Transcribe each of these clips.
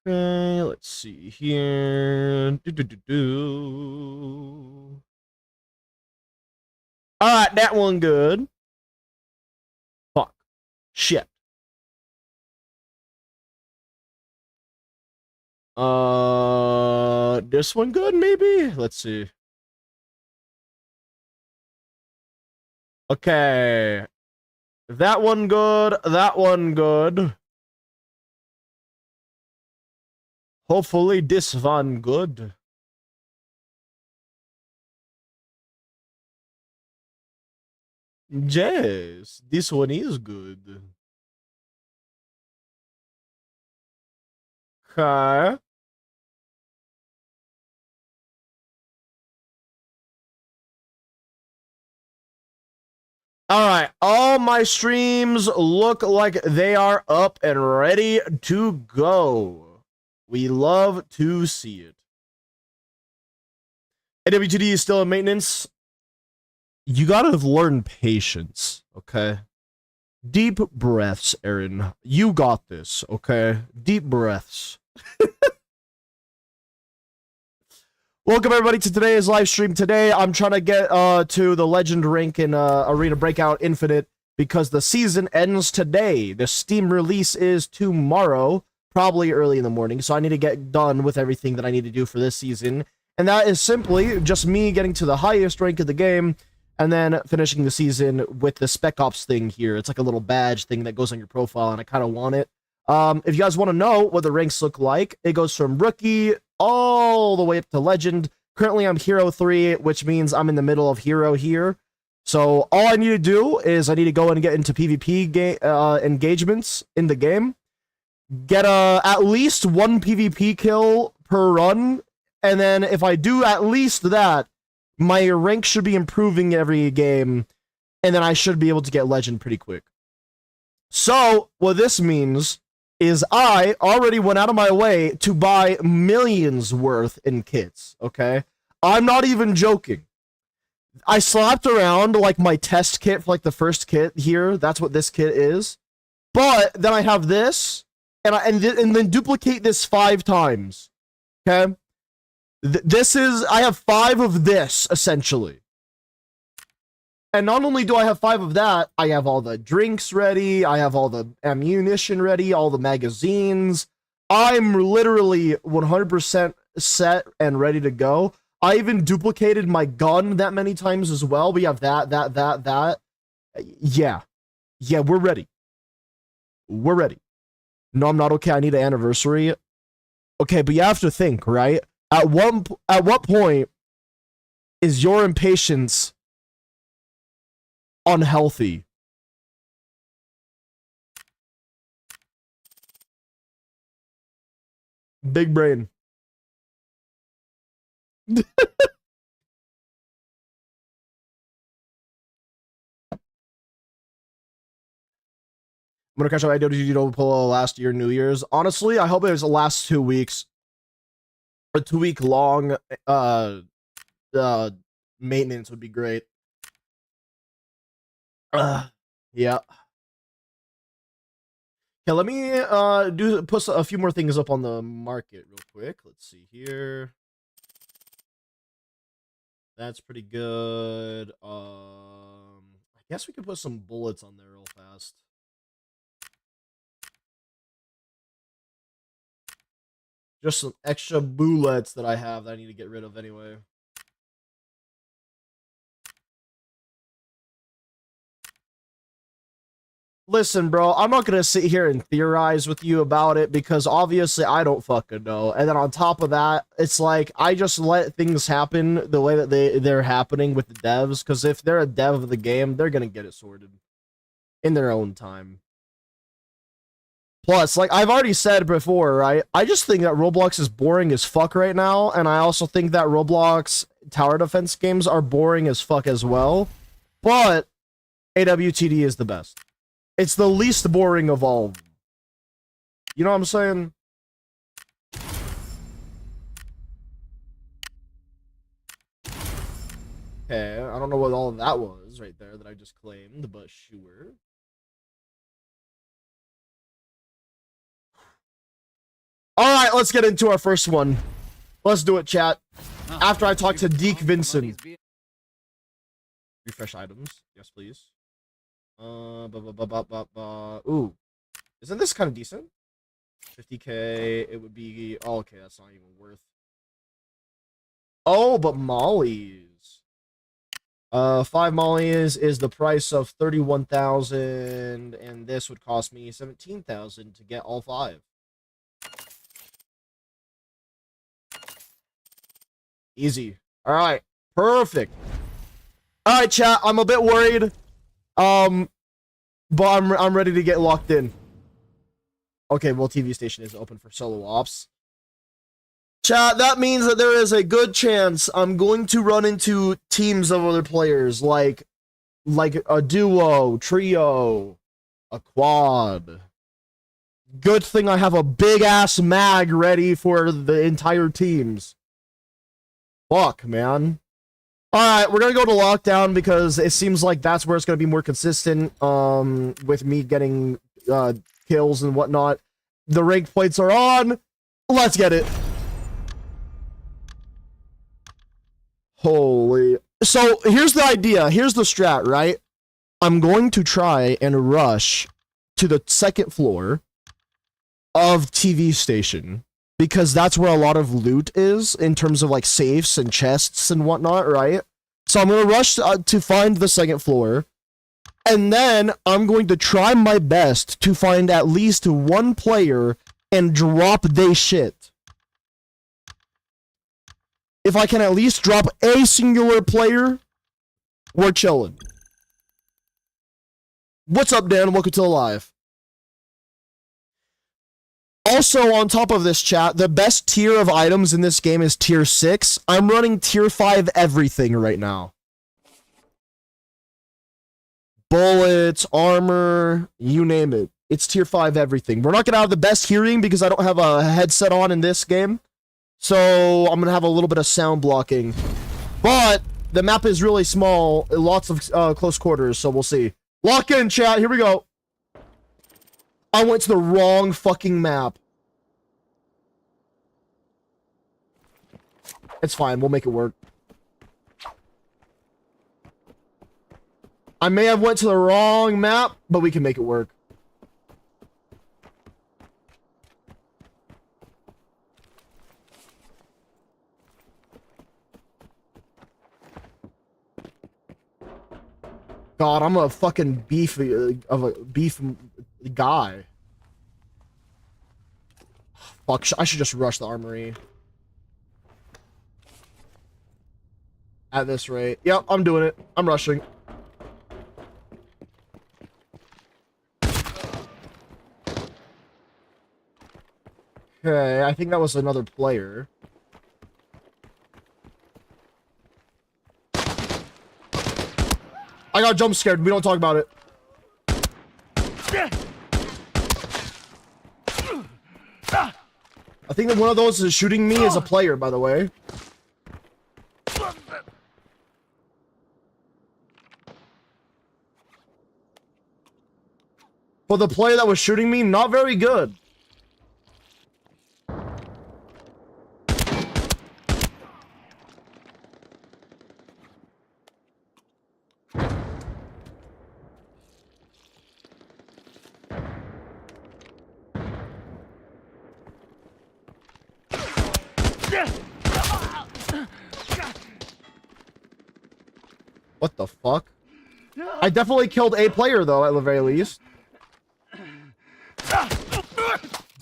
Okay, let's see here. All right, that one good. Fuck. Shit. This one good, maybe? Let's see. Okay. That one good. That one good. Hopefully this one good. Yes, this one is good. Okay. All right, all my streams look like they are up and ready to go. We love to see it. AWTD is still in maintenance. You gotta learn patience, okay? Deep breaths, Aaron. You got this, okay? Deep breaths. Welcome everybody to today's live stream. Today I'm trying to get to the legend rank in Arena Breakout Infinite because the season ends today. The Steam release is tomorrow, probably early in the morning, so I need to get done with everything that I need to do for this season. And that is simply just me getting to the highest rank of the game and then finishing the season with the Spec Ops thing here. It's like a little badge thing that goes on your profile, and I kind of want it. If you guys want to know what the ranks look like, it goes from rookie all the way up to legend. Currently, I'm hero 3, which means I'm in the middle of hero here. So all I need to do is I need to go and get into PvP engagements in the game, get at least one PvP kill per run, and then if I do at least that, my rank should be improving every game, and then I should be able to get legend pretty quick. So what this means is I already went out of my way to buy millions worth in kits, okay? I'm not even joking. I slapped around like my test kit for like the first kit here. That's what this kit is. But then I have this, and then duplicate this 5 times, okay? This is, I have 5 of this, essentially. And not only do I have 5 of that, I have all the drinks ready, I have all the ammunition ready, all the magazines. I'm literally 100% set and ready to go. I even duplicated my gun that many times as well. We have that. Yeah. Yeah, we're ready. We're ready. No, I'm not okay. I need an anniversary. Okay, but you have to think, right? At what point is your impatience unhealthy? Big brain. I'm gonna catch up. I did pull last year New Year's. Honestly, I hope it was the last 2 weeks. A 2-week long maintenance would be great. Yeah. Okay, let me put a few more things up on the market real quick. Let's see here. That's pretty good. I guess we could put some bullets on there real fast. Just some extra bullets that I have that I need to get rid of anyway. Listen, bro, I'm not gonna sit here and theorize with you about it because obviously I don't fucking know. And then on top of that, it's like I just let things happen the way that they're happening with the devs. Because if they're a dev of the game, they're gonna get it sorted in their own time. Plus, like I've already said before, right? I just think that Roblox is boring as fuck right now, and I also think that Roblox tower defense games are boring as fuck as well. But AWTD is the best. It's the least boring of all. You know what I'm saying? Okay, I don't know what all of that was right there that I just claimed, but sure. All right, let's get into our first one. Let's do it, chat. After I talk to Deke Vincent. Refresh items. Yes, please. Ooh. Isn't this kind of decent? 50k, it would be... Oh, okay, that's not even worth... Oh, but mollies. 5 mollies is the price of 31,000, and this would cost me 17,000 to get all 5. Easy. All right, perfect. All right, chat. I'm a bit worried, but I'm ready to get locked in. Okay, well, TV station is open for solo ops. Chat, that means that there is a good chance I'm going to run into teams of other players, like a duo, trio, a quad. Good thing I have a big-ass mag ready for the entire teams. Fuck, man. Alright, we're gonna go to lockdown because it seems like that's where it's gonna be more consistent, with me getting, kills and whatnot. The ranked points are on. Let's get it. Holy. So, here's the idea. Here's the strat, right? I'm going to try and rush to the 2nd floor of TV station, because that's where a lot of loot is in terms of like safes and chests and whatnot, right? So I'm going to rush to find the 2nd floor, and then I'm going to try my best to find at least one player and drop they shit. If I can at least drop a singular player, we're chilling. What's up, Dan? Welcome to the live. Also, on top of this, chat, the best tier of items in this game is tier 6. I'm running tier 5 everything right now. Bullets, armor, you name it. It's tier 5 everything. We're not going to have the best hearing because I don't have a headset on in this game. So, I'm going to have a little bit of sound blocking. But, the map is really small. Lots of close quarters, so we'll see. Lock in, chat. Here we go. I went to the wrong fucking map. It's fine. We'll make it work. I may have went to the wrong map, but we can make it work. God, I'm a fucking beef guy. Fuck, I should just rush the armory. At this rate. Yep, I'm doing it. I'm rushing. Okay, I think that was another player. I got jump scared. We don't talk about it. I think that one of those is shooting me as a player, by the way. For the player that was shooting me, not very good. What the fuck? I definitely killed a player, though, at the very least.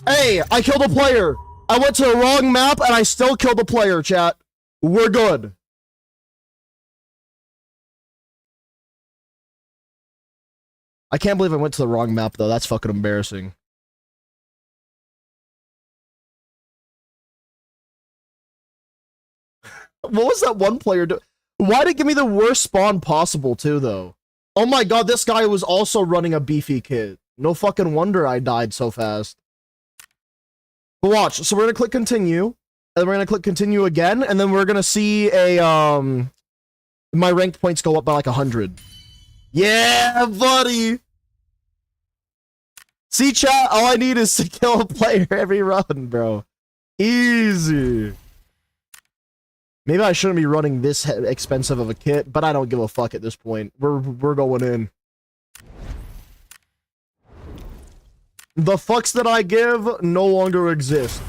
Hey, I killed a player. I went to the wrong map, and I still killed a player, chat. We're good. I can't believe I went to the wrong map, though. That's fucking embarrassing. What was that one player do? Why did it give me the worst spawn possible, too, though? Oh my god, this guy was also running a beefy kit. No fucking wonder I died so fast. But watch, so we're gonna click continue, and then we're gonna click continue again, and then we're gonna see a, my ranked points go up by like 100. Yeah, buddy! See, chat, all I need is to kill a player every run, bro. Easy. Maybe I shouldn't be running this expensive of a kit, but I don't give a fuck at this point. We're going in. The fucks that I give no longer exist.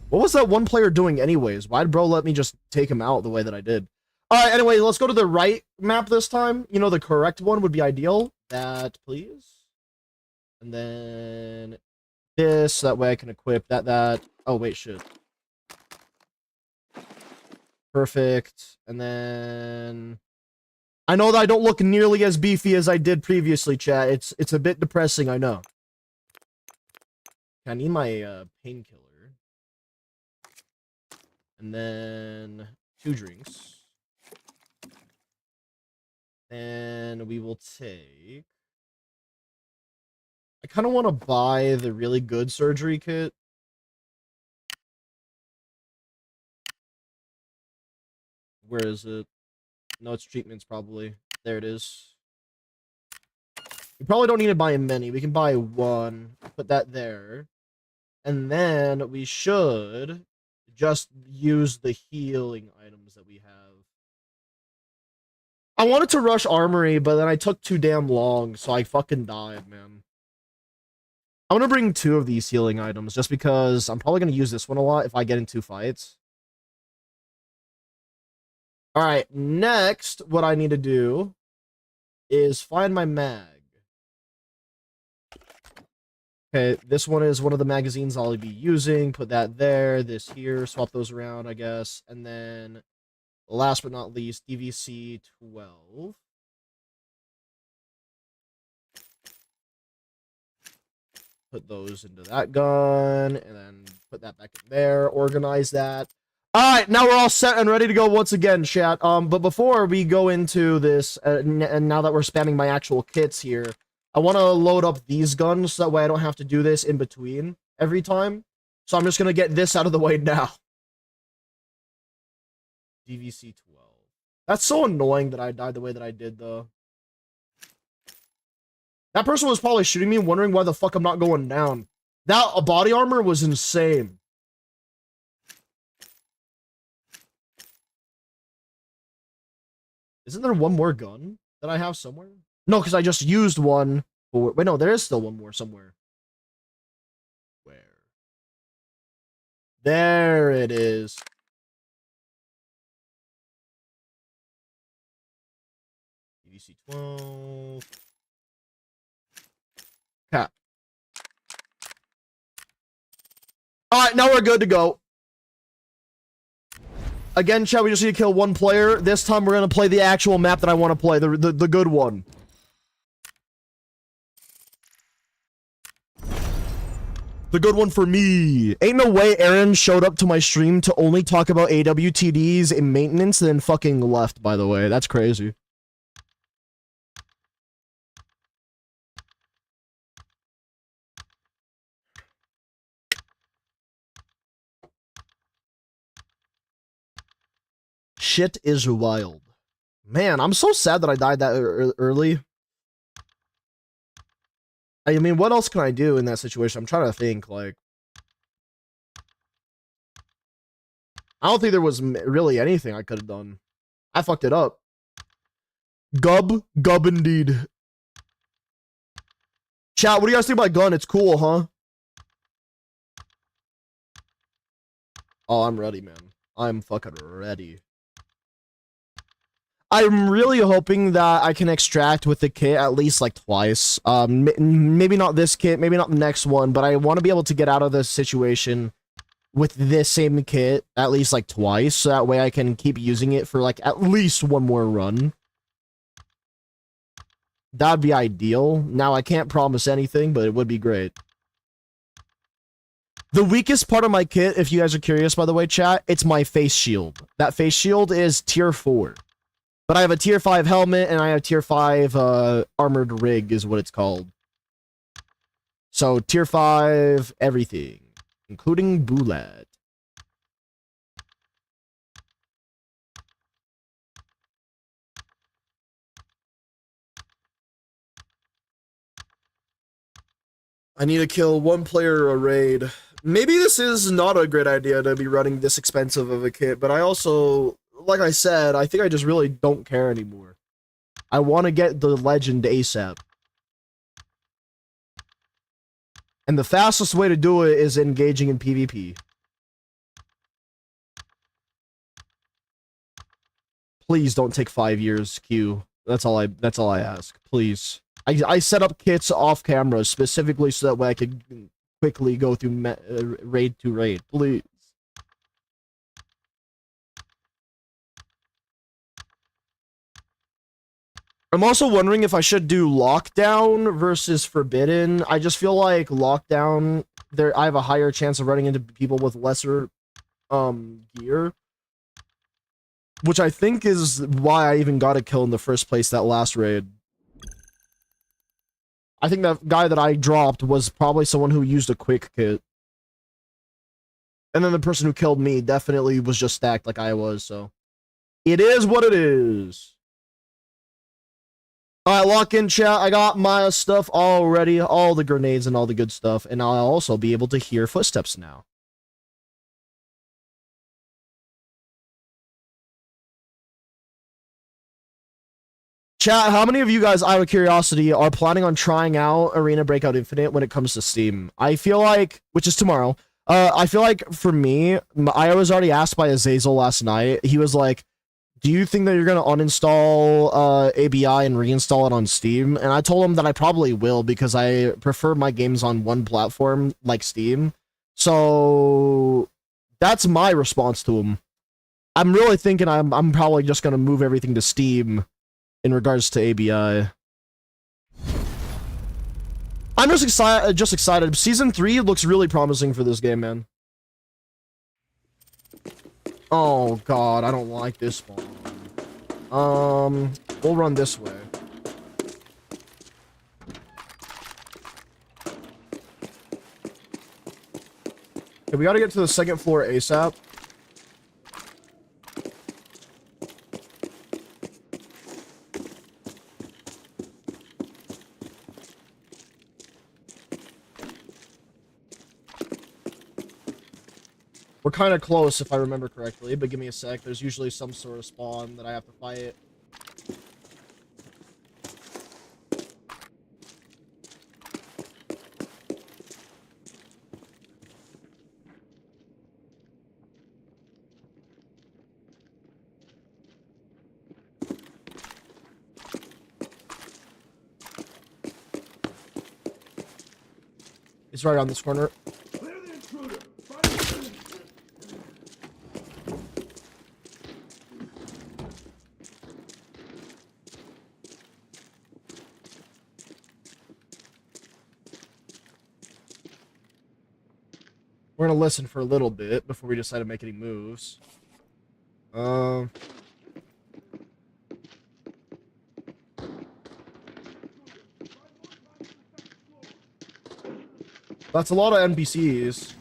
What was that one player doing anyways? Why'd bro let me just take him out the way that I did? Alright, anyway, let's go to the right map this time. You know, the correct one would be ideal. That, please. And then this, that way I can equip that. Oh, wait, shit. Perfect. And then I know that I don't look nearly as beefy as I did previously, chat. It's a bit depressing, I know. I need my painkiller. And then 2 drinks. And we will take... I kind of want to buy the really good surgery kit. Where is it? No, it's treatments, probably. There it is. We probably don't need to buy many. We can buy 1. Put that there. And then we should just use the healing items that we have. I wanted to rush armory, but then I took too damn long, so I fucking died, man. I'm gonna bring 2 of these healing items, just because I'm probably gonna use this one a lot if I get into fights. Alright, next, what I need to do is find my mag. Okay, this one is one of the magazines I'll be using. Put that there, this here, swap those around, I guess. And then, last but not least, DVC 12. Put those into that gun, and then put that back in there, organize that. Alright, now we're all set and ready to go once again, chat. But before we go into this, and now that we're spamming my actual kits here, I want to load up these guns, so that way I don't have to do this in between every time. So I'm just going to get this out of the way now. DVC 12. That's so annoying that I died the way that I did, though. That person was probably shooting me, wondering why the fuck I'm not going down. That body armor was insane. Isn't there one more gun that I have somewhere? No, because I just used one. Wait, no, there is still one more somewhere. Where? There it is. DVC 12. Cap. Alright, now we're good to go. Again, chat, we just need to kill 1 player. This time we're going to play the actual map that I want to play, the good one. The good one for me. Ain't no way Aaron showed up to my stream to only talk about AWTDs and maintenance and then fucking left, by the way. That's crazy. Shit is wild. Man, I'm so sad that I died that early. I mean, what else can I do in that situation? I'm trying to think, like... I don't think there was really anything I could have done. I fucked it up. Gub indeed. Chat, what do you guys think about gun? It's cool, huh? Oh, I'm ready, man. I'm fucking ready. I'm really hoping that I can extract with the kit at least like twice. Maybe not this kit, maybe not the next one, but I want to be able to get out of this situation with this same kit at least like twice, so that way I can keep using it for like at least 1 more run. That'd be ideal. Now, I can't promise anything, but it would be great. The weakest part of my kit, if you guys are curious, by the way, chat, it's my face shield. That face shield is tier 4. But I have a tier 5 helmet, and I have tier 5 armored rig, is what it's called. So, tier 5 everything, including bullet. I need to kill one player a raid. Maybe this is not a great idea to be running this expensive of a kit, but I also, like I said, I think I just really don't care anymore. I want to get the legend ASAP. And the fastest way to do it is engaging in PvP. Please don't take 5 years, Q. That's all I ask. Please. I set up kits off camera specifically so that way I could quickly go through raid to raid. Please. I'm also wondering if I should do lockdown versus forbidden. I just feel like lockdown, I have a higher chance of running into people with lesser gear. Which I think is why I even got a kill in the first place that last raid. I think that guy that I dropped was probably someone who used a quick kit. And then the person who killed me definitely was just stacked like I was, so. It is what it is. Alright, lock in chat. I got my stuff already. All the grenades and all the good stuff. And I'll also be able to hear footsteps now. Chat, how many of you guys, out of curiosity, are planning on trying out Arena Breakout Infinite when it comes to Steam? I feel like, which is tomorrow, I feel like for me, I was already asked by Azazel last night. He was like, do you think that you're going to uninstall ABI and reinstall it on Steam? And I told him that I probably will because I prefer my games on one platform like Steam. So that's my response to him. I'm really thinking I'm probably just going to move everything to Steam in regards to ABI. I'm just excited. Season 3 looks really promising for this game, man. Oh god, I don't like this one. We'll run this way. Okay, we gotta get to the second floor ASAP. We're kind of close, if I remember correctly, but give me a sec. There's usually some sort of spawn that I have to fight. It's right on this corner. We're gonna listen for a little bit before we decide to make any moves. That's a lot of NPCs.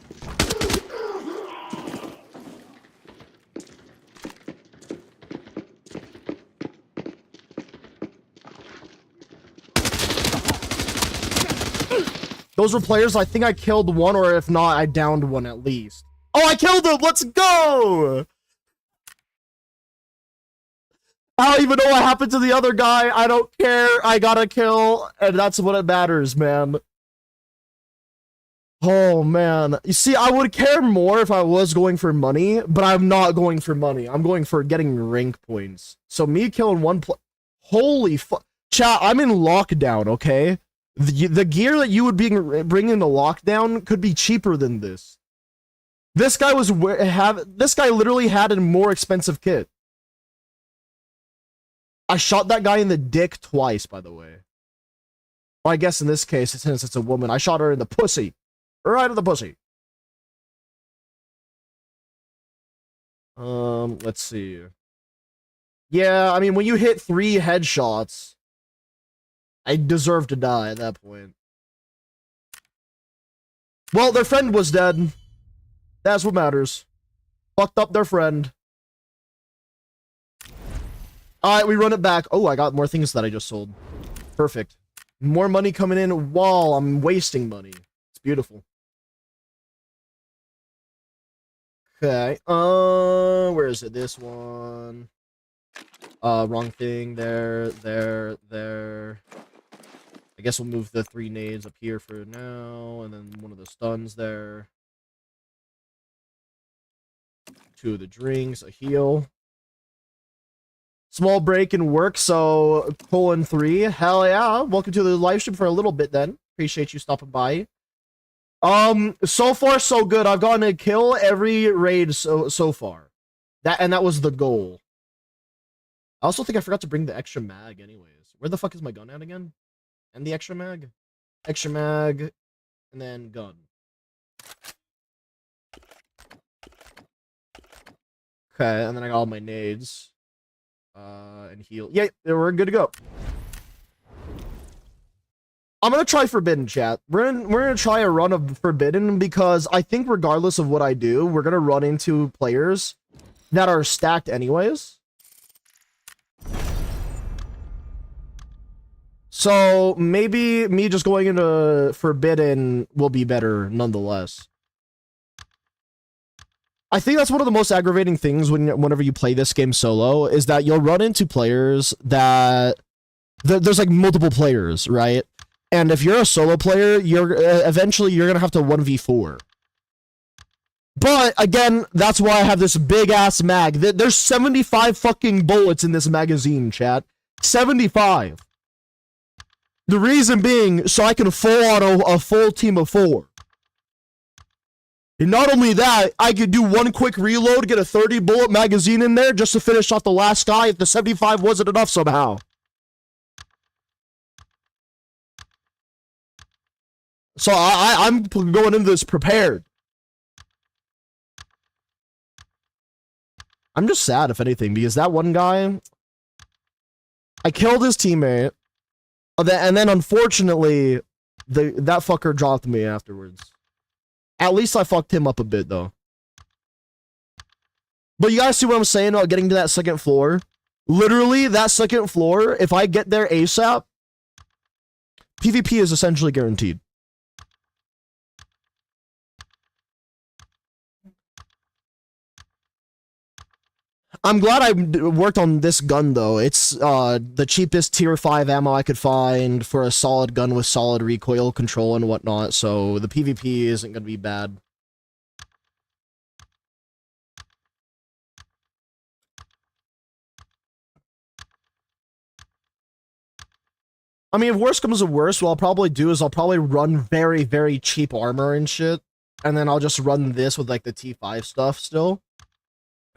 Those were players. I think I killed one, or if not, I downed one at least. Oh, I killed him! Let's go! I don't even know what happened to the other guy. I don't care. I got a kill, and that's what it matters, man. Oh, man. You see, I would care more if I was going for money, but I'm not going for money. I'm going for getting rank points. So me killing one holy fuck. Chat, I'm in lockdown, okay? The gear that you would bring into lockdown could be cheaper than this. This guy literally had a more expensive kit. I shot that guy in the dick twice, by the way. Well, I guess in this case, since it's a woman, I shot her in the pussy. Right in the pussy. Let's see. Yeah, I mean, when you hit 3 headshots, I deserve to die at that point. Well, their friend was dead. That's what matters. Fucked up their friend. Alright, we run it back. Oh, I got more things that I just sold. Perfect. More money coming in while I'm wasting money. Beautiful. Okay. Where is it? This one. Wrong thing. There. I guess we'll move the 3 nades up here for now, and then one of the stuns there. 2 of the drinks, a heal. Small break in work, so :3. Hell yeah. Welcome to the live stream for a little bit then. Appreciate you stopping by. So far so good. I've gotten a kill every raid so far. That was the goal. I also think I forgot to bring the extra mag anyways. Where the fuck is my gun at again? And the extra mag? Extra mag, and then gun. Okay, and then I got all my nades. And heal. Yeah, we're good to go. I'm gonna try Forbidden, chat. We're gonna try a run of Forbidden because I think regardless of what I do, we're gonna run into players that are stacked anyways. So maybe me just going into Forbidden will be better nonetheless. I think that's one of the most aggravating things whenever you play this game solo is that you'll run into players that there's like multiple players, right? And if you're a solo player, you're eventually gonna have to 1v4. But again, that's why I have this big ass mag. There's 75 fucking bullets in this magazine, chat. 75. The reason being, so I can full auto a full team of 4. And not only that, I could do one quick reload, get a 30 bullet magazine in there just to finish off the last guy if the 75 wasn't enough somehow. So I'm going into this prepared. I'm just sad, if anything, because that one guy, I killed his teammate, and then unfortunately, that fucker dropped me afterwards. At least I fucked him up a bit, though. But you guys see what I'm saying about getting to that second floor? Literally, that second floor, if I get there ASAP, PvP is essentially guaranteed. I'm glad I worked on this gun, though. It's the cheapest tier 5 ammo I could find for a solid gun with solid recoil control and whatnot, so the PvP isn't going to be bad. I mean, if worse comes to worse, what I'll probably do is I'll probably run very, very cheap armor and shit, and then I'll just run this with, like, the T5 stuff still.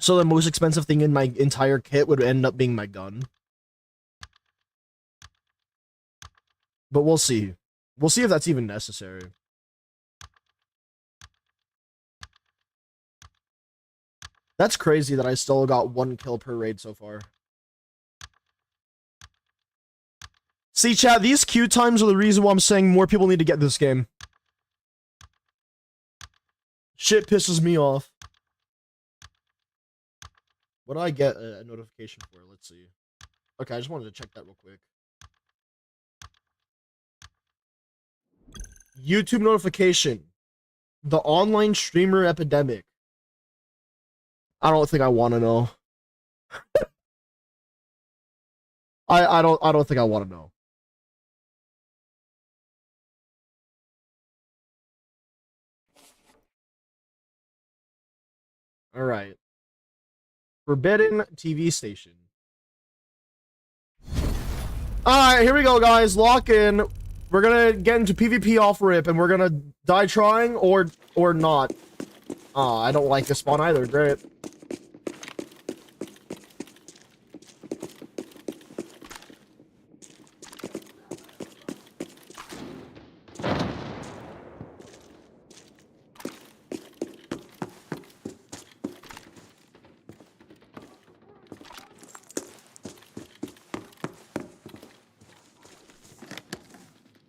So the most expensive thing in my entire kit would end up being my gun. But we'll see. We'll see if that's even necessary. That's crazy that I still got 1 kill per raid so far. See, chat, these queue times are the reason why I'm saying more people need to get this game. Shit pisses me off. What do I get a notification for? Let's see. Okay, I just wanted to check that real quick. YouTube notification. The online streamer epidemic. I don't think I want to know. I don't think I want to know. All right. Forbidden TV station. Alright, here we go, guys. Lock in. We're gonna get into PvP off rip, and we're gonna die trying or not. Aw, I don't like this spawn either. Great.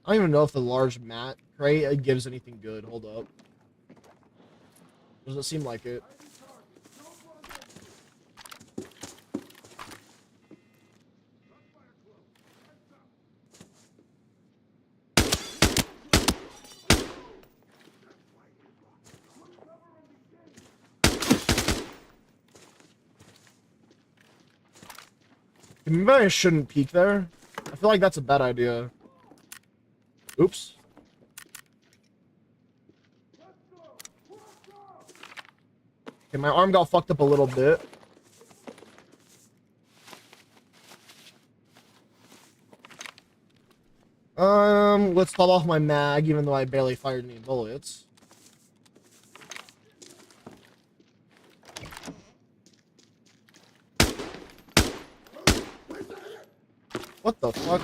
I don't even know if the large mat crate gives anything good. Hold up. Doesn't seem like it. Maybe I shouldn't peek there. I feel like that's a bad idea. Oops. Okay, my arm got fucked up a little bit. Let's top off my mag, even though I barely fired any bullets. What the fuck?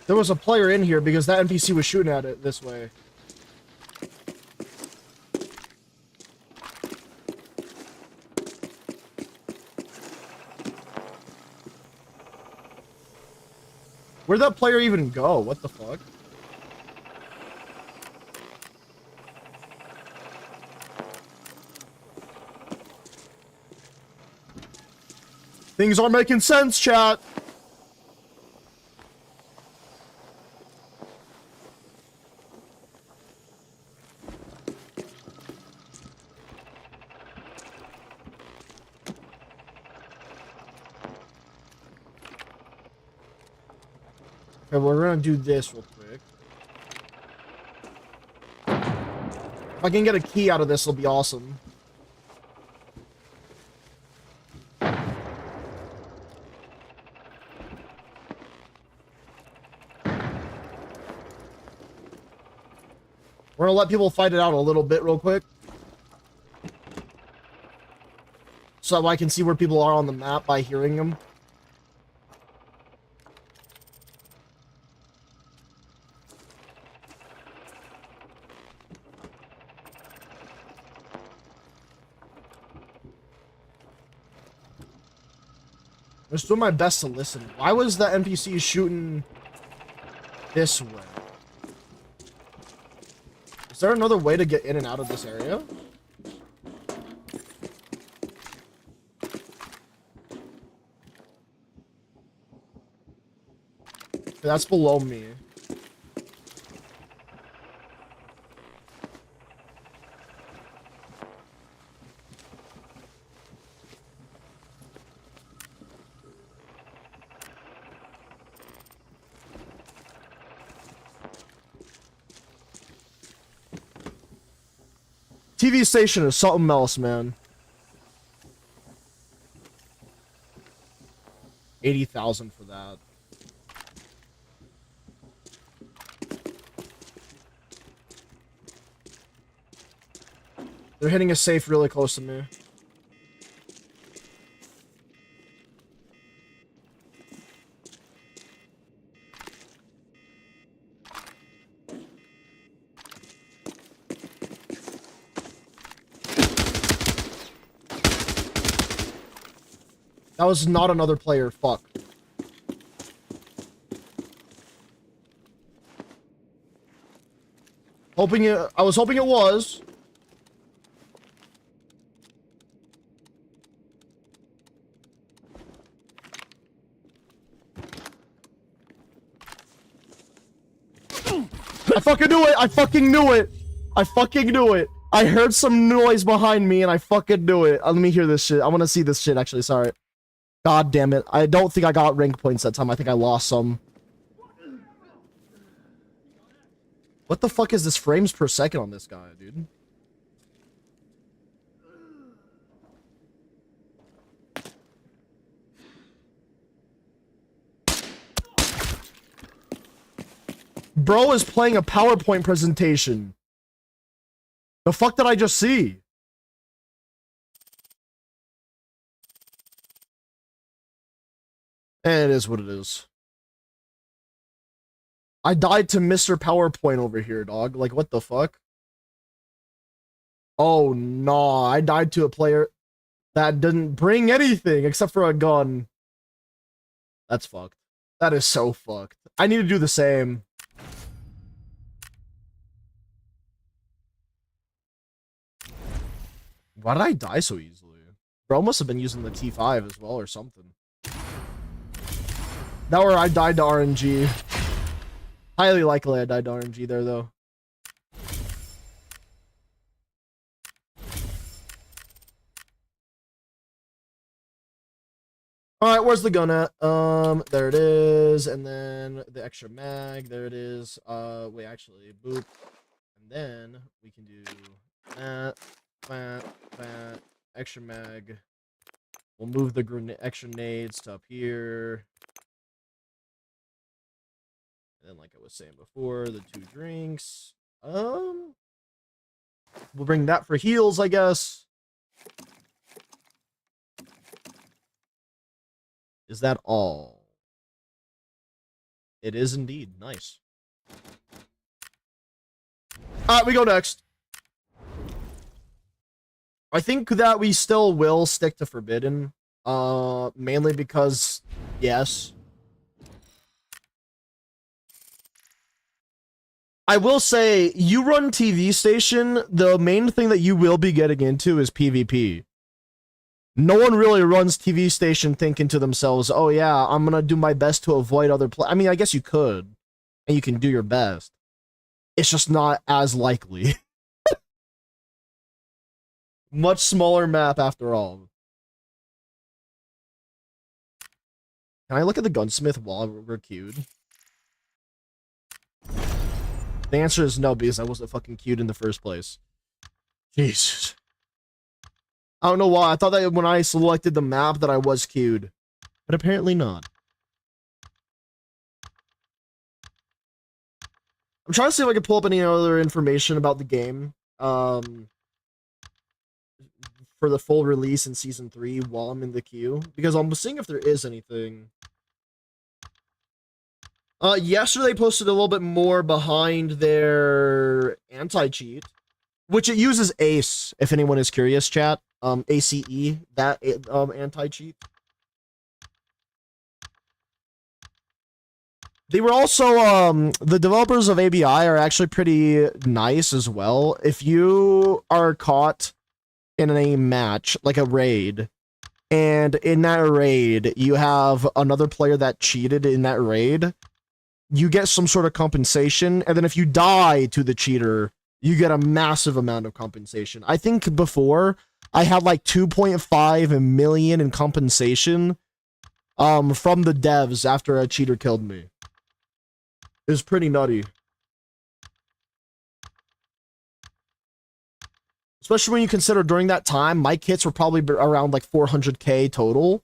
There was a player in here because that NPC was shooting at it this way. Where'd that player even go? What the fuck? Things aren't making sense, chat. Okay, we're gonna do this real quick. If I can get a key out of this, it'll be awesome. We're gonna let people fight it out a little bit real quick. So I can see where people are on the map by hearing them. I'm just doing my best to listen. Why was the NPC shooting this way? Is there another way to get in and out of this area? That's below me. TV station is something else, man. 80,000 for that. They're hitting a safe really close to me. That was not another player. Fuck. Hoping it. I was hoping it was. I fucking knew it. I fucking knew it. I fucking knew it. I heard some noise behind me and I fucking knew it. Let me hear this shit. I want to see this shit, actually. Sorry. God damn it. I don't think I got rank points that time. I think I lost some. What the fuck is this frames per second on this guy, dude? Bro is playing a PowerPoint presentation. The fuck did I just see? It is what it is. I died to Mr. PowerPoint over here, dog. Like, what the fuck? Oh, no. I died to a player that didn't bring anything except for a gun. That's fucked. That is so fucked. I need to do the same. Why did I die so easily? Bro must have been using the T5 as well or something. That where I died to RNG. Highly likely I died to RNG there, though. Alright, where's the gun at? There it is. And then the extra mag. There it is. Wait, actually, boop. And then we can do that, extra mag. We'll move the extra nades to up here. And then, like I was saying before, the 2 drinks. We'll bring that for heals, I guess. Is that all? It is indeed. Nice. Alright, we go next. I think that we still will stick to Forbidden. Mainly because, yes. I will say, you run TV station, the main thing that you will be getting into is PvP. No one really runs TV station thinking to themselves, oh yeah, I'm gonna do my best to avoid other I mean, I guess you could. And you can do your best. It's just not as likely. Much smaller map after all. Can I look at the gunsmith while we're queued? The answer is no, because I wasn't fucking queued in the first place. Jesus. I don't know why. I thought that when I selected the map that I was queued. But apparently not. I'm trying to see if I can pull up any other information about the game. For the full release in Season 3 while I'm in the queue. Because I'm seeing if there is anything. Yesterday posted a little bit more behind their anti-cheat. Which it uses ACE, if anyone is curious, chat. ACE, that anti-cheat. They were also, the developers of ABI are actually pretty nice as well. If you are caught in a match, like a raid, and in that raid, you have another player that cheated in that raid, you get some sort of compensation, and then if you die to the cheater, you get a massive amount of compensation. I think before, I had like 2.5 million in compensation from the devs after a cheater killed me. It was pretty nutty. Especially when you consider during that time, my kits were probably around like 400k total.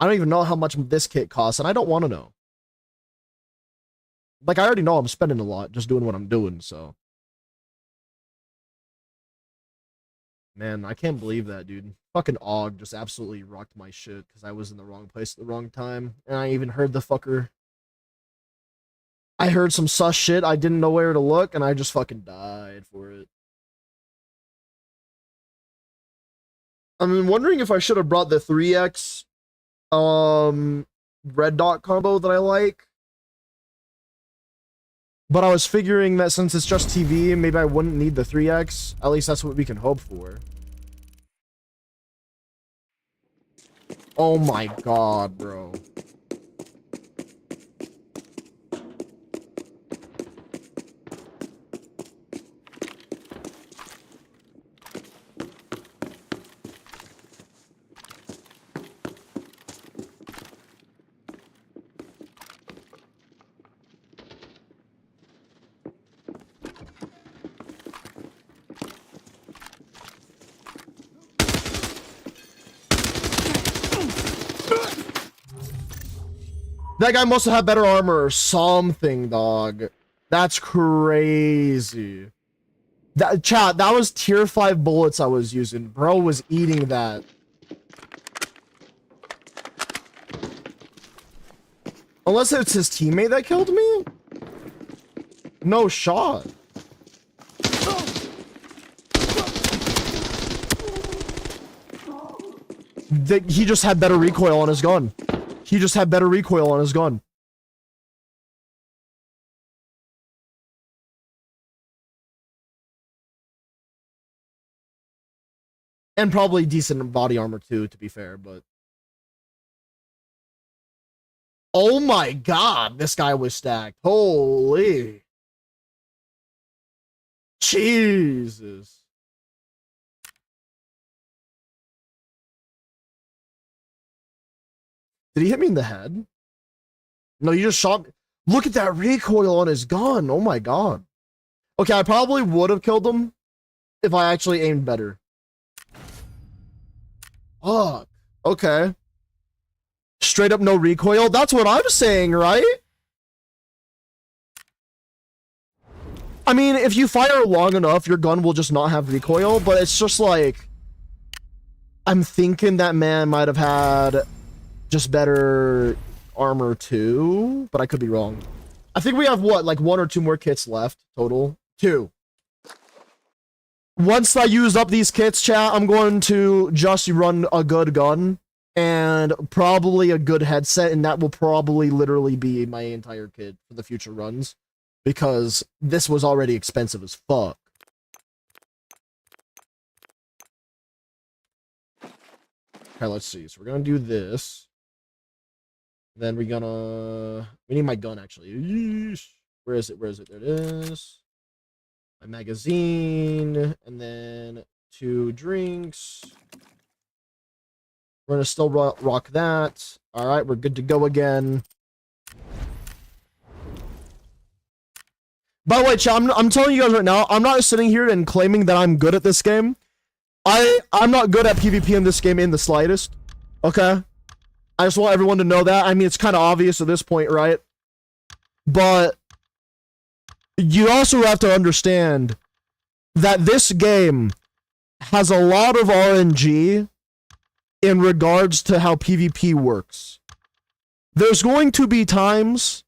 I don't even know how much this kit costs, and I don't want to know. Like, I already know I'm spending a lot just doing what I'm doing, so. Man, I can't believe that, dude. Fucking Og just absolutely rocked my shit because I was in the wrong place at the wrong time. And I even heard the fucker. I heard some sus shit. I didn't know where to look, and I just fucking died for it. I'm wondering if I should have brought the 3x red dot combo that I like. But I was figuring that since it's just TV, maybe I wouldn't need the 3x. At least that's what we can hope for. Oh my god, bro. That guy must have had better armor or something, dog. That's crazy. That chat, that was tier 5 bullets I was using. Bro was eating that. Unless it's his teammate that killed me? No shot. He just had better recoil on his gun. He just had better recoil on his gun. And probably decent body armor too, to be fair, but... Oh my god, this guy was stacked. Holy. Jesus. Did he hit me in the head? No, you just shot me. Look at that recoil on his gun. Oh my god. Okay, I probably would have killed him if I actually aimed better. Fuck. Okay. Straight up no recoil. That's what I'm saying, right? I mean, if you fire long enough, your gun will just not have recoil, but it's just like... I'm thinking that man might have had just better armor too, but I could be wrong. I think we have, what, like 1 or 2 more kits left total? 2. Once I use up these kits, chat, I'm going to just run a good gun and probably a good headset, and that will probably literally be my entire kit for the future runs, because this was already expensive as fuck. Okay, let's see. So we're gonna do this. Then we're gonna... We need my gun, actually. Yeesh. Where is it? Where is it? There it is. My magazine. And then 2 drinks. We're gonna still rock that. Alright, we're good to go again. By the way, chat, I'm telling you guys right now, I'm not sitting here and claiming that I'm good at this game. I'm not good at PvP in this game in the slightest. Okay? I just want everyone to know that. I mean, it's kind of obvious at this point, right? But you also have to understand that this game has a lot of RNG in regards to how PvP works. There's going to be times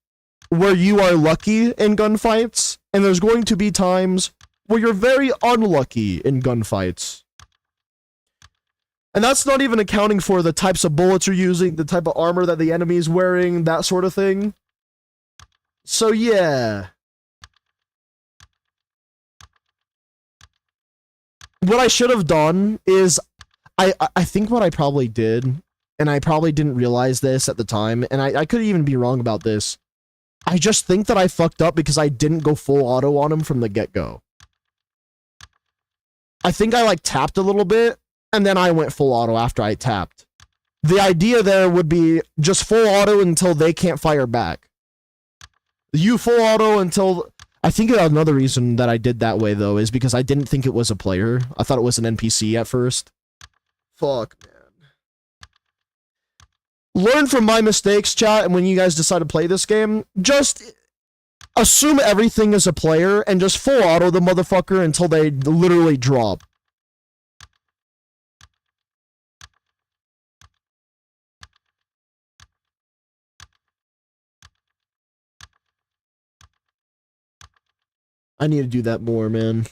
where you are lucky in gunfights, and there's going to be times where you're very unlucky in gunfights. And that's not even accounting for the types of bullets you're using, the type of armor that the enemy's wearing, that sort of thing. So yeah. What I should have done is, I think what I probably did, and I probably didn't realize this at the time, and I could even be wrong about this. I just think that I fucked up because I didn't go full auto on him from the get-go. I think I like tapped a little bit, and then I went full auto after I tapped. The idea there would be just full auto until they can't fire back. You full auto until... I think another reason that I did that way, though, is because I didn't think it was a player. I thought it was an NPC at first. Fuck, man. Learn from my mistakes, chat, and when you guys decide to play this game, just assume everything is a player and just full auto the motherfucker until they literally drop. I need to do that more, man.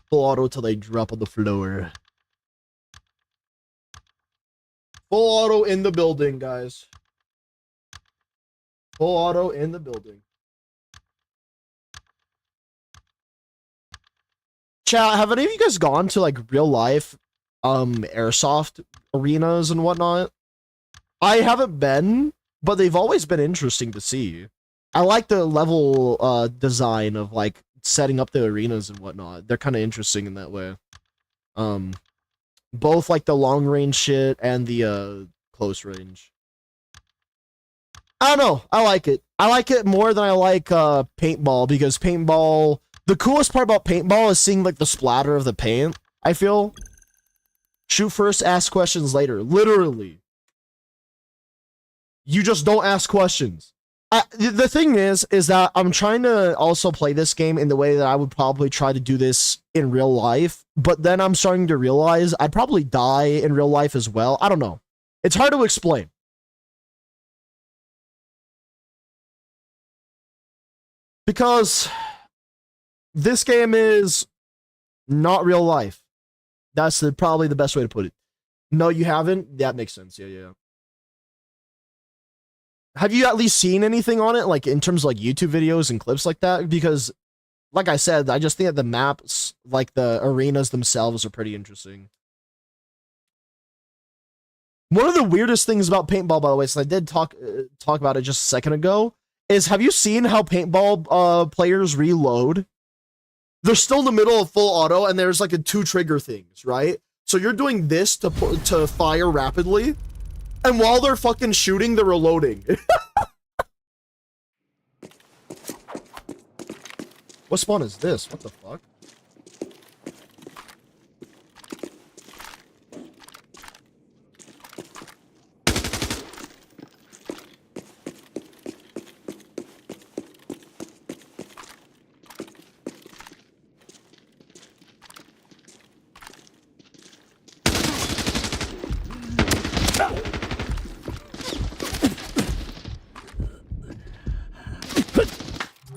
Full auto till they drop on the floor. Full auto in the building, guys. Full auto in the building. Chat, have any of you guys gone to like real life airsoft arenas and whatnot? I haven't been, but they've always been interesting to see. I like the level design of like setting up the arenas and whatnot. They're kind of interesting in that way. Both like the long range shit and the close range. I don't know. I like it. I like it more than I like paintball, because paintball, the coolest part about paintball is seeing like the splatter of the paint, I feel. Shoot first, ask questions later. Literally. You just don't ask questions. The thing is that I'm trying to also play this game in the way that I would probably try to do this in real life, but then I'm starting to realize I'd probably die in real life as well. I don't know. It's hard to explain. Because this game is not real life. That's probably the best way to put it. No, you haven't? That makes sense. Yeah. Have you at least seen anything on it, like in terms of like YouTube videos and clips like that? Because, like I said, I just think that the maps, like the arenas themselves, are pretty interesting. One of the weirdest things about paintball, by the way, since I did talk about it just a second ago, is have you seen how paintball players reload? They're still in the middle of full auto, and there's like a 2 trigger things, right? So you're doing this to fire rapidly, and while they're fucking shooting, they're reloading. What spawn is this? What the fuck?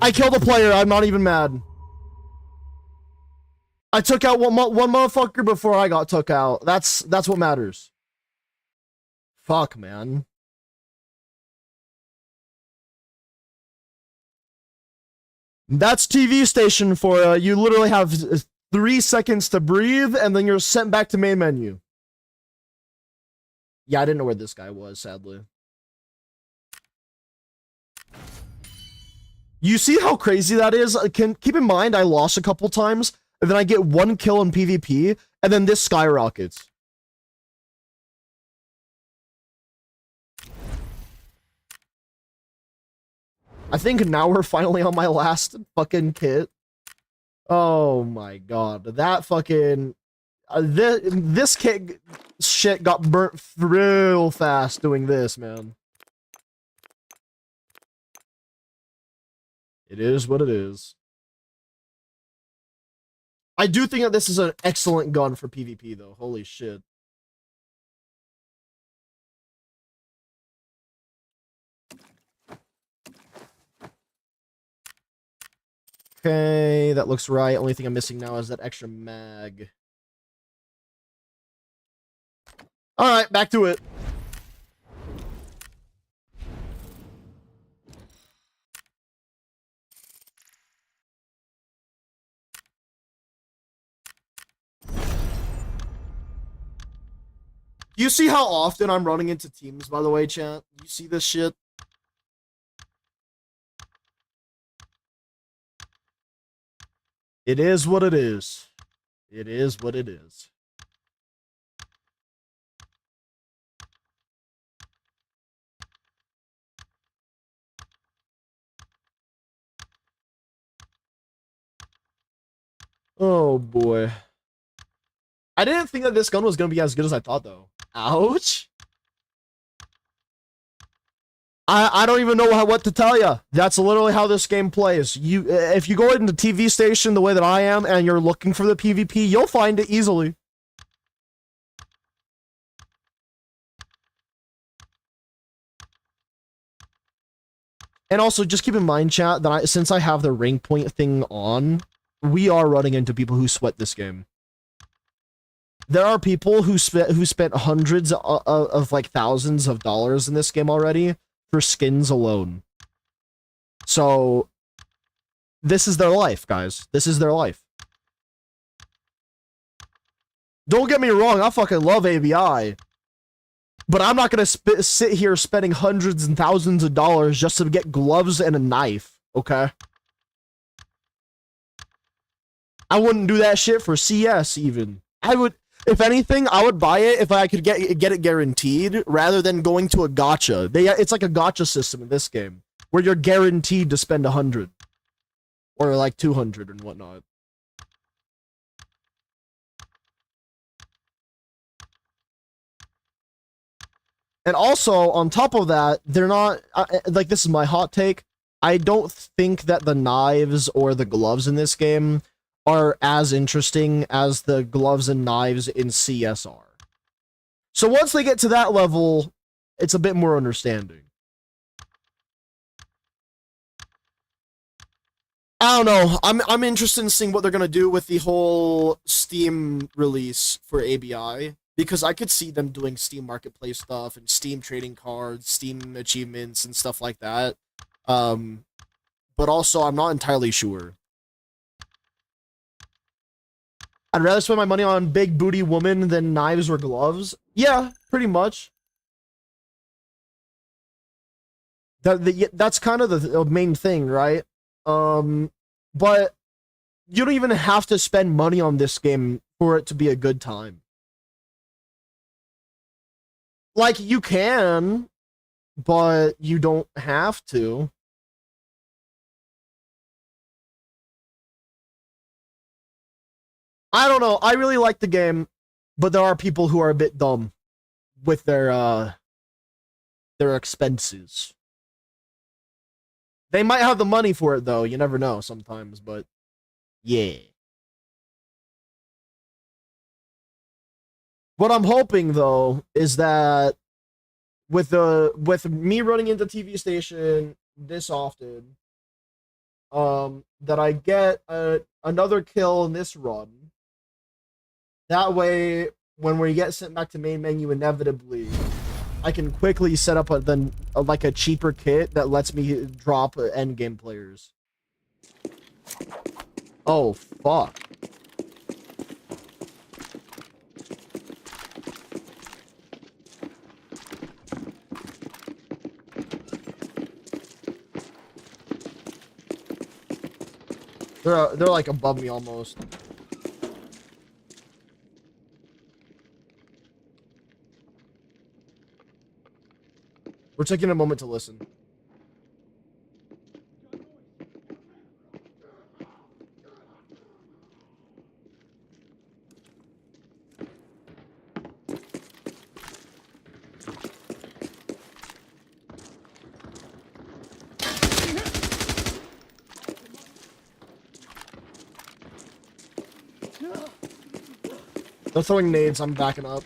I killed a player. I'm not even mad. I took out one motherfucker before I got took out. That's what matters. Fuck, man. That's TV station for you. Literally have 3 seconds to breathe, and then you're sent back to main menu. Yeah, I didn't know where this guy was, sadly. You see how crazy that is? Keep in mind, I lost a couple times, and then I get 1 kill in PvP, and then this skyrockets. I think now we're finally on my last fucking kit. Oh my god, that fucking this kit shit got burnt real fast doing this, man. It is what it is. I do think that this is an excellent gun for PvP, though. Holy shit. Okay, that looks right. Only thing I'm missing now is that extra mag. Alright, back to it. You see how often I'm running into teams, by the way, chat? You see this shit? It is what it is. It is what it is. Oh boy. I didn't think that this gun was gonna be as good as I thought, though. Ouch. I don't even know what to tell you. That's literally how this game plays. If you go into TV station the way that I am and you're looking for the PvP, you'll find it easily. And also, just keep in mind, chat, that since I have the rank point thing on, we are running into people who sweat this game. There are people who spent hundreds of like thousands of dollars in this game already for skins alone. So, this is their life, guys. This is their life. Don't get me wrong, I fucking love ABI. But I'm not gonna sit here spending hundreds and thousands of dollars just to get gloves and a knife, okay? I wouldn't do that shit for CS, even. I would, if anything, I would buy it if I could get it guaranteed, rather than going to a gacha. It's like a gacha system in this game, where you're guaranteed to spend 100. Or like 200 and whatnot. And also, on top of that, they're not, like, this is my hot take, I don't think that the knives or the gloves in this game are as interesting as the gloves and knives in CSR. So once they get to that level, it's a bit more understanding. I don't know. I'm interested in seeing what they're gonna do with the whole Steam release for ABI, because I could see them doing Steam Marketplace stuff and Steam trading cards, Steam achievements and stuff like that. Um, but also I'm not entirely sure. I'd rather spend my money on big booty woman than knives or gloves. Yeah, pretty much. That's kind of the main thing, right? But you don't even have to spend money on this game for it to be a good time. Like, you can, but you don't have to. I don't know. I really like the game, but there are people who are a bit dumb with their expenses. They might have the money for it though. You never know sometimes, but yeah. What I'm hoping though is that with me running into TV station this often, that I get another kill in this run. That way, when we get sent back to main menu, inevitably, I can quickly set up like a cheaper kit that lets me drop end game players. Oh fuck! They're like above me almost. We're taking a moment to listen. They're throwing nades. I'm backing up.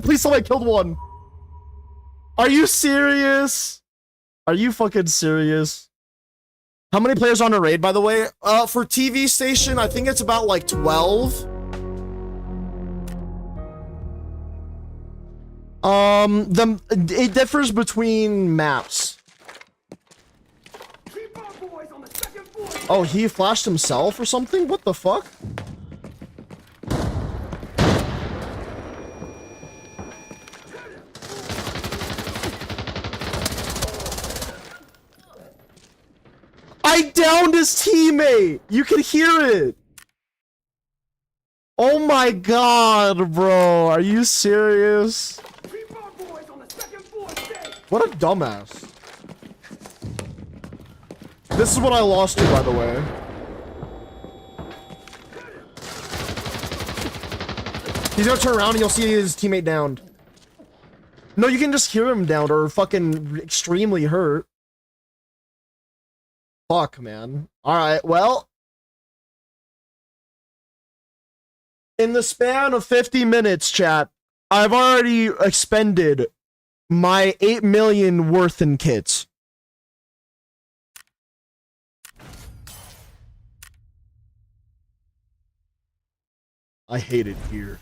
Please tell me I killed one. Are you serious? Are you fucking serious? How many players are on a raid, by the way? For TV station, I think it's about like 12. It differs between maps. Oh, he flashed himself or something? What the fuck? I downed his teammate! You can hear it! Oh my god, bro. Are you serious? What a dumbass. This is what I lost to, by the way. He's gonna turn around and you'll see his teammate downed. No, you can just hear him downed or fucking extremely hurt. Fuck, man. Alright, well. In the span of 50 minutes, chat, I've already expended my 8 million worth in kits. I hate it here.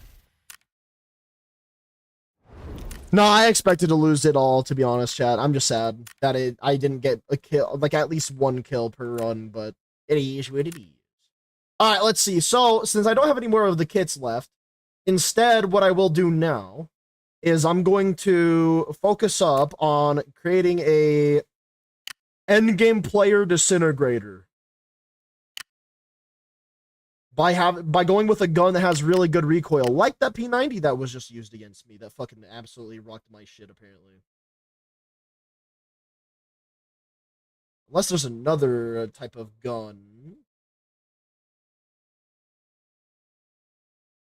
No, I expected to lose it all, to be honest, chat. I'm just sad that I didn't get a kill, like at least one kill per run, but it is what it is. Alright, let's see. So, since I don't have any more of the kits left, instead, what I will do now is I'm going to focus up on creating a endgame player disintegrator. by going with a gun that has really good recoil, like that P90 that was just used against me, that fucking absolutely rocked my shit apparently. Unless there's another type of gun.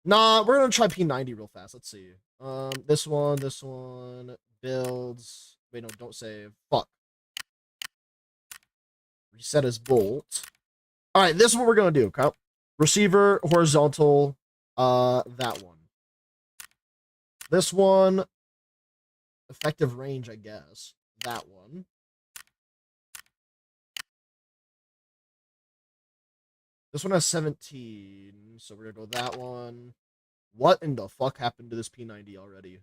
Nah, we're gonna try P90 real fast. Let's see. This one, builds. Wait, no, don't save. Fuck. Reset as bolt. All right, this is what we're gonna do. Okay? Receiver, horizontal. That one. This one, effective range, I guess. That one. This one has 17, so we're gonna go that one. What in the fuck happened to this P90 already?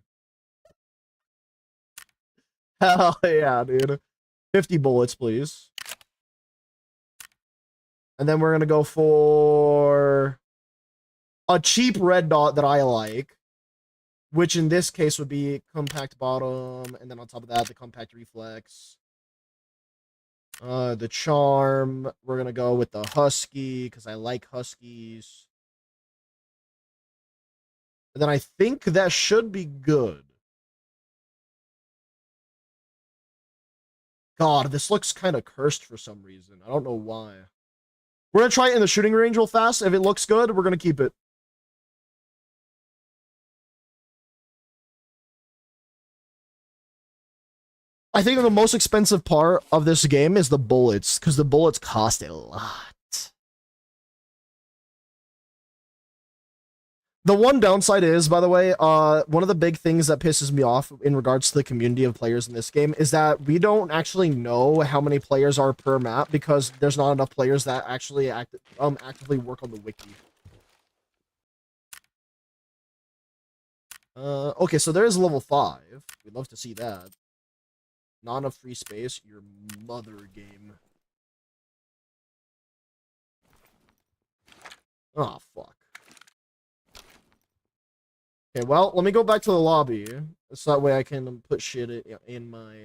Hell yeah, dude. 50 bullets, please. And then we're gonna go for a cheap red dot that I like, which in this case would be compact bottom, and then on top of that, the compact reflex. The charm, we're gonna go with the husky, because I like huskies. And then I think that should be good. God, this looks kind of cursed for some reason. I don't know why. We're going to try it in the shooting range real fast. If it looks good, we're going to keep it. I think the most expensive part of this game is the bullets, because the bullets cost a lot. The one downside is, by the way, one of the big things that pisses me off in regards to the community of players in this game is that we don't actually know how many players are per map because there's not enough players that actually actively work on the wiki. Okay, so there is level 5. We'd love to see that. Not enough free space, your mother game. Oh, fuck. Okay, well, let me go back to the lobby. So that way I can put shit in my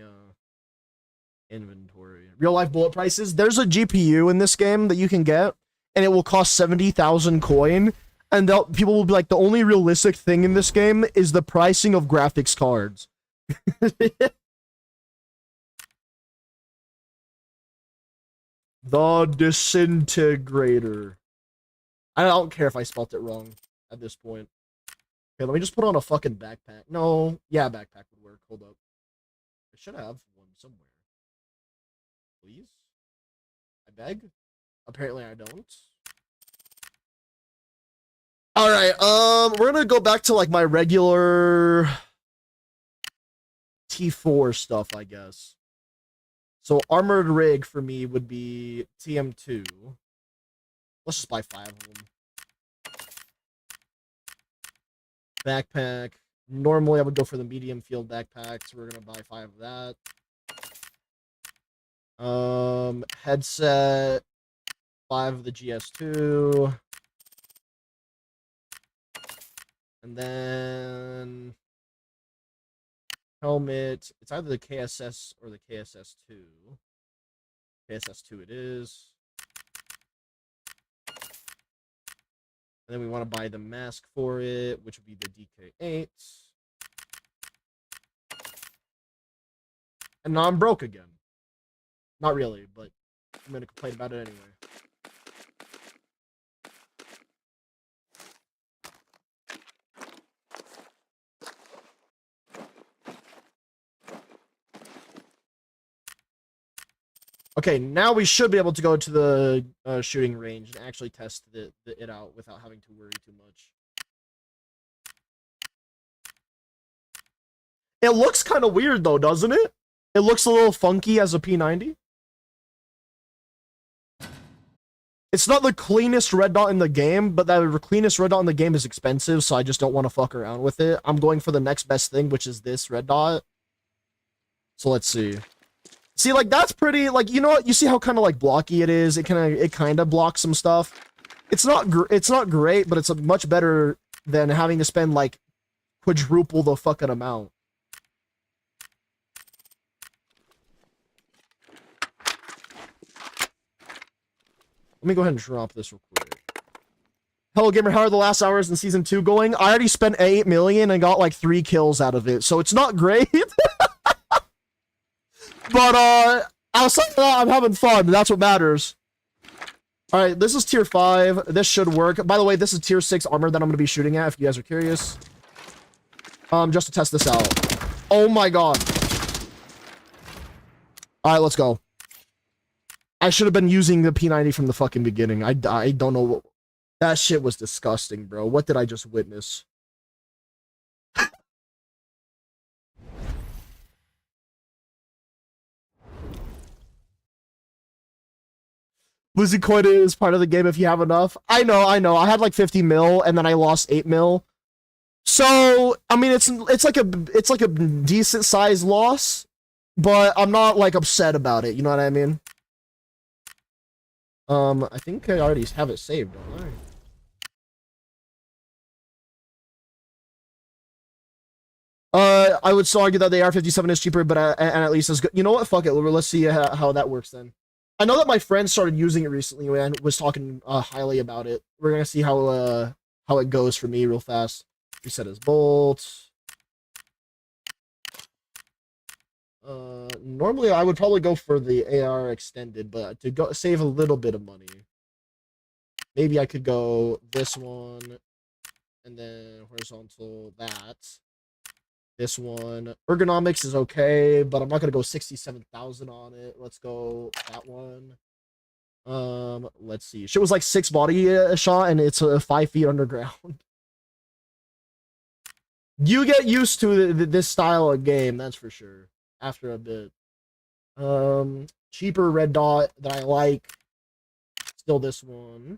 inventory. Real life bullet prices. There's a GPU in this game that you can get, and it will cost 70,000 coin. And people will be like, the only realistic thing in this game is the pricing of graphics cards. The disintegrator. I don't care if I spelt it wrong at this point. Okay, let me just put on a fucking backpack. No, yeah, backpack would work. Hold up. I should have one somewhere. Please? I beg? Apparently I don't. Alright, we're gonna go back to, like, my regular T4 stuff, I guess. So, armored rig for me would be TM2. Let's just buy 5 of them. Backpack. Normally, I would go for the medium field backpack, so we're gonna buy 5 of that. Headset. 5 of the GS2. And then helmet. It's either the KSS or the KSS2. KSS2 it is. And then we want to buy the mask for it, which would be the DK8. And now I'm broke again. Not really, but I'm going to complain about it anyway. Okay, now we should be able to go to the shooting range and actually test it out without having to worry too much. It looks kind of weird, though, doesn't it? It looks a little funky as a P90. It's not the cleanest red dot in the game, but the cleanest red dot in the game is expensive, so I just don't want to fuck around with it. I'm going for the next best thing, which is this red dot. So let's see. See, like, that's pretty, like, you know what? You see how kind of, like, blocky it is? It kind of blocks some stuff. It's not great, but it's much better than having to spend, like, quadruple the fucking amount. Let me go ahead and drop this real quick. Hello Gamer, how are the last hours in season 2 going? I already spent 8 million and got like 3 kills out of it, so it's not great. But outside of that, I'm having fun. That's what matters. All right, this is tier 5. This should work. By the way, this is tier 6 armor that I'm gonna be shooting at. If you guys are curious, just to test this out. Oh my god! All right, let's go. I should have been using the P90 from the fucking beginning. I don't know what. That shit was disgusting, bro. What did I just witness? Losing coin is part of the game if you have enough. I know. I had like 50 mil and then I lost 8 mil. So, I mean, it's like a decent sized loss, but I'm not like upset about it. You know what I mean? I think I already have it saved, don't I? I would still argue that the AR-57 is cheaper, but and at least as good. You know what? Fuck it. Let's see how that works then. I know that my friend started using it recently and was talking highly about it. We're gonna see how it goes for me real fast. Reset his bolts. Normally I would probably go for the AR extended, but to save a little bit of money, maybe I could go this one and then horizontal that. This one, ergonomics is okay, but I'm not gonna go 67,000 on it. Let's go that one. Let's see. Shit was like 6 body shot, and it's 5 feet underground. You get used to this style of game, that's for sure. After a bit, cheaper red dot that I like. Still this one.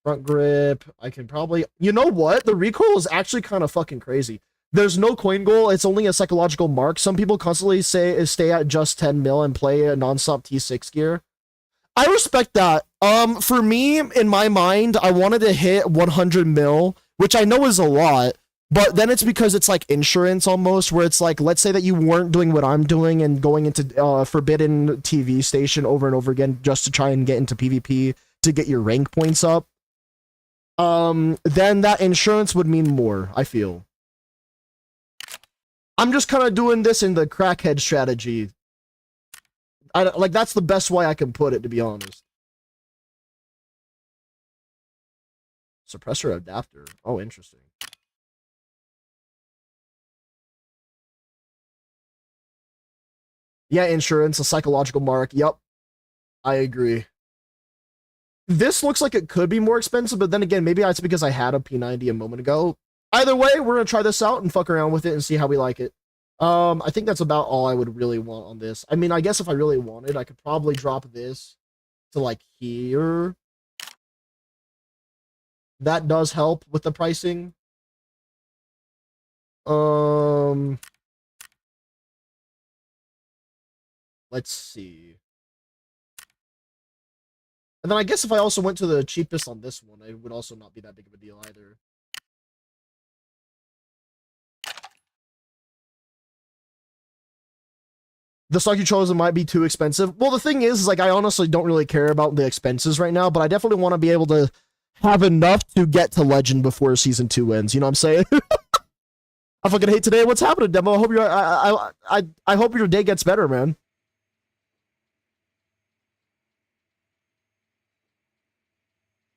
Front grip, I can probably... You know what? The recoil is actually kind of fucking crazy. There's no coin goal. It's only a psychological mark. Some people constantly say stay at just 10 mil and play a non-stop T6 gear. I respect that. For me, in my mind, I wanted to hit 100 mil, which I know is a lot, but then it's because it's like insurance almost, where it's like, let's say that you weren't doing what I'm doing and going into Forbidden TV station over and over again just to try and get into PvP to get your rank points up. Then that insurance would mean more, I feel. I'm just kind of doing this in the crackhead strategy. Like, that's the best way I can put it, to be honest. Suppressor adapter. Oh, interesting. Yeah, insurance, a psychological mark. Yep. I agree. This looks like it could be more expensive, but then again, maybe it's because I had a P90 a moment ago. Either way, we're gonna try this out and fuck around with it and see how we like it. I think that's about all I would really want on this. I mean, I guess if I really wanted, I could probably drop this to like here. That does help with the pricing. Let's see. And then I guess if I also went to the cheapest on this one, it would also not be that big of a deal either. The stock you chose might be too expensive. Well, the thing is like, I honestly don't really care about the expenses right now, but I definitely want to be able to have enough to get to Legend before Season 2 ends. You know what I'm saying? I fucking hate today. What's happening, Demo? I hope I hope your day gets better, man.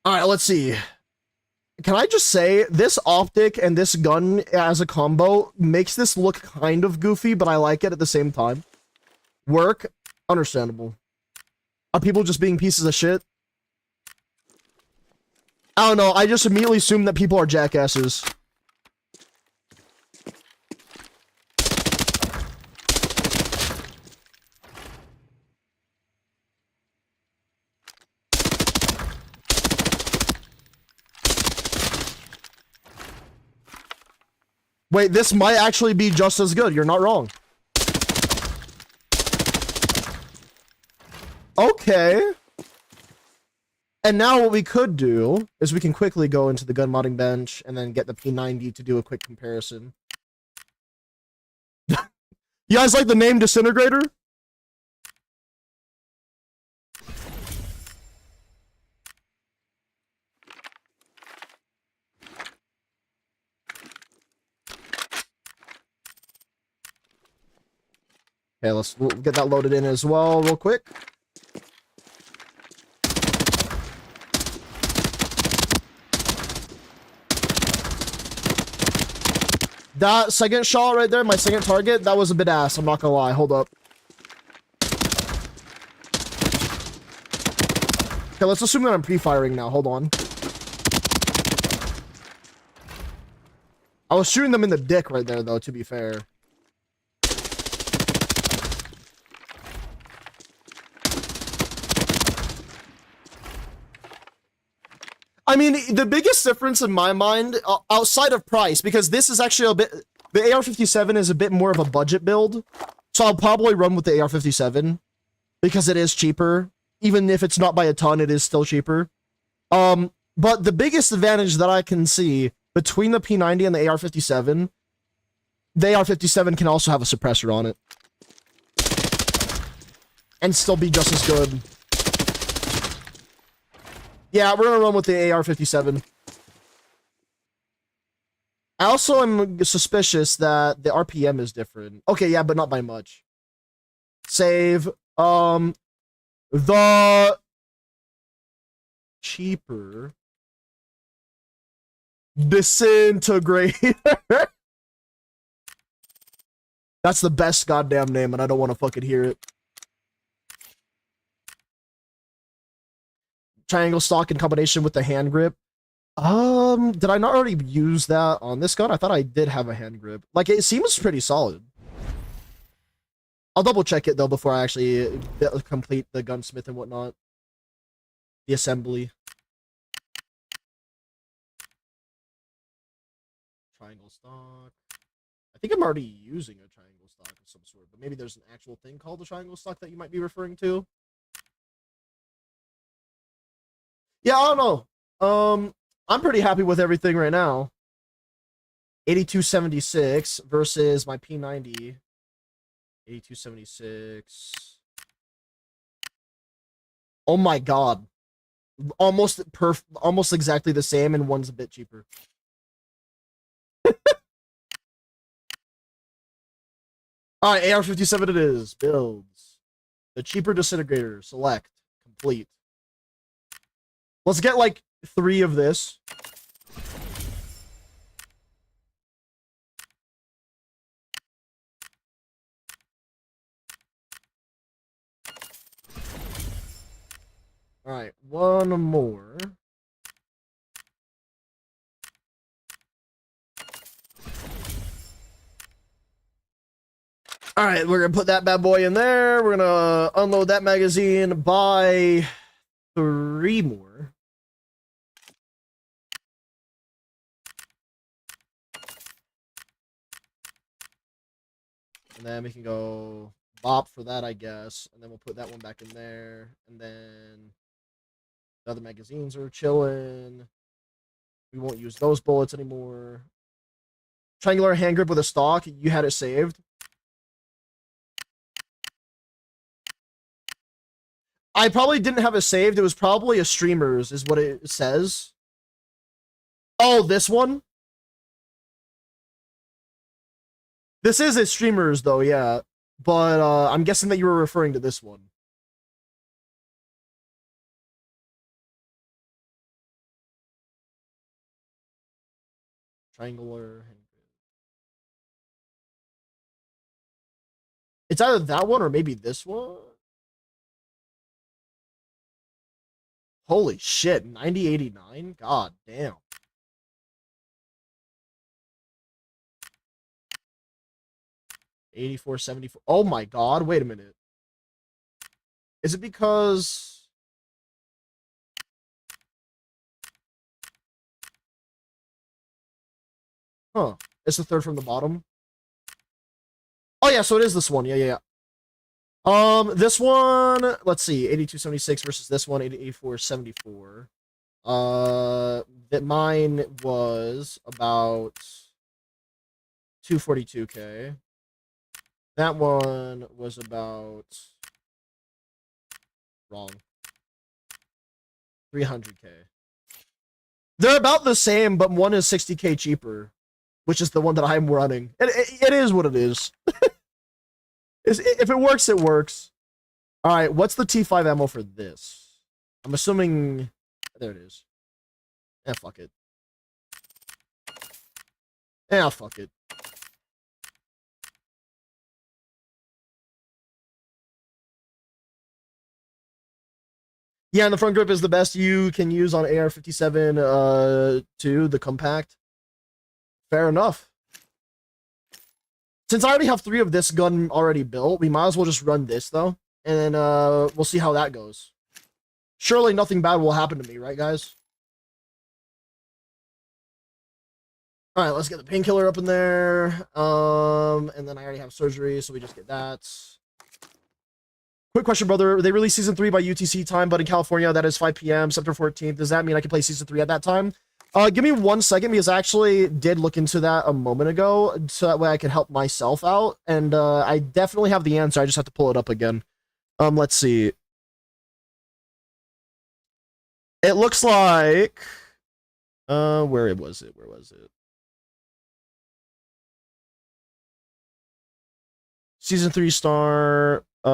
All right, let's see. Can I just say, this optic and this gun as a combo makes this look kind of goofy, but I like it at the same time. Work? Understandable. Are people just being pieces of shit? I don't know, I just immediately assume that people are jackasses. Wait, this might actually be just as good. You're not wrong. Okay. And now what we could do is we can quickly go into the gun modding bench and then get the P90 to do a quick comparison. You guys like the name Disintegrator? Okay, we'll get that loaded in as well real quick. That second shot right there, my second target, that was a bit ass. I'm not gonna lie. Hold up. Okay, let's assume that I'm pre-firing now. Hold on. I was shooting them in the dick right there, though, to be fair. I mean, the biggest difference in my mind, outside of price, because this is actually a bit... The AR-57 is a bit more of a budget build, so I'll probably run with the AR-57, because it is cheaper. Even if it's not by a ton, it is still cheaper. But the biggest advantage that I can see between the P90 and the AR-57, the AR-57 can also have a suppressor on it. And still be just as good. Yeah, we're gonna run with the AR-57. I also am suspicious that the RPM is different. Okay, yeah, but not by much. Save. The cheaper disintegrator. That's the best goddamn name, and I don't want to fucking hear it. Triangle stock in combination with the hand grip. Did I not already use that on this gun? I thought I did have a hand grip. Like, it seems pretty solid. I'll double check it though before I actually complete the gunsmith and whatnot. The assembly. Triangle stock. I think I'm already using a triangle stock of some sort, but maybe there's an actual thing called a triangle stock that you might be referring to. Yeah, I don't know. I'm pretty happy with everything right now. 8276 versus my P90. 8276. Oh my god. Almost exactly the same, and one's a bit cheaper. Alright, AR-57 it is. Builds. The cheaper disintegrator. Select. Complete. Let's get like 3 of this. All right, one more. All right, we're gonna put that bad boy in there. We're gonna unload that magazine, buy 3 more. And then we can go bop for that, I guess. And then we'll put that one back in there. And then the other magazines are chilling. We won't use those bullets anymore. Triangular hand grip with a stock. You had it saved. I probably didn't have it saved. It was probably a streamer's, is what it says. Oh, this one? This is a streamer's, though, yeah. But I'm guessing that you were referring to this one. Triangular. It's either that one or maybe this one. Holy shit, 9089? God damn. $84.74. Oh my god, wait a minute. Is it because... Huh. It's the third from the bottom. Oh yeah, so it is this one. Yeah. This one, let's see, 8276 versus this one, 8474. That mine was about 242k. That one was about wrong. 300k. They're about the same, but one is 60k cheaper, which is the one that I'm running. It is what it is. If it works, it works. All right, what's the T5 ammo for this? I'm assuming... There it is. Yeah, fuck it. Yeah, fuck it. Yeah, and the front grip is the best you can use on AR-57 too, the compact. Fair enough. Since I already have 3 of this gun already built, we might as well just run this, though. And then we'll see how that goes. Surely nothing bad will happen to me, right, guys? Alright, let's get the painkiller up in there. And then I already have surgery, so we just get that. Quick question, brother. They released Season 3 by UTC time, but in California, that is 5 p.m., September 14th. Does that mean I can play Season 3 at that time? Give me 1 second, because I actually did look into that a moment ago, so that way I can help myself out. And I definitely have the answer. I just have to pull it up again. Let's see. It looks like... where was it? Where was it? Season 3 star... I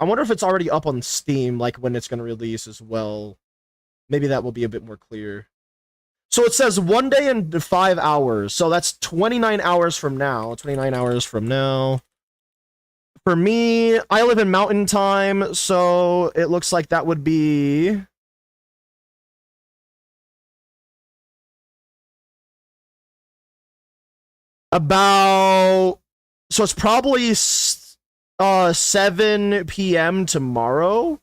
wonder if it's already up on Steam, like when it's going to release as well. Maybe that will be a bit more clear. So it says 1 day and 5 hours. So that's 29 hours from now. 29 hours from now. For me, I live in Mountain Time, so it looks like that would be... about... So it's probably 7 p.m. tomorrow.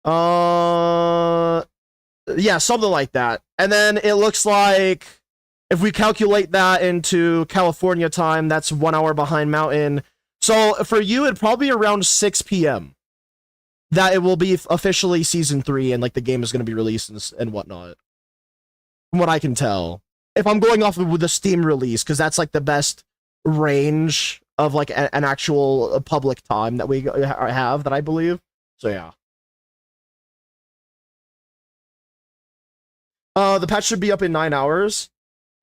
Yeah, something like that. And then it looks like if we calculate that into California time, that's 1 hour behind Mountain. So for you, it'd probably be around 6 p.m. that it will be officially Season 3 and like the game is going to be released and whatnot. From what I can tell. If I'm going off of the Steam release, because that's like the best range of like an actual public time that we have, that I believe. So yeah. The patch should be up in 9 hours.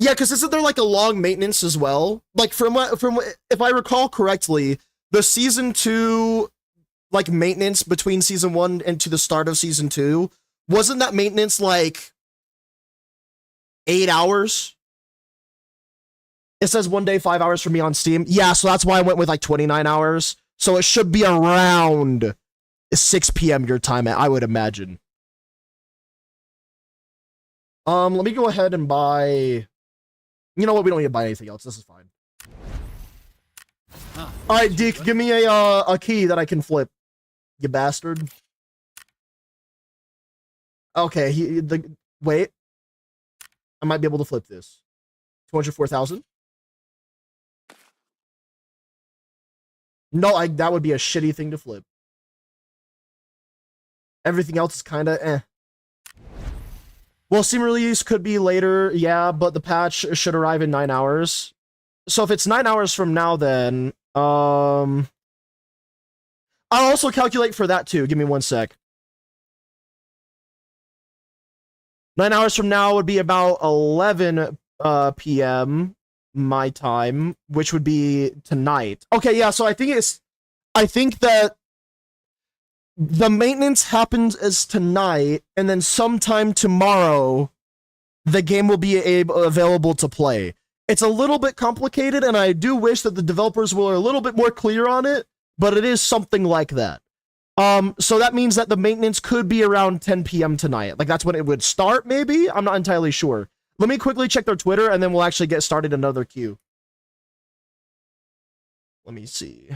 Yeah, because isn't there like a long maintenance as well? Like from if I recall correctly, the Season 2 like maintenance between Season 1 and to the start of Season 2, wasn't that maintenance like 8 hours? It says 1 day, 5 hours for me on Steam. Yeah, so that's why I went with like 29 hours. So it should be around 6 p.m. your time, I would imagine. Let me go ahead and buy... You know what? We don't need to buy anything else. This is fine. Alright, Deke, give me a key that I can flip. You bastard. Okay, wait. I might be able to flip this. 204,000? No, that would be a shitty thing to flip. Everything else is kind of eh. Well, Steam release could be later, yeah, but the patch should arrive in 9 hours. So if it's 9 hours from now, then I'll also calculate for that too. Give me 1 sec. 9 hours from now would be about 11 p.m. my time, which would be tonight. Okay, yeah, so I think that the maintenance happens as tonight, and then sometime tomorrow, the game will be available to play. It's a little bit complicated, and I do wish that the developers were a little bit more clear on it, but it is something like that. So that means that the maintenance could be around 10 p.m. tonight. Like, that's when it would start, maybe? I'm not entirely sure. Let me quickly check their Twitter, and then we'll actually get started another queue. Let me see.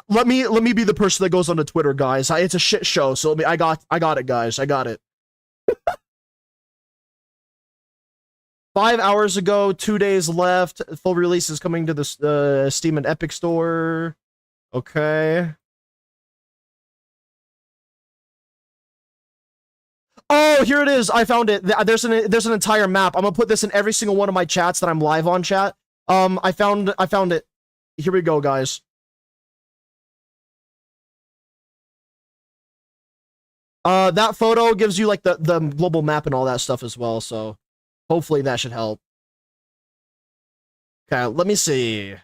Let me be the person that goes onto Twitter, guys. It's a shit show, so I got it, guys. I got it. 5 hours ago, 2 days left. Full release is coming to the Steam and Epic Store. Okay. Oh, here it is. I found it. There's an entire map. I'm gonna put this in every single one of my chats that I'm live on, chat. I found it. Here we go, guys. That photo gives you like the global map and all that stuff as well, so hopefully that should help. Okay, let me see.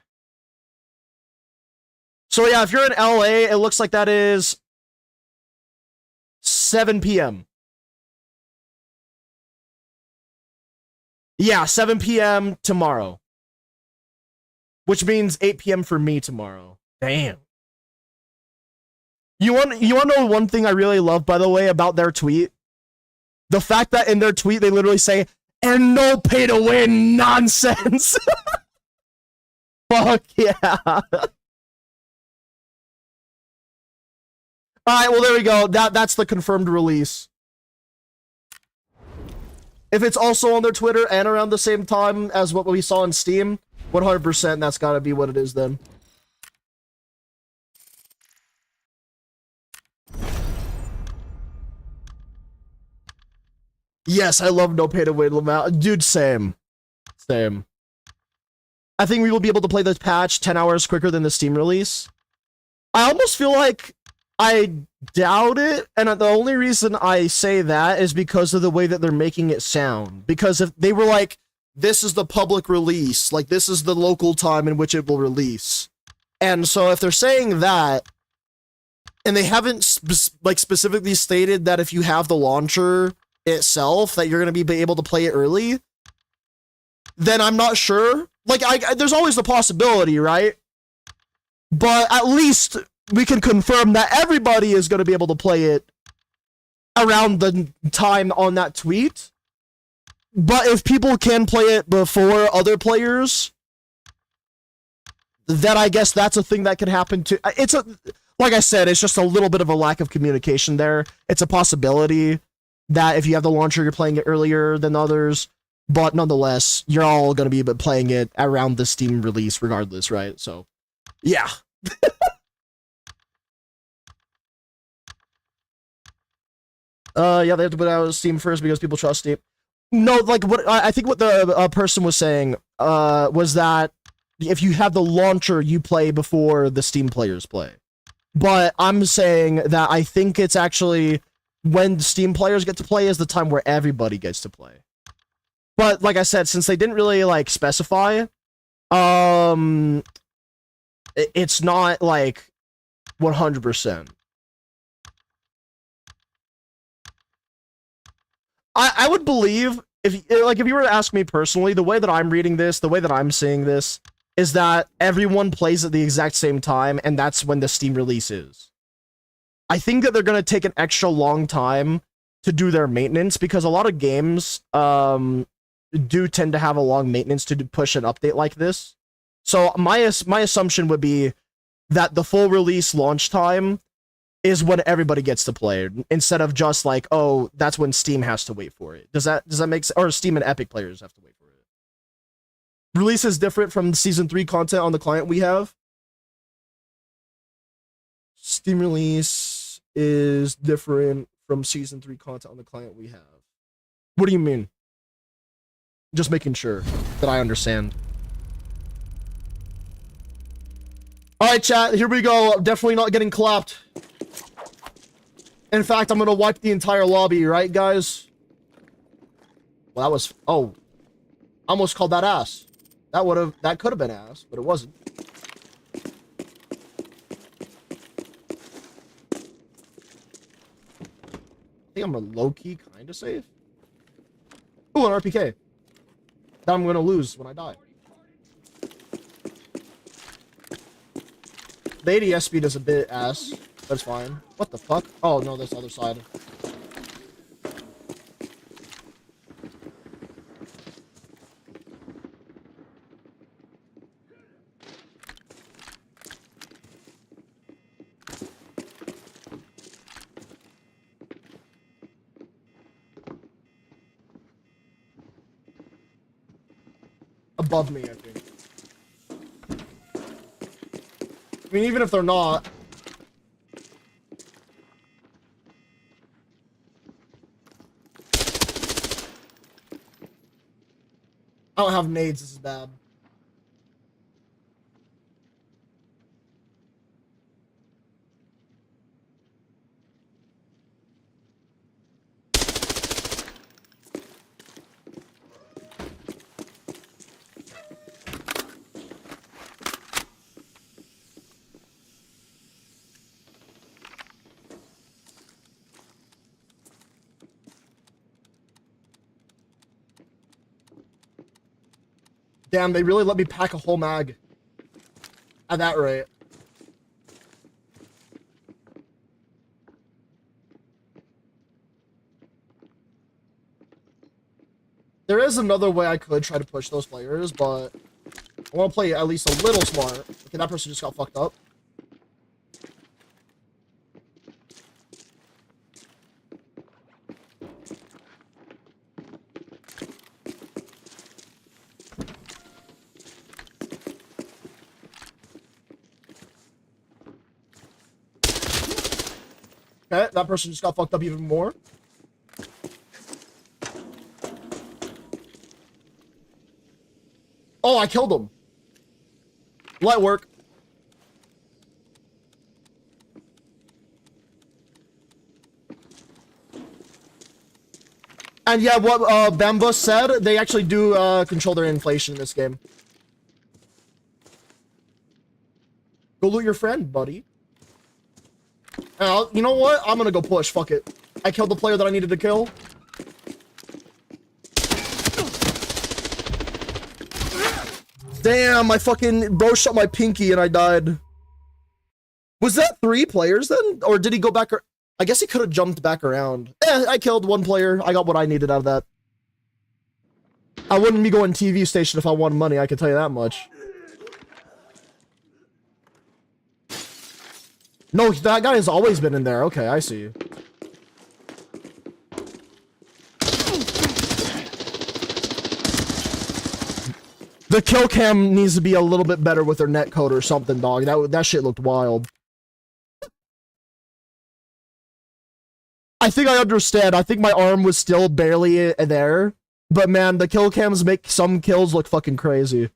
So yeah, if you're in LA, it looks like that is 7 p.m. Yeah, 7 p.m. tomorrow. Which means 8 p.m. for me tomorrow. Damn. You want to know one thing I really love, by the way, about their tweet? The fact that in their tweet they literally say, and no pay to win nonsense. Fuck yeah. Alright, well there we go. That's the confirmed release. If it's also on their Twitter and around the same time as what we saw on Steam, 100% that's gotta be what it is then. Yes, I love no pay to win, Lamau. Dude, same. Same. I think we will be able to play this patch 10 hours quicker than the Steam release. I almost feel like I doubt it, and the only reason I say that is because of the way that they're making it sound. Because if they were like, this is the public release, like this is the local time in which it will release. And so if they're saying that, and they haven't specifically stated that if you have the launcher itself, that you're going to be able to play it early, then I'm not sure. Like, there's always the possibility, right? But at least we can confirm that everybody is going to be able to play it around the time on that tweet. But if people can play it before other players, then I guess that's a thing that can happen too. Like I said, it's just a little bit of a lack of communication there. It's a possibility that if you have the launcher, you're playing it earlier than others. But nonetheless, you're all going to be playing it around the Steam release regardless, right? So, yeah. Yeah, they have to put out Steam first because people trust Steam. No, like what I think what the person was saying was that if you have the launcher, you play before the Steam players play. But I'm saying that I think it's actually when Steam players get to play is the time where everybody gets to play. But like I said, since they didn't really like specify, it's not like 100%. I would believe if you were to ask me personally, the way that I'm reading this, the way that I'm seeing this, is that everyone plays at the exact same time, and that's when the Steam release is. I think that they're gonna take an extra long time to do their maintenance because a lot of games do tend to have a long maintenance to push an update like this. So my assumption would be that the full release launch time is when everybody gets to play, instead of just like, oh, that's when Steam has to wait for it. Does that make sense? Or Steam and Epic players have to wait for it. Release is different from Season 3 content on the client we have. Steam release is different from Season 3 content on the client we have. What do you mean? Just making sure that I understand. Alright, chat, here we go. I'm definitely not getting clapped. In fact, I'm gonna wipe the entire lobby, right, guys? Well, that was... Oh. I almost called that ass. That could have been ass, but it wasn't. I think I'm a low-key kind of safe. Ooh, an RPK. That I'm gonna lose when I die. The ADS speed is a bit ass. That's fine. What the fuck? Oh, no, that's the other side. Above me, I think. I mean, even if they're not... I don't have nades, this is bad. Damn, they really let me pack a whole mag. At that rate. There is another way I could try to push those players, but I want to play at least a little smart. Okay, that person just got fucked up. Okay, that person just got fucked up even more. Oh, I killed him. Light work. And yeah, what Bamba said, they actually do control their inflation in this game. Go loot your friend, buddy. You know what? I'm gonna go push. Fuck it. I killed the player that I needed to kill. Damn, my fucking bro shot my pinky and I died. Was that 3 players then? Or did he go back? I guess he could have jumped back around. I killed 1 player. I got what I needed out of that. I wouldn't be going TV station if I wanted money, I can tell you that much. No, that guy has always been in there. Okay, I see. The kill cam needs to be a little bit better with their netcode or something, dog. That shit looked wild. I think I understand. I think my arm was still barely there. But man, the kill cams make some kills look fucking crazy.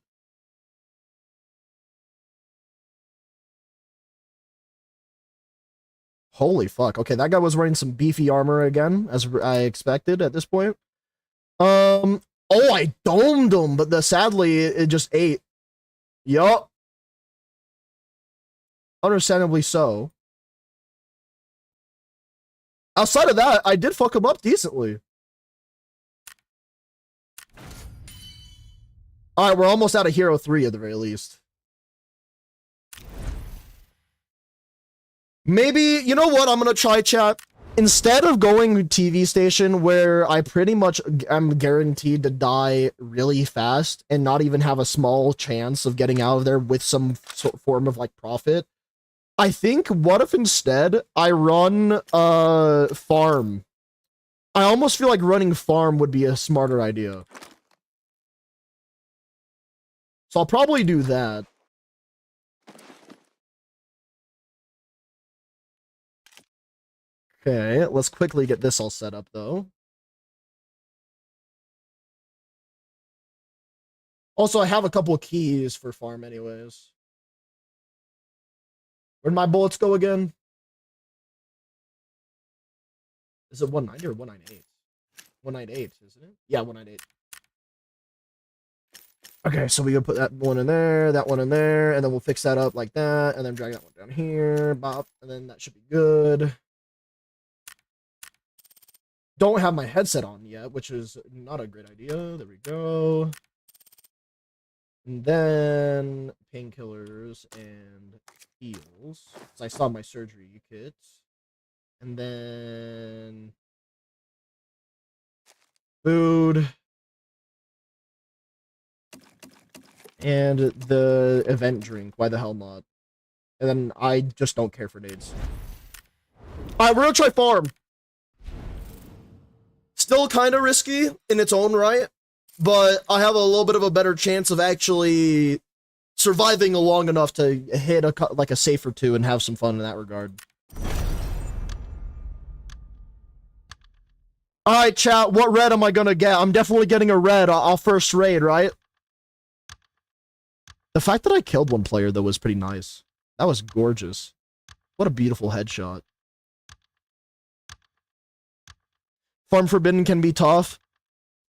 Holy fuck. Okay, that guy was wearing some beefy armor again, as I expected at this point. Oh, I domed him, but sadly, it just ate. Yup. Understandably so. Outside of that, I did fuck him up decently. Alright, we're almost out of Hero 3 at the very least. Maybe, you know what I'm gonna try, chat? Instead of going TV station where I pretty much am guaranteed to die really fast and not even have a small chance of getting out of there with some form of like profit, I think what if instead I run farm? I almost feel like running farm would be a smarter idea. So I'll probably do that. Okay, let's quickly get this all set up, though. Also, I have a couple of keys for farm anyways. Where'd my bullets go again? Is it 190 or 198? 198, isn't it? Yeah, 198. Okay, so we can put that one in there, that one in there, and then we'll fix that up like that, and then drag that one down here, bop, and then that should be good. Don't have my headset on yet, which is not a great idea. There we go. And then painkillers and heals. So I saw my surgery kits. And then food. And the event drink. Why the hell not? And then I just don't care for nades. Alright, we're gonna try farm. Still kind of risky in its own right, but I have a little bit of a better chance of actually surviving long enough to hit like a safe or 2 and have some fun in that regard. Alright, chat, what red am I gonna get? I'm definitely getting a red. I'll first raid, right? The fact that I killed 1 player, though, was pretty nice. That was gorgeous. What a beautiful headshot. Farm Forbidden can be tough.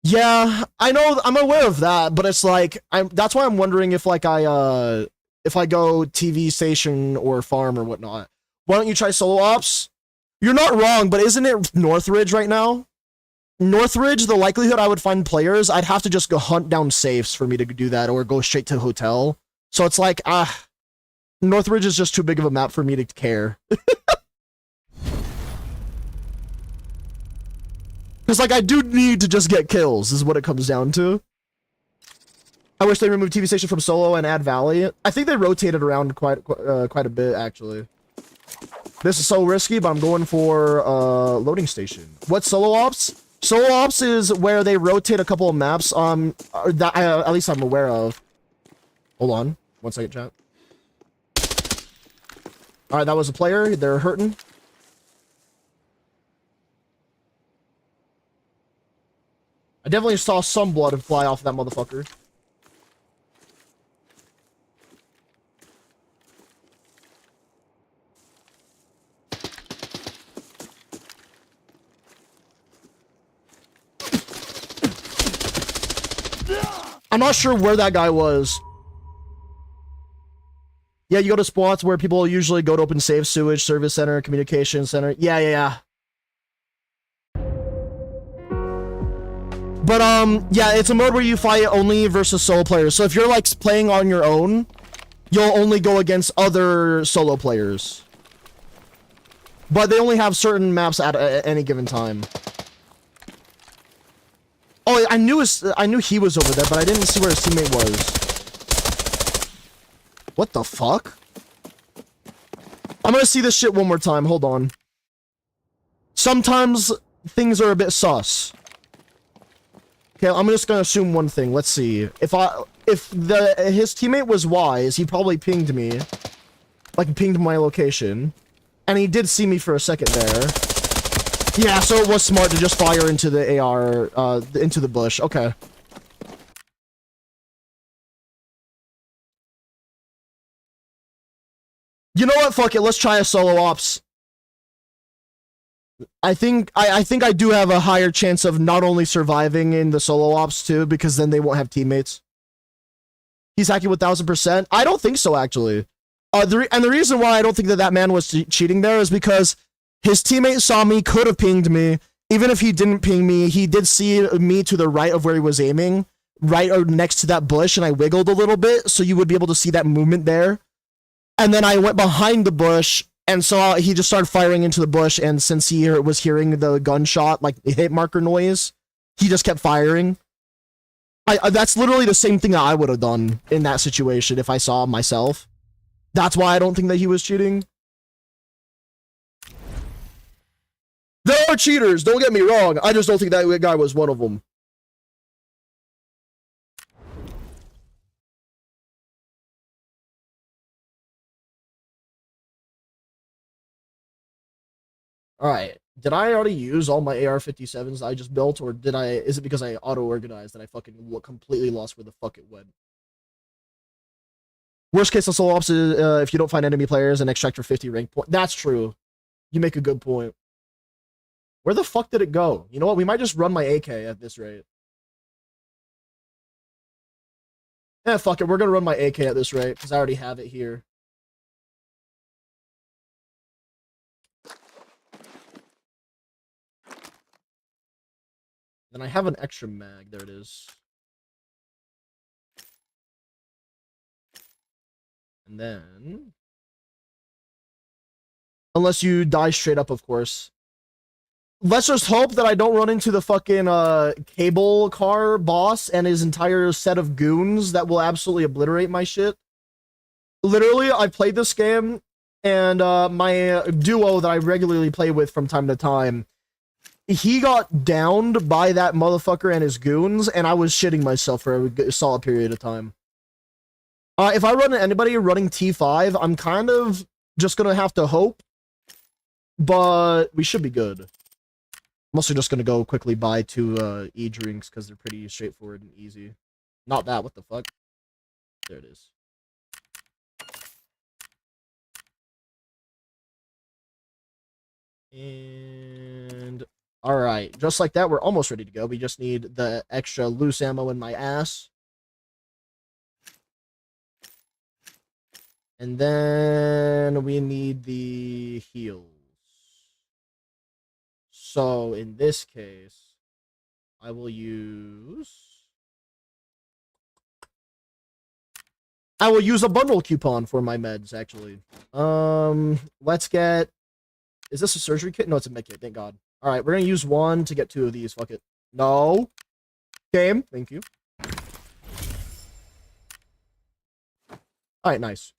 Yeah, I know, I'm aware of that, but it's like, that's why I'm wondering if like if I go TV station or farm or whatnot. Why don't you try solo ops? You're not wrong, but isn't it Northridge right now? Northridge, the likelihood I would find players, I'd have to just go hunt down safes for me to do that, or go straight to hotel. So it's like, Northridge is just too big of a map for me to care. Because, like, I do need to just get kills, is what it comes down to. I wish they removed TV Station from solo and add Valley. I think they rotated around quite a bit, actually. This is so risky, but I'm going for loading station. What's solo ops? Solo ops is where they rotate a couple of maps. That at least I'm aware of. Hold on, 1 second, chat. All right, that was a player. They're hurting. I definitely saw some blood fly off of that motherfucker. I'm not sure where that guy was. Yeah, you go to spots where people usually go to open safe, sewage, service center, communication center. Yeah. But, yeah, it's a mode where you fight only versus solo players. So if you're, like, playing on your own, you'll only go against other solo players. But they only have certain maps at any given time. Oh, I knew he was over there, but I didn't see where his teammate was. What the fuck? I'm gonna see this shit one more time. Hold on. Sometimes things are a bit sus. Okay, I'm just gonna assume one thing. Let's see. If his teammate was wise, he probably pinged me. Like, pinged my location. And he did see me for a second there. Yeah, so it was smart to just fire into the AR, into the bush. Okay. You know what? Fuck it. Let's try a solo ops. I think I do have a higher chance of not only surviving in the solo ops too, because then they won't have teammates. He's hacking 1000%. I don't think so, actually. And the reason why I don't think that man was cheating there is because his teammate saw me, could have pinged me. Even if he didn't ping me, he did see me to the right of where he was aiming, right or next to that bush, and I wiggled a little bit, so you would be able to see that movement there. And then I went behind the bush, and so he just started firing into the bush, and since he was hearing the gunshot, like hit marker noise, he just kept firing. That's literally the same thing that I would have done in that situation if I saw myself. That's why I don't think that he was cheating. There are cheaters, don't get me wrong. I just don't think that guy was one of them. Alright. Did I already use all my AR-57s I just built, or is it because I auto-organized that I fucking completely lost where the fuck it went? Worst case of solo ops is if you don't find enemy players and extract your 50 rank point. That's true. You make a good point. Where the fuck did it go? You know what? We might just run my AK at this rate. Eh, fuck it. We're gonna run my AK at this rate, because I already have it here. Then I have an extra mag. There it is. And then... unless you die straight up, of course. Let's just hope that I don't run into the fucking cable car boss and his entire set of goons that will absolutely obliterate my shit. Literally, I played this game, and my duo that I regularly play with from time to time, he got downed by that motherfucker and his goons, and I was shitting myself for a solid period of time. If I run into anybody running T5, I'm kind of just gonna have to hope, but we should be good. I'm also just gonna go quickly buy 2 e-drinks because they're pretty straightforward and easy. Not that, what the fuck? There it is. And... alright, just like that, we're almost ready to go. We just need the extra loose ammo in my ass. And then we need the heals. So, in this case... I will use a bundle coupon for my meds, actually. Let's get... Is this a surgery kit? No, it's a med kit, thank God. Alright, we're gonna use one to get two of these, fuck it. No. Game, thank you. Alright, nice.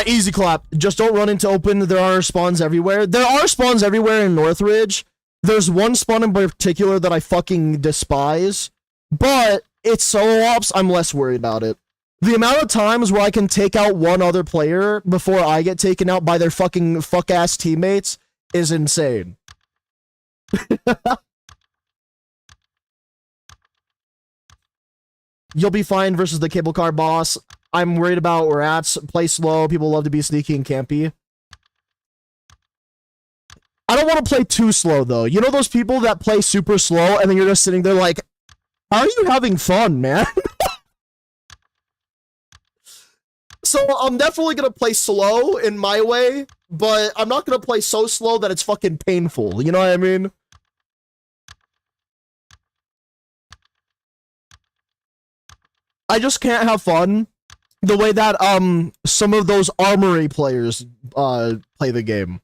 Easy clap. Just don't run into open. There are spawns everywhere. There are spawns everywhere in Northridge. There's one spawn in particular that I fucking despise, but it's solo ops. I'm less worried about it. The amount of times where I can take out one other player before I get taken out by their fucking fuck-ass teammates is insane. You'll be fine versus the cable car boss. I'm worried about rats. Play slow. People love to be sneaky and campy. I don't want to play too slow, though. You know those people that play super slow, and then you're just sitting there like, how are you having fun, man? So I'm definitely going to play slow in my way, but I'm not going to play so slow that it's fucking painful. You know what I mean? I just can't have fun the way that some of those armory players play the game.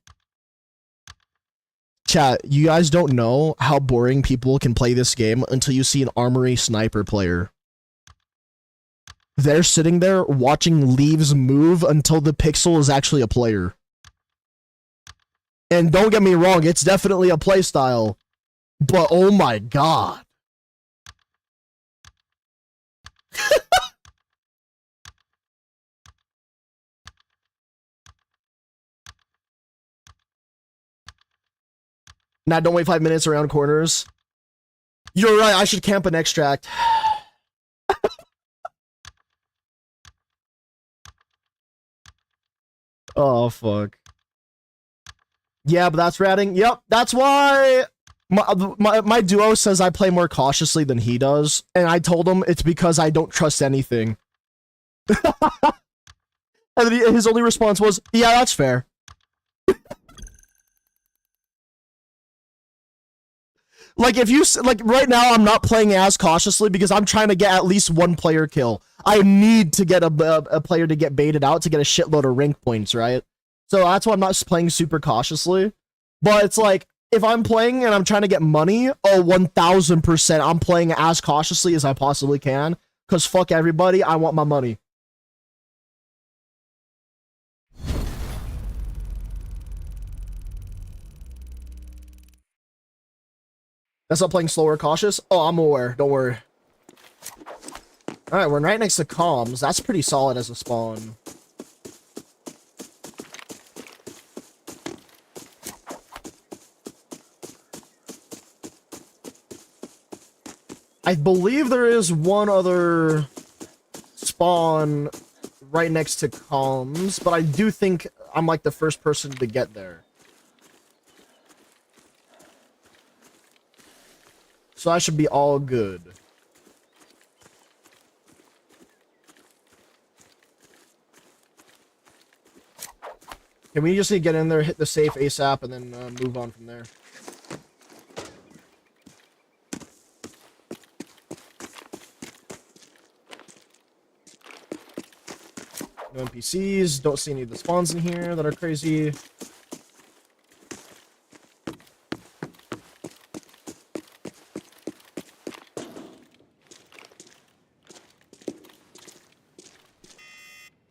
Chat, you guys don't know how boring people can play this game until you see an armory sniper player. They're sitting there watching leaves move until the pixel is actually a player. And don't get me wrong, it's definitely a playstyle. But oh my god. Nah, don't wait 5 minutes around corners. You're right, I should camp an extract. Oh, fuck. Yeah, but that's ratting. Yep, that's why my duo says I play more cautiously than he does. And I told him it's because I don't trust anything. And then his only response was, yeah, that's fair. Like, if you, like, right now, I'm not playing as cautiously because I'm trying to get at least one player kill. I need to get a player to get baited out to get a shitload of rank points, right? So that's why I'm not playing super cautiously. But it's like, if I'm playing and I'm trying to get money, oh, 1000%, I'm playing as cautiously as I possibly can. Because fuck everybody, I want my money. That's not playing slower cautious? Oh, I'm aware. Don't worry. Alright, we're right next to comms. That's pretty solid as a spawn. I believe there is one other spawn right next to comms, but I do think I'm like the first person to get there. So I should be all good. Okay, we just need to get in there, hit the safe ASAP, and then move on from there. No NPCs. Don't see any of the spawns in here that are crazy.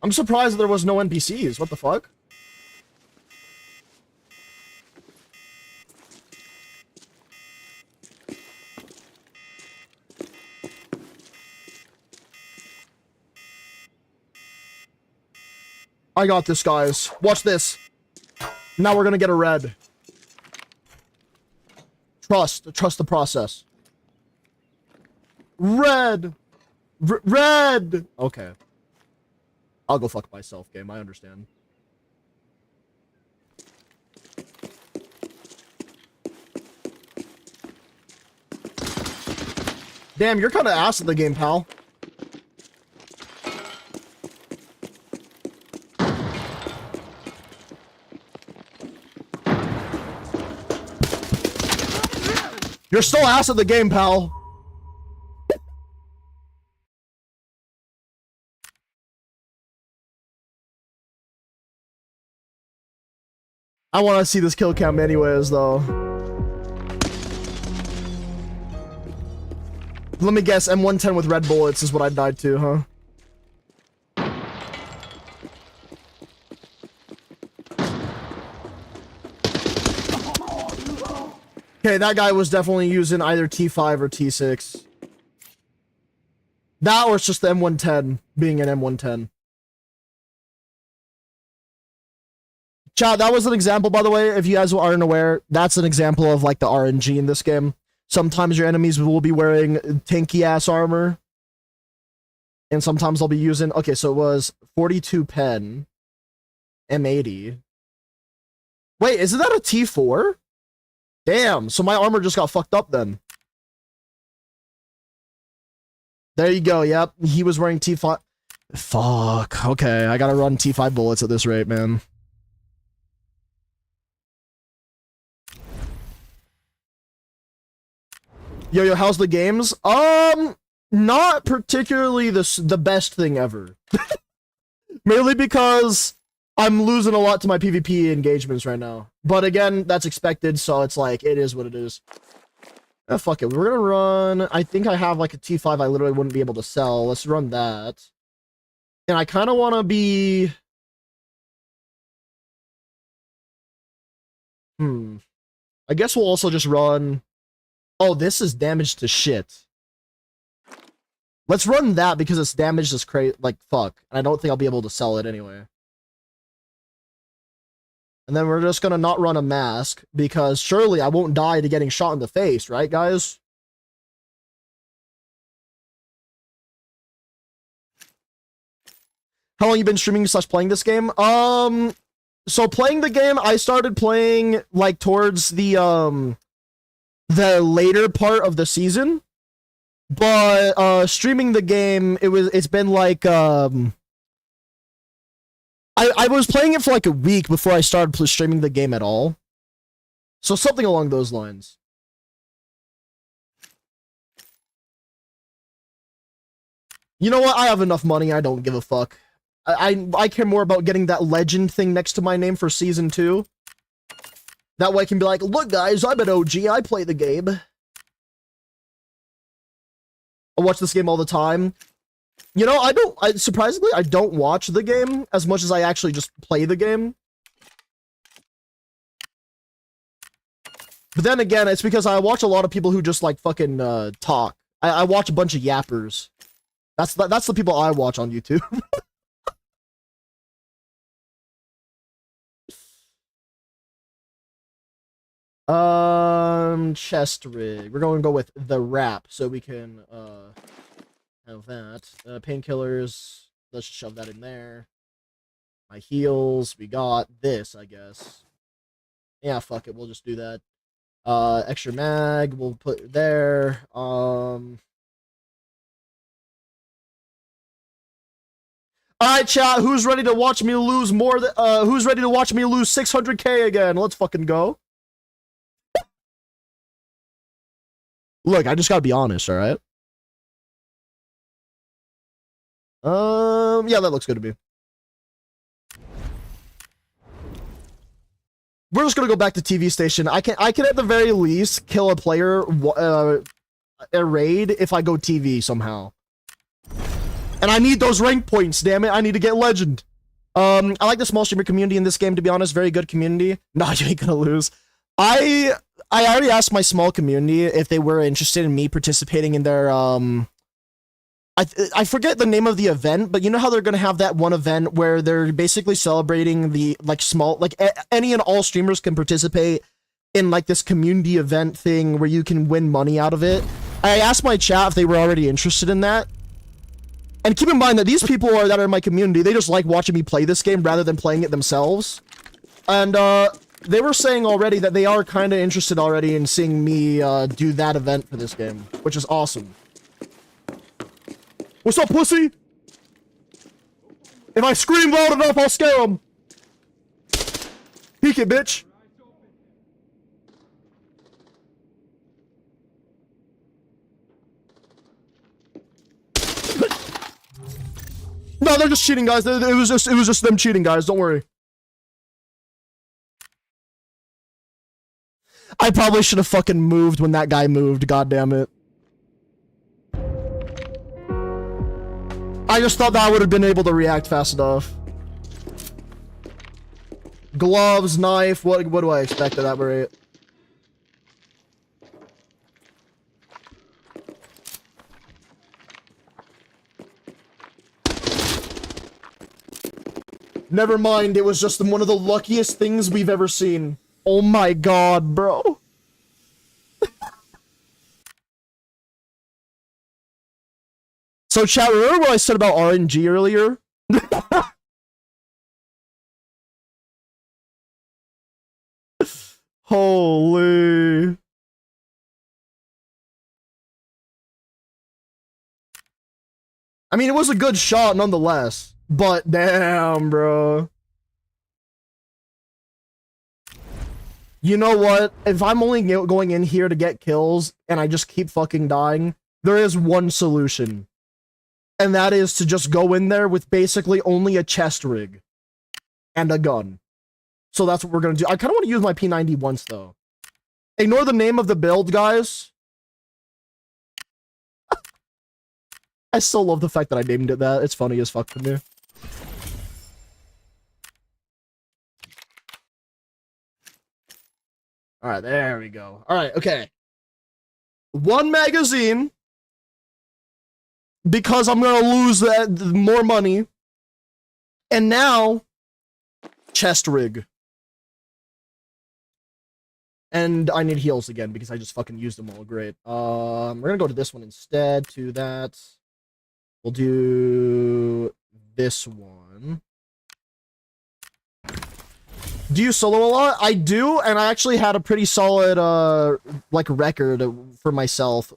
I'm surprised there was no NPCs. What the fuck? I got this, guys. Watch this. Now we're gonna get a red. Trust the process. Red! Red! Okay. I'll go fuck myself, game. I understand. Damn, you're kind of ass at the game, pal. You're still ass at the game, pal. I want to see this kill cam anyways, though. Let me guess, M110 with red bullets is what I died to, huh? Okay, that guy was definitely using either T5 or T6. That or it's just the M110 being an M110. Chat, that was an example, by the way, if you guys aren't aware, that's an example of like the RNG in this game. Sometimes your enemies will be wearing tanky ass armor. And sometimes they'll be using, okay, so it was 42 pen, M80. Wait, isn't that a T4? Damn, so my armor just got fucked up then. There you go, yep. He was wearing T5. Fuck, okay, I gotta run T5 bullets at this rate, man. Yo, how's the games? Not particularly the best thing ever. Mainly because I'm losing a lot to my PvP engagements right now. But again, that's expected, so it's like, it is what it is. Fuck it, we're gonna run... I think I have like a T5 I literally wouldn't be able to sell. Let's run that. And I kind of want to be... I guess we'll also just run... Oh, this is damaged to shit. Let's run that because it's damaged as like fuck. And I don't think I'll be able to sell it anyway. And then we're just gonna not run a mask because surely I won't die to getting shot in the face, right, guys? How long you been streaming / playing this game? So playing the game, I started playing like towards the later part of the season, but streaming the game, it's been like I was playing it for like a week before I started streaming the game at all, so something along those lines. You know what, I have enough money, I don't give a fuck. I care more about getting that legend thing next to my name for season 2. That way I can be like, look guys, I'm an OG, I play the game. I watch this game all the time. You know, surprisingly, I don't watch the game as much as I actually just play the game. But then again, it's because I watch a lot of people who just like fucking talk. I watch a bunch of yappers. That's the people I watch on YouTube. Chest rig. We're going to go with the wrap so we can have that. Painkillers. Let's just shove that in there. My heals. We got this, I guess. Yeah, fuck it. We'll just do that. Extra mag. We'll put there. Alright, chat. Who's ready to watch me lose more than, who's ready to watch me lose 600k again? Let's fucking go. Look, I just gotta be honest, alright? Yeah, that looks good to me. We're just gonna go back to TV station. I can at the very least kill a player, a raid if I go TV somehow. And I need those rank points, damn it. I need to get legend. I like the small streamer community in this game, to be honest. Very good community. Nah, you ain't gonna lose. I already asked my small community if they were interested in me participating in their, I forget the name of the event, but you know how they're gonna have that one event where they're basically celebrating the, like, small, like, any and all streamers can participate in, like, this community event thing where you can win money out of it. I asked my chat if they were already interested in that. And keep in mind that these people that are in my community, they just like watching me play this game rather than playing it themselves. And, they were saying already that they are kind of interested already in seeing me, do that event for this game, which is awesome. What's up, pussy? If I scream loud enough, I'll scare them. Peek it, bitch. No, they're just cheating, guys. It was just them cheating, guys. Don't worry. I probably should have fucking moved when that guy moved. God damn it. I just thought that I would have been able to react fast enough. Gloves, knife. What do I expect at that rate? Never mind, it was just one of the luckiest things we've ever seen. Oh my god, bro. So chat, remember what I said about RNG earlier? Holy. I mean, it was a good shot nonetheless. But damn, bro. You know what? If I'm only going in here to get kills and I just keep fucking dying, there is one solution. And that is to just go in there with basically only a chest rig and a gun. So that's what we're going to do. I kind of want to use my P90 once, though. Ignore the name of the build, guys. I still love the fact that I named it that. It's funny as fuck to me. Alright, there we go. Alright, okay. One magazine. Because I'm gonna lose more money. And now, chest rig. And I need heals again because I just fucking used them all. Great. We're gonna go to this one instead. To that. We'll do this one. Do you solo a lot? I do, and I actually had a pretty solid like record for myself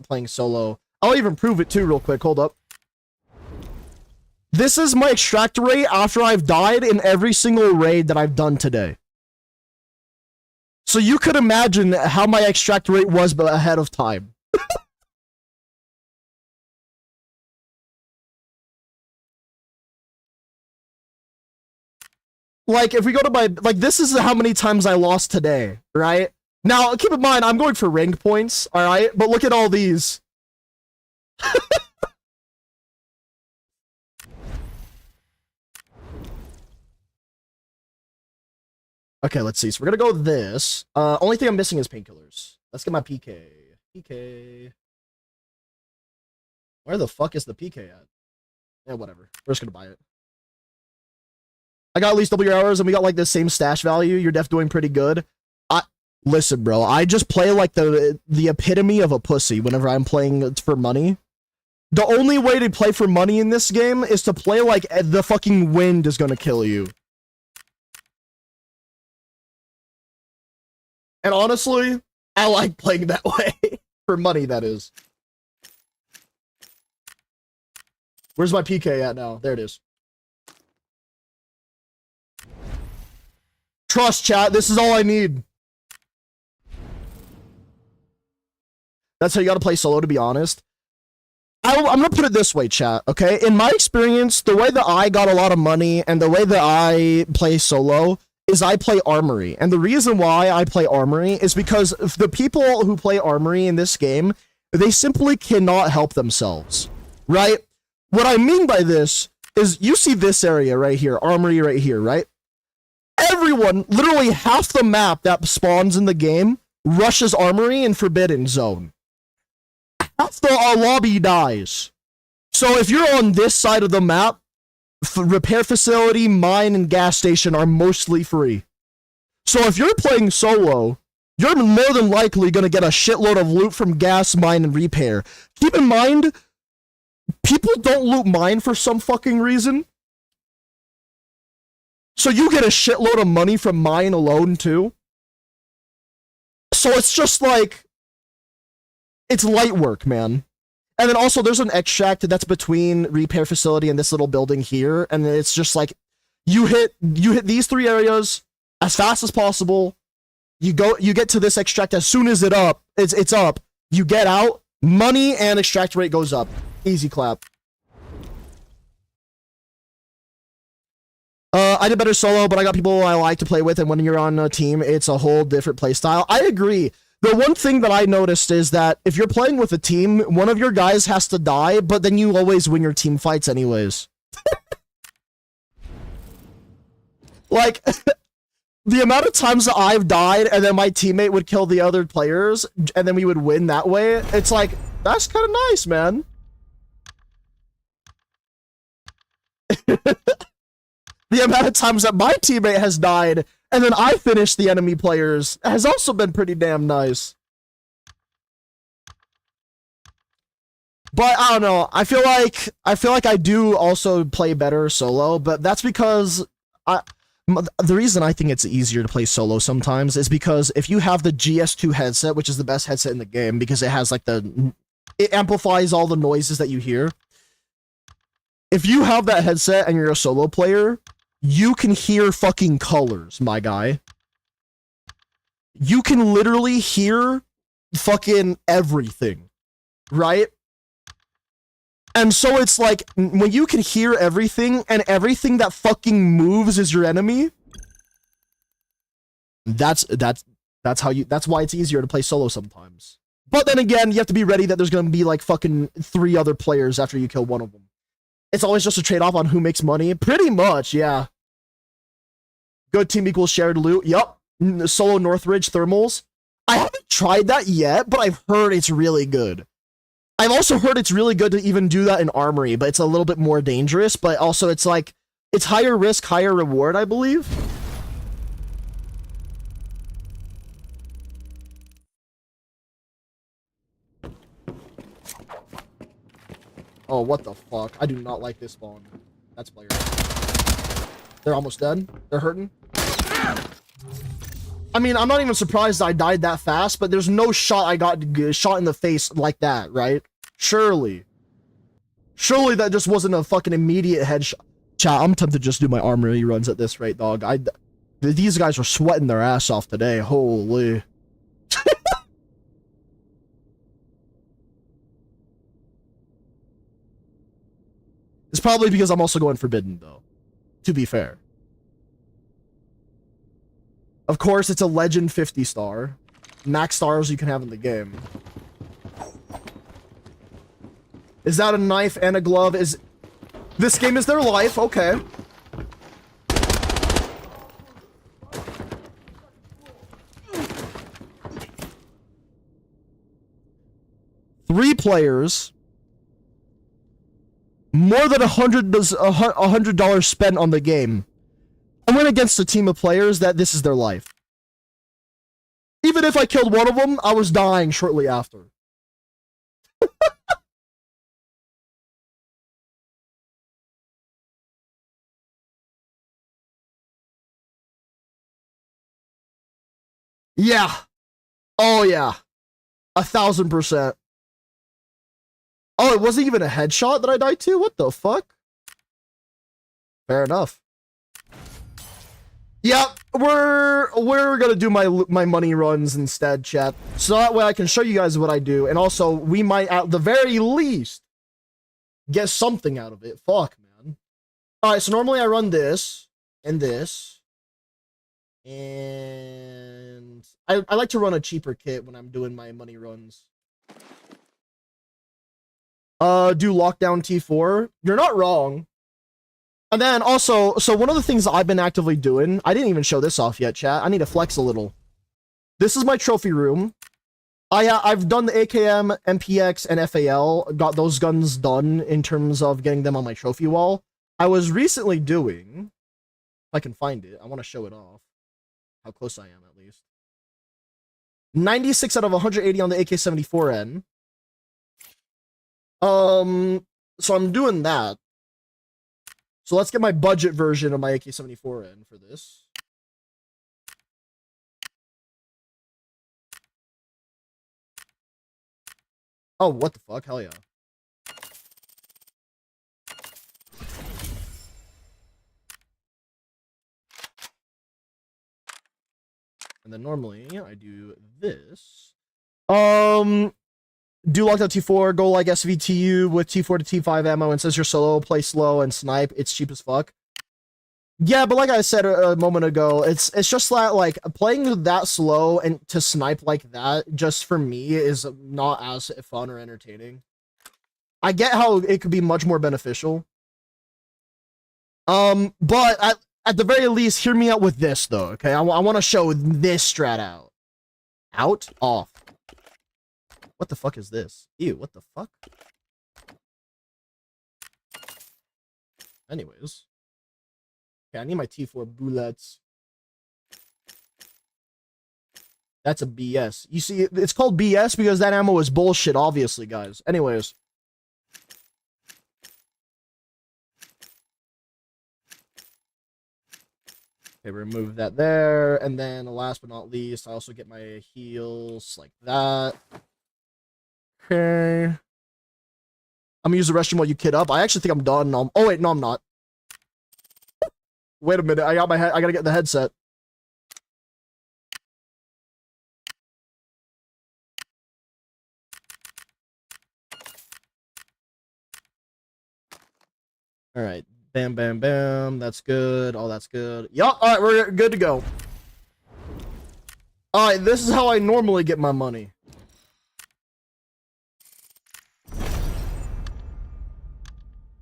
playing solo. I'll even prove it too real quick. Hold up. This is my extract rate after I've died in every single raid that I've done today. So you could imagine how my extract rate was ahead of time. Like, if we go to my... Like, this is how many times I lost today, right? Now, keep in mind, I'm going for rank points, alright? But look at all these. Okay, let's see. So we're gonna go with this. Only thing I'm missing is painkillers. Let's get my PK. PK. Where the fuck is the PK at? Yeah, whatever. We're just gonna buy it. I got at least double your hours, and we got like the same stash value. You're def doing pretty good. Listen, bro. I just play like the epitome of a pussy whenever I'm playing for money. The only way to play for money in this game is to play like the fucking wind is gonna kill you. And honestly, I like playing that way. For money, that is. Where's my PK at now? There it is. Trust, chat. This is all I need. That's how you gotta play solo, to be honest. I'm gonna put it this way, chat, okay? In my experience, the way that I got a lot of money and the way that I play solo is I play Armory. And the reason why I play Armory is because the people who play Armory in this game, they simply cannot help themselves, right? What I mean by this is you see this area right here, Armory right here, right? Everyone, literally half the map that spawns in the game, rushes Armory in Forbidden Zone. Half the lobby dies. So if you're on this side of the map, repair facility, mine, and gas station are mostly free. So if you're playing solo, you're more than likely going to get a shitload of loot from gas, mine, and repair. Keep in mind, people don't loot mine for some fucking reason. So you get a shitload of money from mine alone, too. So it's just like... It's light work, man. And then also, there's an extract that's between repair facility and this little building here, and it's just like you hit these three areas as fast as possible. You get to this extract as soon as it's up. You get out, money and extract rate goes up. Easy clap. I did better solo, but I got people I like to play with, and when you're on a team, it's a whole different play style. I agree. The one thing that I noticed is that if you're playing with a team, one of your guys has to die, but then you always win your team fights anyways. Like, the amount of times that I've died and then my teammate would kill the other players and then we would win that way, it's like, that's kind of nice, man. The amount of times that my teammate has died and then I finish the enemy players has also been pretty damn nice. But I don't know. I feel like I do also play better solo, but that's because the reason I think it's easier to play solo sometimes is because if you have the GS2 headset, which is the best headset in the game because it has like it amplifies all the noises that you hear. If you have that headset and you're a solo player, you can hear fucking colors, my guy. You can literally hear fucking everything, right? And so it's like, when you can hear everything, and everything that fucking moves is your enemy, that's why it's easier to play solo sometimes. But then again, you have to be ready that there's gonna be like fucking 3 other players after you kill one of them. It's always just a trade-off on who makes money. Pretty much, yeah. Good team equals shared loot. Yup. Solo Northridge thermals. I haven't tried that yet, but I've heard it's really good. I've also heard it's really good to even do that in Armory, but it's a little bit more dangerous, but also it's like, it's higher risk, higher reward, I believe. Oh, what the fuck? I do not like this spawn. That's player. They're almost dead. They're hurting. I mean, I'm not even surprised I died that fast, but there's no shot I got shot in the face like that, right? Surely that just wasn't a fucking immediate headshot. Chat, I'm tempted to just do my armory runs at this rate, dog. These guys are sweating their ass off today. Holy. It's probably because I'm also going forbidden, though. To be fair. Of course, it's a legend 50 star. Max stars you can have in the game. Is that a knife and a glove? This game is their life? Okay. Three players. More than $100 spent on the game. I went against a team of players that this is their life. Even if I killed one of them, I was dying shortly after. Yeah. Oh, yeah. 1000%. Oh, it wasn't even a headshot that I died to? What the fuck? Fair enough. Yep, we're gonna do my money runs instead, chat. So that way I can show you guys what I do, and also we might at the very least get something out of it. Fuck, man. Alright, so normally I run this and this. And I like to run a cheaper kit when I'm doing my money runs. Do lockdown T4. You're not wrong. And then also, so one of the things I've been actively doing, I didn't even show this off yet, chat. I need to flex a little. This is my trophy room. I've done the AKM, MPX, and FAL, got those guns done in terms of getting them on my trophy wall. I was recently doing, if I can find it, I want to show it off. How close I am, at least. 96 out of 180 on the AK-74N. So I'm doing that. So let's get my budget version of my AK-74N for this. Oh, what the fuck? Hell yeah. And then normally I do this. Do lockdown T4, go like SVTU with T4 to T5 ammo, and says you're solo, play slow, and snipe. It's cheap as fuck. Yeah, but like I said a moment ago, it's just that like playing that slow and to snipe like that just for me is not as fun or entertaining. I get how it could be much more beneficial. But at the very least, hear me out with this though. Okay, I want to show this strat out. Out, off. What the fuck is this? Ew, what the fuck? Anyways. Okay, I need my T4 bullets. That's a BS. You see, it's called BS because that ammo is bullshit, obviously, guys. Anyways. Okay, remove that there. And then last but not least, I also get my heals like that. Okay. I'm gonna use the restroom while you kid up. I actually think I'm done. Oh wait, no, I'm not. Wait a minute. I gotta get the headset. All right. Bam, bam, bam. That's good. Oh, that's good. Yup. All right, we're good to go. All right, this is how I normally get my money.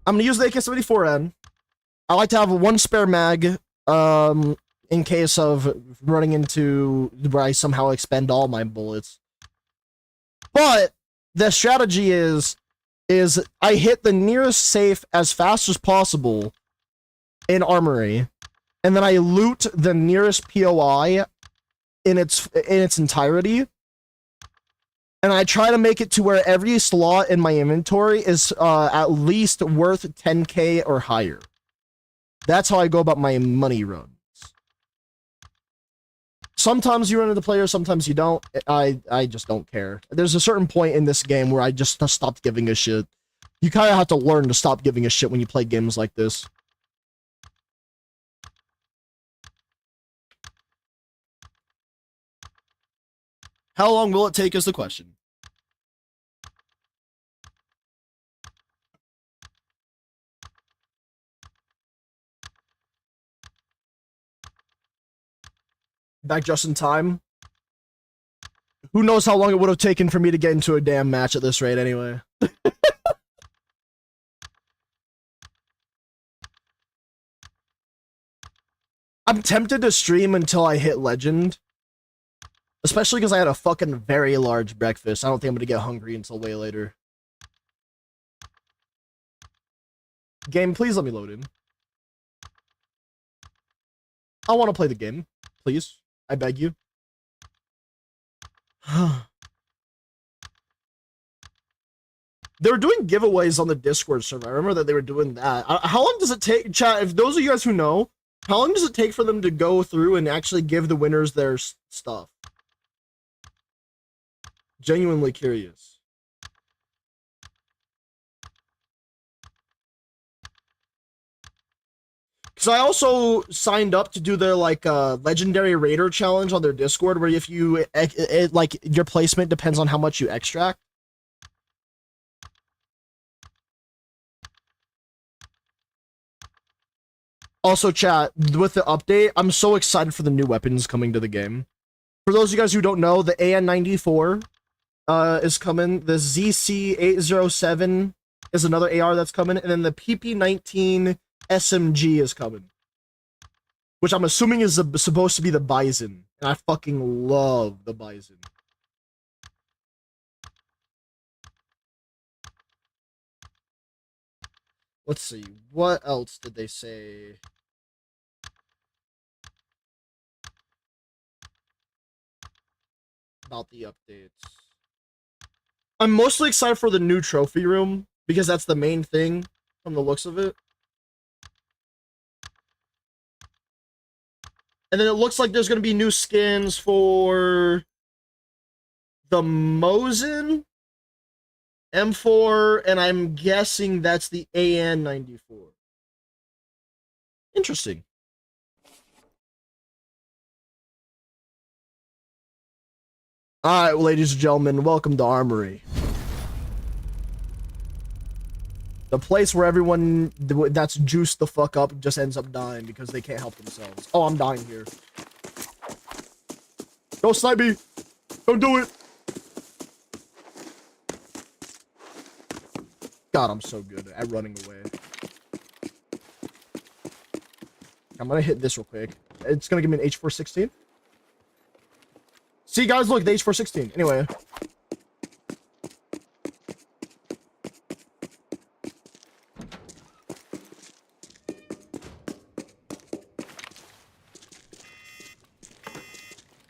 I'm gonna use the AK-74N. I like to have one spare mag, in case of running into where I somehow expend all my bullets. But the strategy is I hit the nearest safe as fast as possible in armory, and then I loot the nearest POI in its entirety, and I try to make it to where every slot in my inventory is at least worth 10k or higher. That's how I go about my money runs. Sometimes you run into players, sometimes you don't. I just don't care. There's a certain point in this game where I just stopped giving a shit. You kind of have to learn to stop giving a shit when you play games like this. How long will it take is the question. Back just in time. Who knows how long it would have taken for me to get into a damn match at this rate anyway. I'm tempted to stream until I hit legend. Especially because I had a fucking very large breakfast. I don't think I'm gonna get hungry until way later. Game, please let me load in. I want to play the game. Please. I beg you. They were doing giveaways on the Discord server. I remember that they were doing that. How long does it take, chat, if those of you guys who know, how long does it take for them to go through and actually give the winners their stuff? Genuinely curious. Because I also signed up to do their like legendary raider challenge on their Discord, where if you like your placement depends on how much you extract. Also, chat, with the update, I'm so excited for the new weapons coming to the game. For those of you guys who don't know, the AN94 is coming. The ZC807 is another AR that's coming, and then the PP19 SMG is coming, which I'm assuming is supposed to be the Bison, and I fucking love the Bison. Let's see, what else did they say? About the updates. I'm mostly excited for the new trophy room, because that's the main thing from the looks of it. And then it looks like there's going to be new skins for the Mosin M4, and I'm guessing that's the AN94. Interesting. Alright, well, ladies and gentlemen, welcome to Armory. The place where everyone that's juiced the fuck up just ends up dying because they can't help themselves. Oh, I'm dying here. Don't snipe me. Don't do it. God, I'm so good at running away. I'm gonna hit this real quick. It's gonna give me an H416. See, guys, look, the H416. Anyway.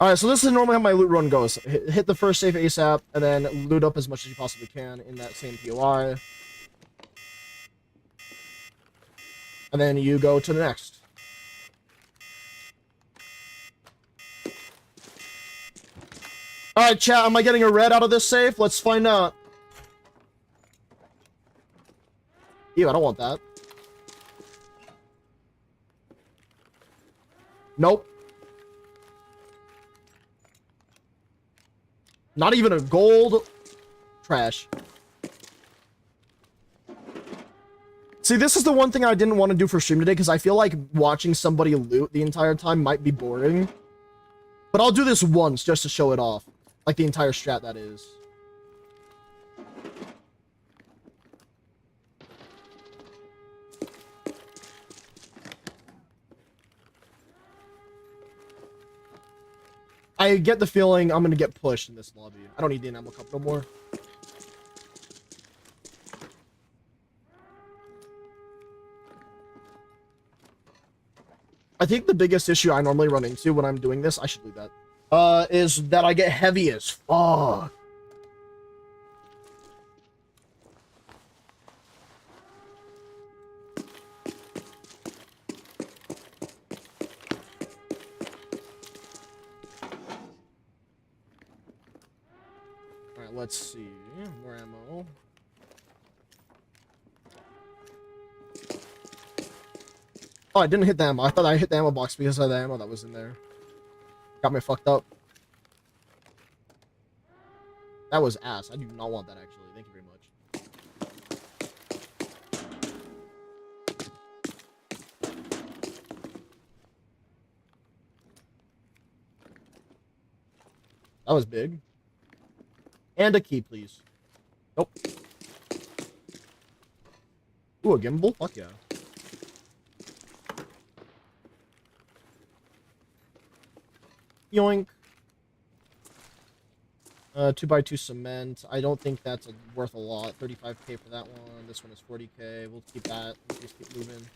Alright, so this is normally how my loot run goes. Hit the first safe ASAP, and then loot up as much as you possibly can in that same POI. And then you go to the next. Alright, chat, am I getting a red out of this safe? Let's find out. Ew, I don't want that. Nope. Not even a gold. Trash. See, this is the one thing I didn't want to do for stream today, because I feel like watching somebody loot the entire time might be boring. But I'll do this once, just to show it off. Like the entire strat, that is. I get the feeling I'm gonna get pushed in this lobby. I don't need the enamel cup no more. I think the biggest issue I normally run into when I'm doing this, I should do that, is that I get heavy as fuck. Alright, let's see. More ammo. Oh, I didn't hit the ammo. I thought I hit the ammo box because of the ammo that was in there. Got me fucked up. That was ass. I do not want that, actually. Thank you very much. That was big. And a key, please. Nope. Ooh, a gimbal? Fuck yeah. Yoink. 2x2 cement. I don't think that's worth a lot. 35k for that one. This one is 40k. We'll keep that. We'll just keep moving.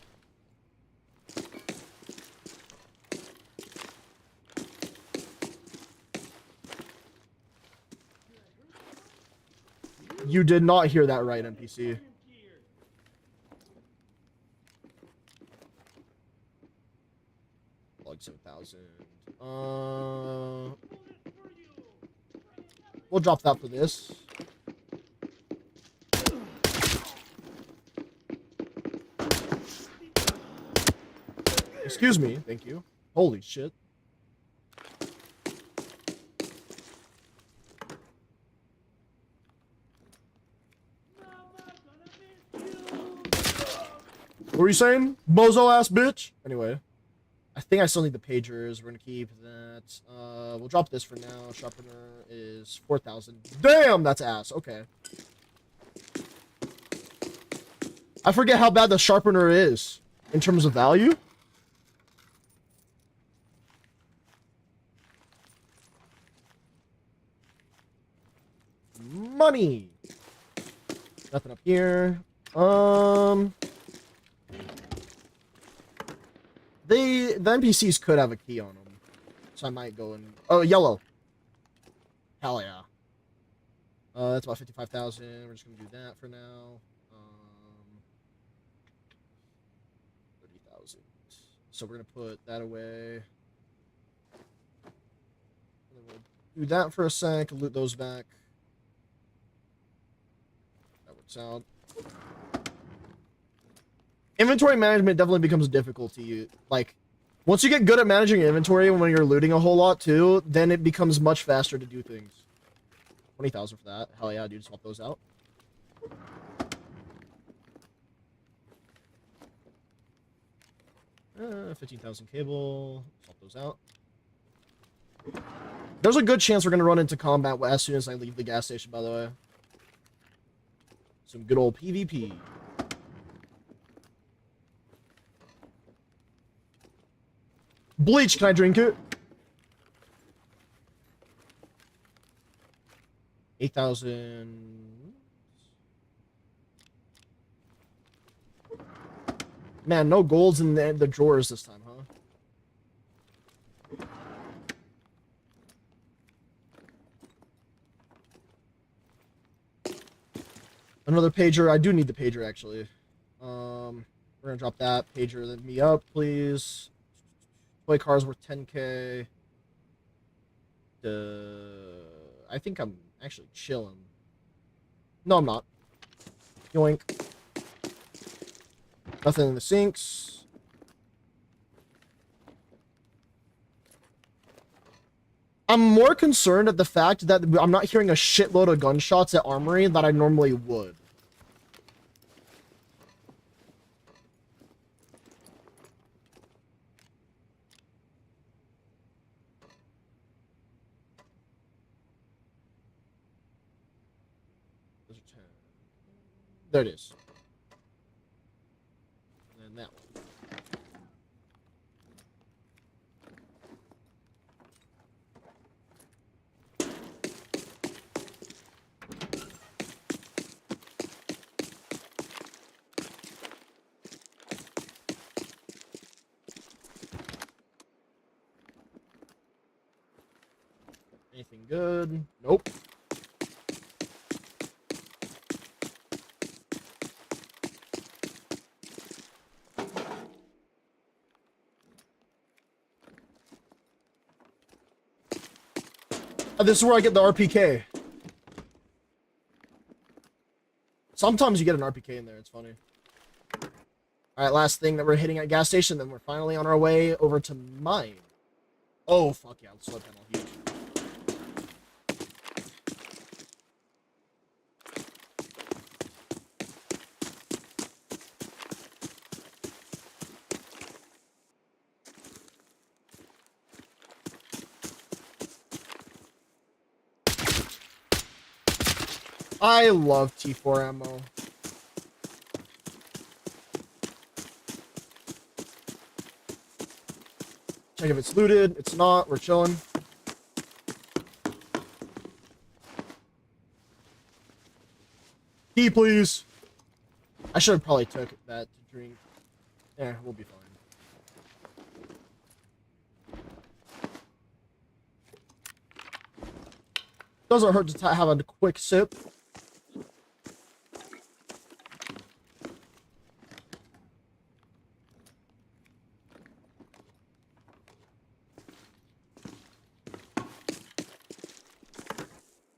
You did not hear that right, NPC. Log 7,000. We'll drop that for this. Excuse me. Thank you. Holy shit. What were you saying? Bozo ass bitch? Anyway. I think I still need the pagers. We're gonna keep that. We'll drop this for now. Sharpener is 4,000. Damn, that's ass. Okay. I forget how bad the sharpener is in terms of value. Money. Nothing up here. The NPCs could have a key on them, so I might go and... Oh, yellow. Hell yeah. That's about 55,000. We're just gonna do that for now. 30,000. So we're gonna put that away. And then we'll do that for a sec. Loot those back. That works out. Inventory management definitely becomes difficult to you. Like, once you get good at managing your inventory when you're looting a whole lot too, then it becomes much faster to do things. 20,000 for that. Hell yeah, dude, swap those out. 15,000 cable. Swap those out. There's a good chance we're going to run into combat as soon as I leave the gas station, by the way. Some good old PvP. Bleach, can I drink it? 8,000. Man, no golds in the drawers this time, huh? Another pager. I do need the pager, actually. We're gonna drop that. Pager, let me up, please. Toy car's worth 10k. I think I'm actually chilling. No, I'm not. Yoink. Nothing in the sinks. I'm more concerned at the fact that I'm not hearing a shitload of gunshots at Armory that I normally would. There it is. And that one. Anything good? Nope. This is where I get the RPK. Sometimes you get an RPK in there. It's funny. All right, last thing that we're hitting at gas station. Then we're finally on our way over to mine. Oh, fuck yeah. Solar panel huge. I love T4 ammo. Check if it's looted. It's not. We're chilling. Key, please. I should have probably took that to drink. Yeah, we'll be fine. Doesn't hurt to have a quick sip.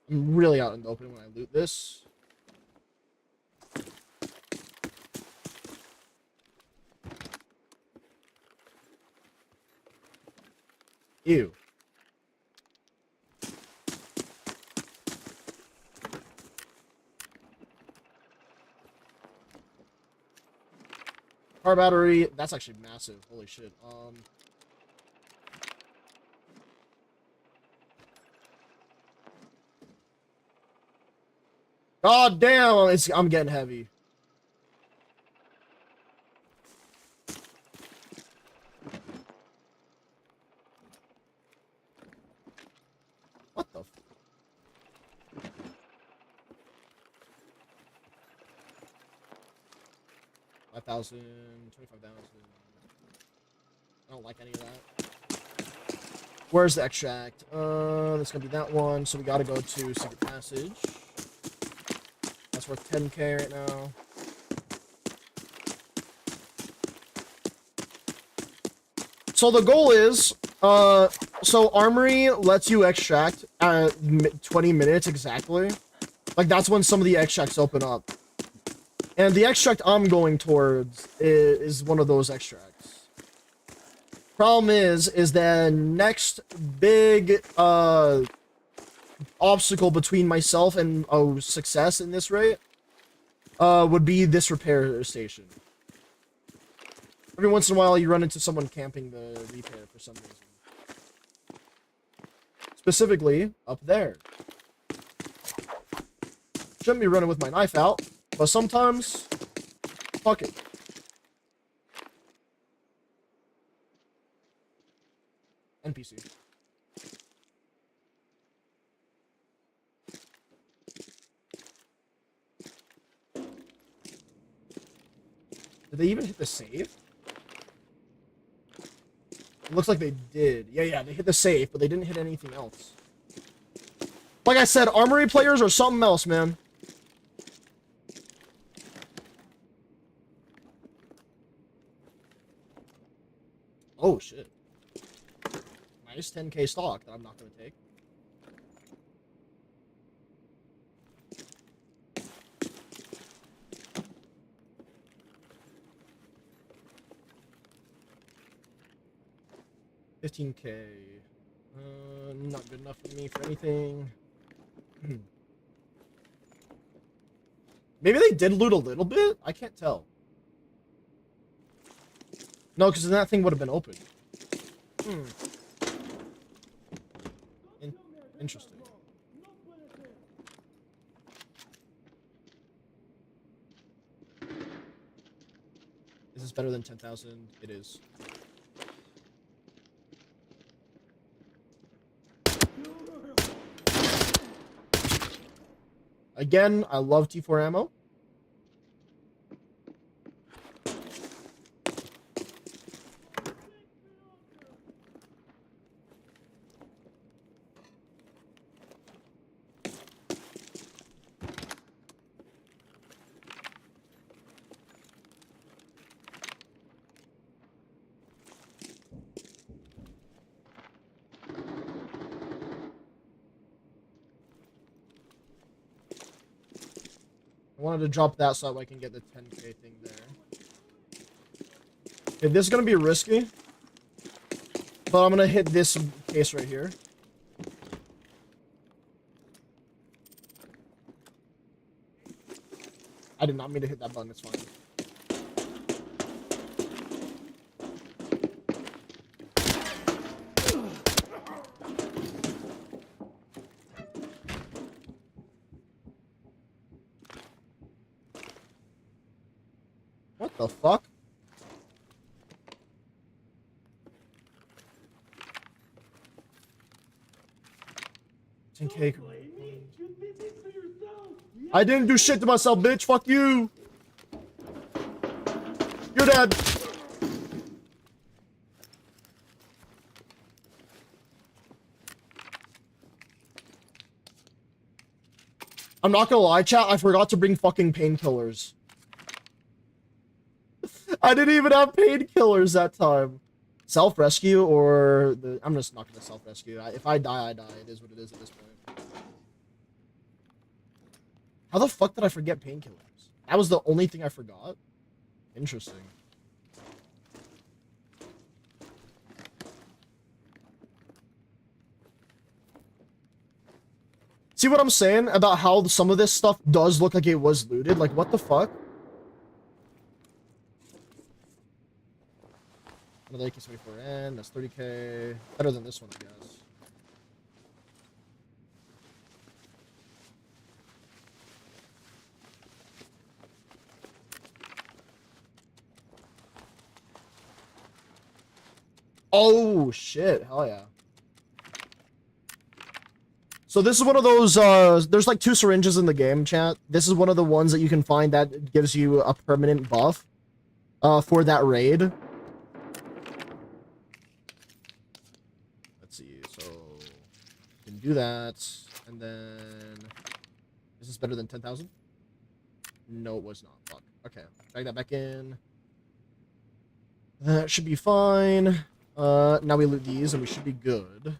I'm really out in the open when I loot this. Ew. Car battery, that's actually massive. Holy shit. God damn, I'm getting heavy. What the? 5,000, 25,000. I don't like any of that. Where's the extract? That's gonna be that one. So we gotta go to Secret Passage. That's worth 10k right now. So the goal is, so Armory lets you extract at 20 minutes exactly. Like, that's when some of the extracts open up. And the extract I'm going towards is one of those extracts. Problem is the next big, obstacle between myself and success in this rate would be this repair station. Every once in a while, you run into someone camping the repair for some reason. Specifically, up there. Shouldn't be running with my knife out, but sometimes, fuck it. NPC. Did they even hit the save? It looks like they did. Yeah, they hit the save, but they didn't hit anything else. Like I said, armory players are something else, man. Oh, shit. Nice 10k stock that I'm not going to take. $15k. Not good enough for me for anything. Maybe they did loot a little bit? I can't tell. No, because then that thing would have been open. Interesting. Is this better than 10,000? It is. Again, I love T4 ammo. I wanted to drop that so I can get the 10k thing there. Okay, this is going to be risky. But I'm going to hit this case right here. I did not mean to hit that button, it's fine. What the fuck? $10k. I didn't do shit to myself, bitch. Fuck you. You're dead. I'm not gonna lie, chat. I forgot to bring fucking painkillers. I didn't even have painkillers that time. Self-rescue or the... I'm just not gonna self-rescue. If I die, I die. It is what it is at this point. How the fuck did I forget painkillers? That was the only thing I forgot? Interesting. See what I'm saying about how some of this stuff does look like it was looted? Like, what the fuck? Another AK-74N, that's 30k. Better than this one, I guess. Oh, shit. Hell yeah. So this is one of those, there's like 2 syringes in the game, chat. This is one of the ones that you can find that gives you a permanent buff, for that raid. Let's see, so, you can do that, and then, is this better than 10,000? No, it was not. Fuck. Okay, drag that back in. That should be fine. Now we loot these, and we should be good.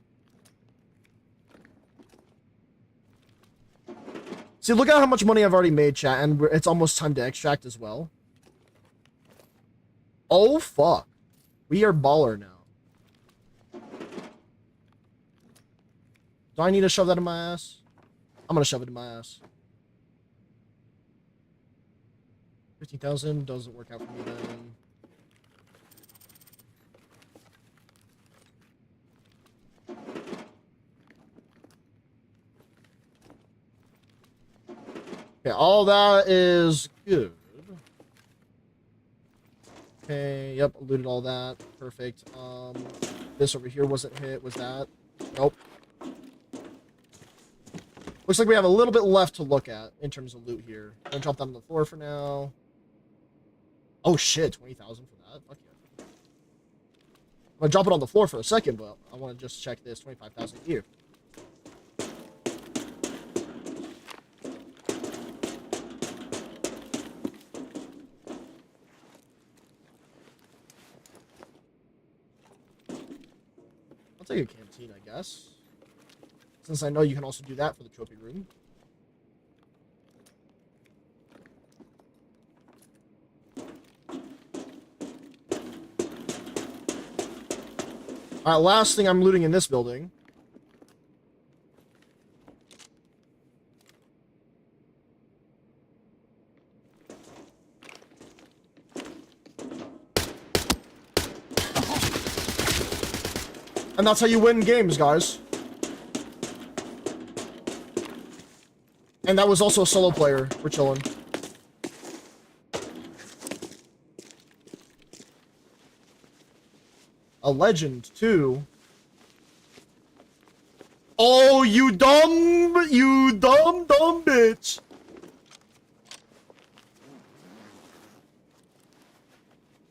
See, look at how much money I've already made, chat, and it's almost time to extract as well. Oh, fuck. We are baller now. Do I need to shove that in my ass? I'm gonna shove it in my ass. 15,000 doesn't work out for me then. Okay, all that is good. Okay, yep, looted all that. Perfect. This over here wasn't hit. Was that? Nope. Looks like we have a little bit left to look at in terms of loot here. I'm gonna drop that on the floor for now. Oh shit, 20,000 for that? Fuck yeah. I'm gonna drop it on the floor for a second, but I want to just check this. 25,000 here. I'll take a canteen, I guess. Since I know you can also do that for the trophy room. Alright, last thing I'm looting in this building. And that's how you win games, guys. And that was also a solo player. We're chilling. A legend, too. Oh, you dumb bitch.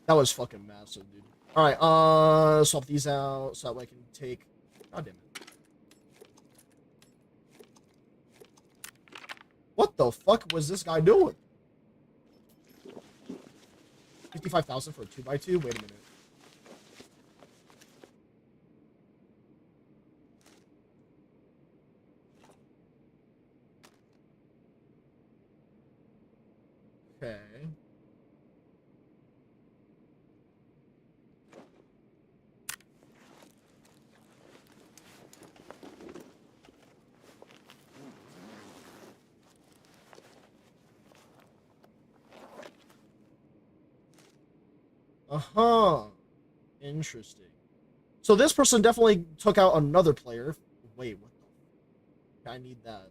That was fucking massive, dude. Alright, swap these out so that way I can take... God damn it. What the fuck was this guy doing? 55,000 for a 2x2? Wait a minute. Okay. Uh-huh. Interesting. So this person definitely took out another player. Wait, what the... I need that.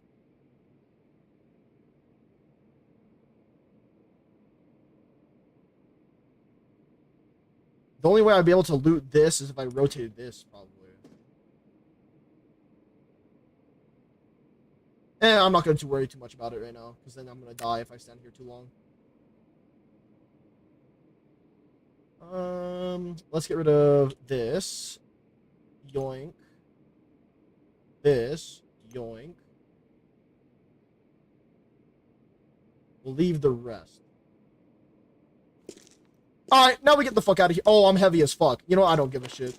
The only way I'd be able to loot this is if I rotated this, probably. I'm not going to worry too much about it right now, because then I'm going to die if I stand here too long. Let's get rid of this. Yoink. This. Yoink. We'll leave the rest. Alright, now we get the fuck out of here. Oh, I'm heavy as fuck. You know, I don't give a shit.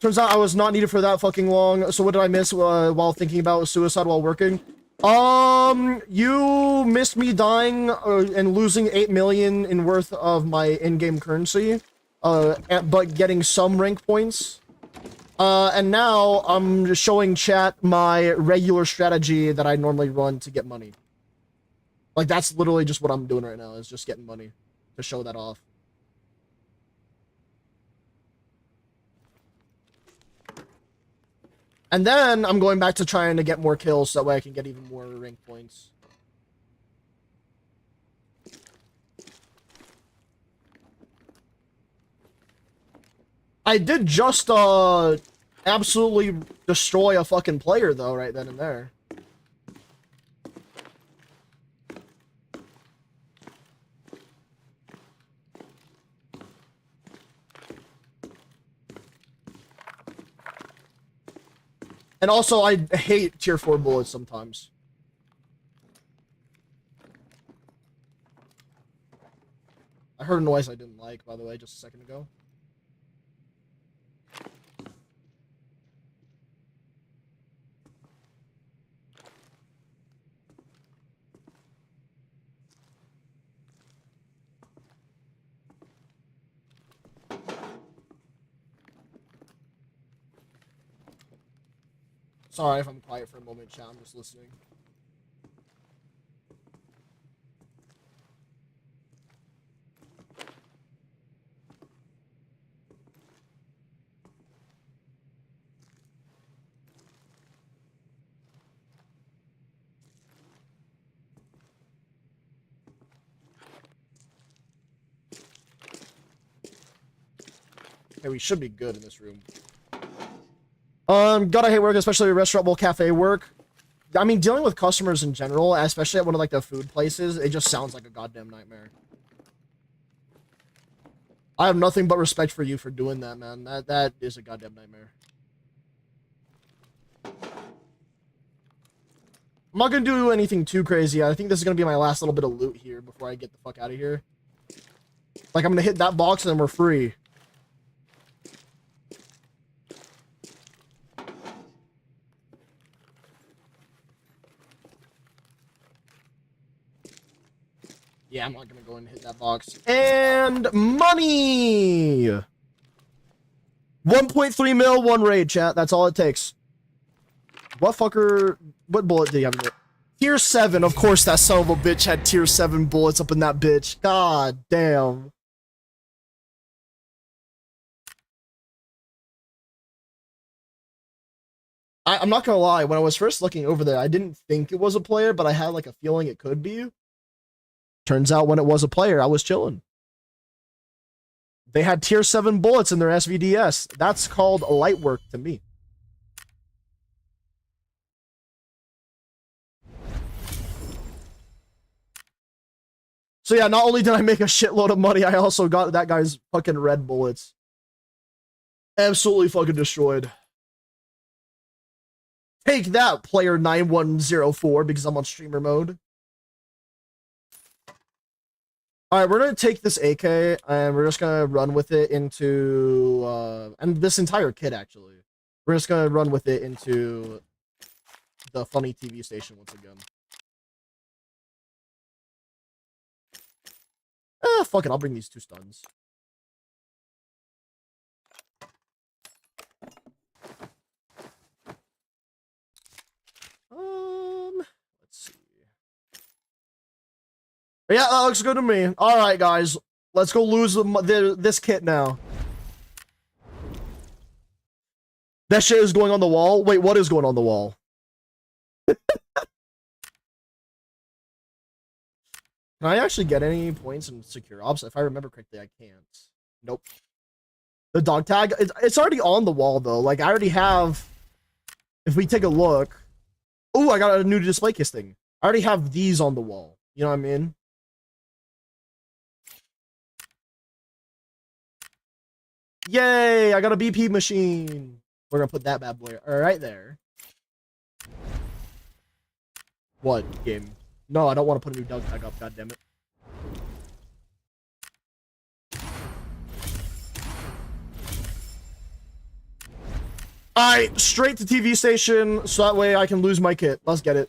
Turns out I was not needed for that fucking long. So what did I miss while thinking about suicide while working? You missed me dying and losing 8 million in worth of my in-game currency. But getting some rank points. And now I'm just showing chat my regular strategy that I normally run to get money. Like, that's literally just what I'm doing right now, is just getting money to show that off. And then I'm going back to trying to get more kills so that way I can get even more rank points. I did just, absolutely destroy a fucking player, though, right then and there. And also, I hate tier 4 bullets sometimes. I heard a noise I didn't like, by the way, just a second ago. Sorry if I'm quiet for a moment, chat. I'm just listening. Okay, we should be good in this room. God, I hate work, especially restaurant, bowl, cafe work. I mean, dealing with customers in general, especially at one of like the food places, it just sounds like a goddamn nightmare. I have nothing but respect for you for doing that, man. That is a goddamn nightmare. I'm not gonna do anything too crazy. I think this is gonna be my last little bit of loot here before I get the fuck out of here. Like, I'm gonna hit that box and then we're free. Yeah, I'm not gonna go and hit that box. And money! 1.3 mil, one raid, chat. That's all it takes. What fucker... What bullet did he have in it? Tier 7. Of course that son of a bitch had tier 7 bullets up in that bitch. God damn. I'm not gonna lie. When I was first looking over there, I didn't think it was a player, but I had like a feeling it could be. Turns out when it was a player, I was chilling. They had tier 7 bullets in their SVDS. That's called light work to me. So yeah, not only did I make a shitload of money, I also got that guy's fucking red bullets. Absolutely fucking destroyed. Take that, player 9104, because I'm on streamer mode. Alright, we're gonna take this AK, and we're just gonna run with it into, and this entire kit, actually. We're just gonna run with it into the funny TV station once again. Fuck it, I'll bring these 2 stuns. Let's see. Yeah, that looks good to me. Alright, guys. Let's go lose this kit now. That shit is going on the wall? Wait, what is going on the wall? Can I actually get any points in secure ops? If I remember correctly, I can't. Nope. The dog tag, it's already on the wall, though. Like, I already have... If we take a look... Oh, I got a new display case thing. I already have these on the wall. You know what I mean? Yay! I got a BP machine. We're gonna put that bad boy right there. What game? No, I don't want to put a new dog tag up. God damn it! All right, straight to TV station, so that way I can lose my kit. Let's get it.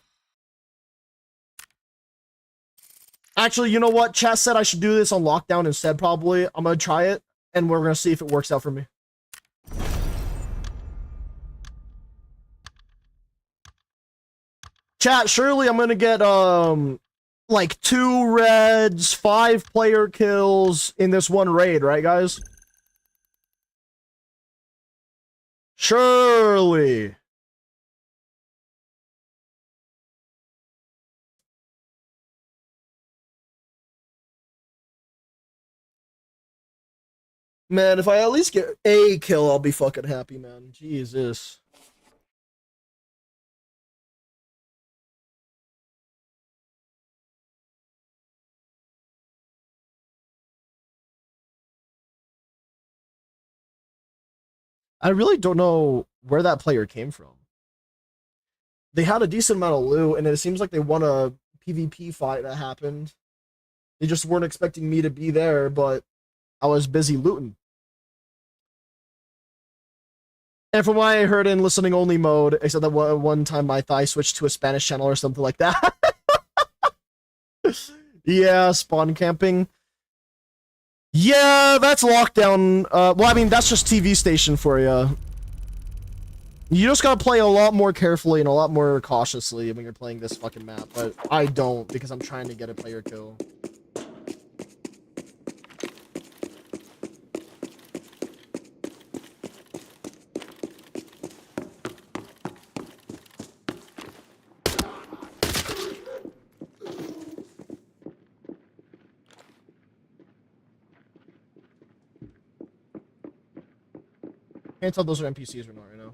Actually, you know what? Chat said I should do this on lockdown instead. Probably. I'm gonna try it, and we're gonna see if it works out for me. Chat, surely I'm gonna get like 2 reds, 5 player kills in this one raid, right, guys? Surely. Man, if I at least get a kill, I'll be fucking happy, man. Jesus. I really don't know where that player came from. They had a decent amount of loot, and it seems like they won a PvP fight that happened. They just weren't expecting me to be there, but I was busy looting. And from what I heard in listening only mode, except that one time my thigh switched to a Spanish channel or something like that. Yeah, spawn camping. Yeah, that's lockdown. Well, I mean, that's just TV station for you. You just gotta play a lot more carefully and a lot more cautiously when you're playing this fucking map, but I don't because I'm trying to get a player kill. Can't tell those are NPCs or not right now.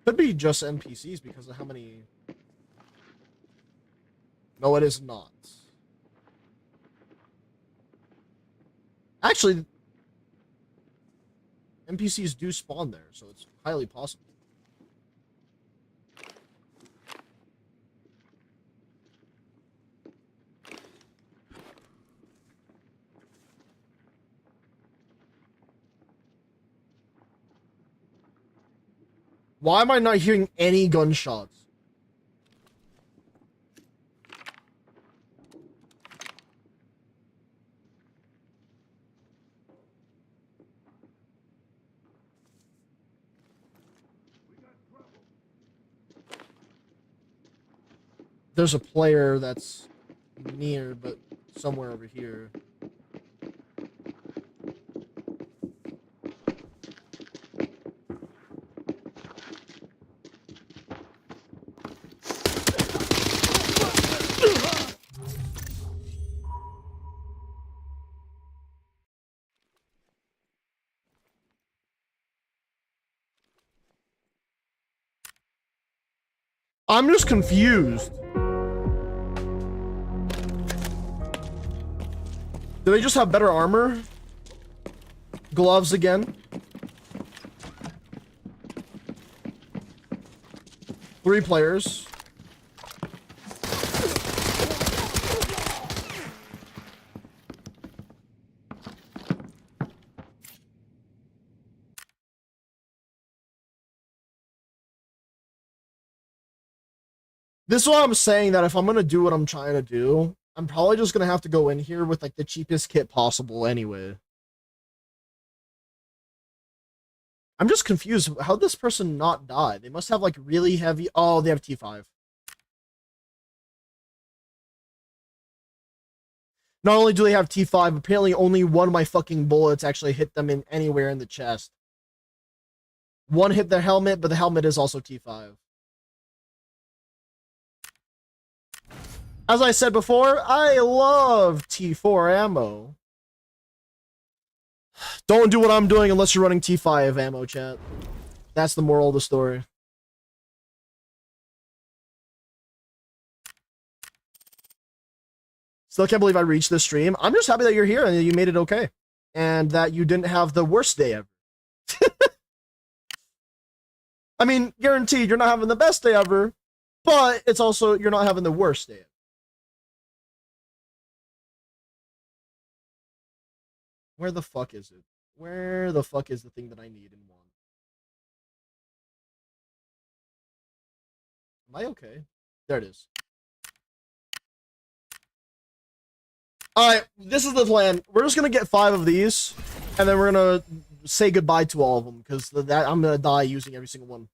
Could be just NPCs because of how many... No, it is not. Actually, NPCs do spawn there, so it's highly possible. Why am I not hearing any gunshots? There's a player that's near, but somewhere over here. I'm just confused. Do they just have better armor? Gloves again? 3 players. This is why I'm saying that if I'm gonna do what I'm trying to do, I'm probably just gonna have to go in here with like the cheapest kit possible anyway. I'm just confused. How'd this person not die? They must have like really heavy... Oh, they have T5. Not only do they have T5, apparently only one of my fucking bullets actually hit them in anywhere in the chest. One hit their helmet, but the helmet is also T5. As I said before, I love T4 ammo. Don't do what I'm doing unless you're running T5 ammo, chat. That's the moral of the story. Still can't believe I reached this stream. I'm just happy that you're here and that you made it okay. And that you didn't have the worst day ever. I mean, guaranteed you're not having the best day ever, but it's also, you're not having the worst day ever. Where the fuck is it? Where the fuck is the thing that I need and want? Am I okay? There it is. Alright, this is the plan. We're just gonna get 5 of these, and then we're gonna say goodbye to all of them, because that I'm gonna die using every single one.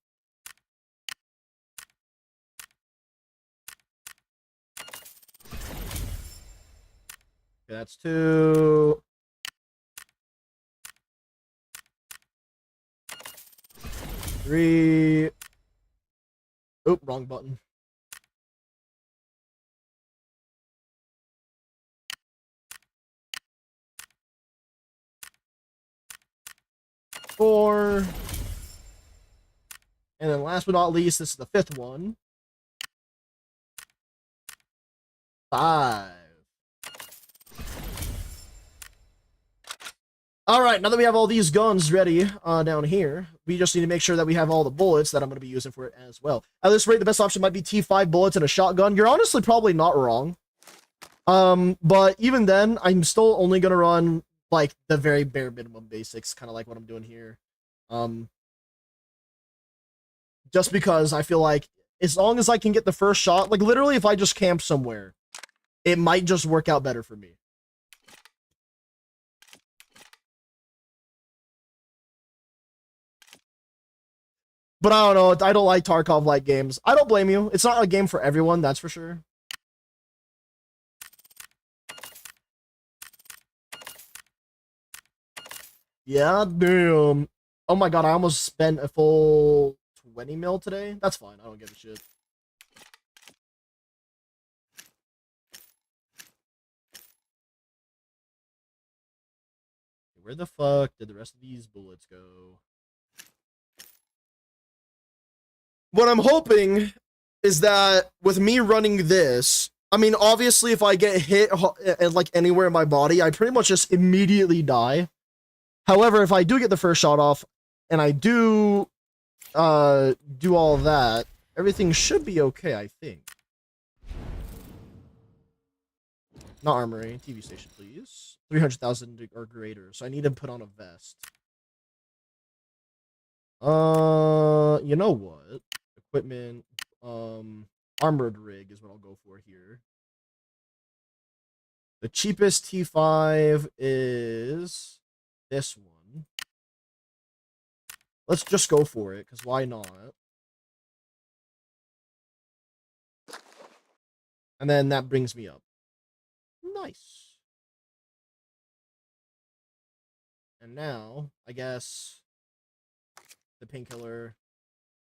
Okay, that's 2. 3. Oop, wrong button. 4. And then last but not least, this is the 5th one. 5. Alright, now that we have all these guns ready down here, we just need to make sure that we have all the bullets that I'm going to be using for it as well. At this rate, the best option might be T5 bullets and a shotgun. You're honestly probably not wrong. But even then, I'm still only going to run, like, the very bare minimum basics, kind of like what I'm doing here. Just because I feel like, as long as I can get the first shot, like, literally, if I just camp somewhere, it might just work out better for me. But I don't know, I don't like Tarkov-like games. I don't blame you. It's not a game for everyone, that's for sure. Yeah, damn. Oh my god, I almost spent a full 20 mil today. That's fine, I don't give a shit. Where the fuck did the rest of these bullets go? What I'm hoping is that with me running this, I mean, obviously, if I get hit like anywhere in my body, I pretty much just immediately die. However, if I do get the first shot off and I do do all that, everything should be okay, I think. Not armory, TV station, please. 300,000 or greater, so I need to put on a vest. You know what? Equipment, armored rig is what I'll go for here. The cheapest T5 is this one. Let's just go for it, because why not? And then that brings me up. Nice. And now, I guess, the painkiller.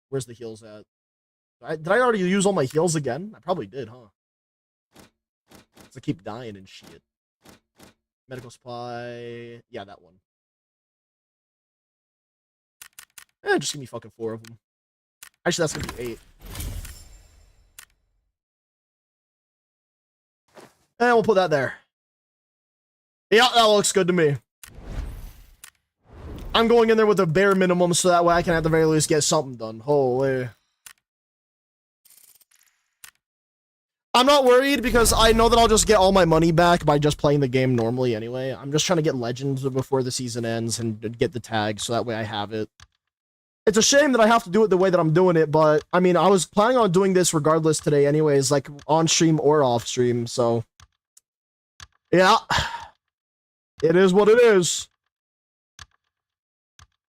Where's the heals at? Did I already use all my heals again? I probably did, huh? I keep dying and shit. Medical supply. Yeah, that one. Just give me fucking 4 of them. Actually, that's gonna be 8. And we'll put that there. Yeah, that looks good to me. I'm going in there with a bare minimum so that way I can at the very least get something done. Holy. I'm not worried because I know that I'll just get all my money back by just playing the game normally anyway. I'm just trying to get legends before the season ends and get the tag so that way I have it. It's a shame that I have to do it the way that I'm doing it, but I mean, I was planning on doing this regardless today anyways, like on stream or off stream, so yeah. It is what it is.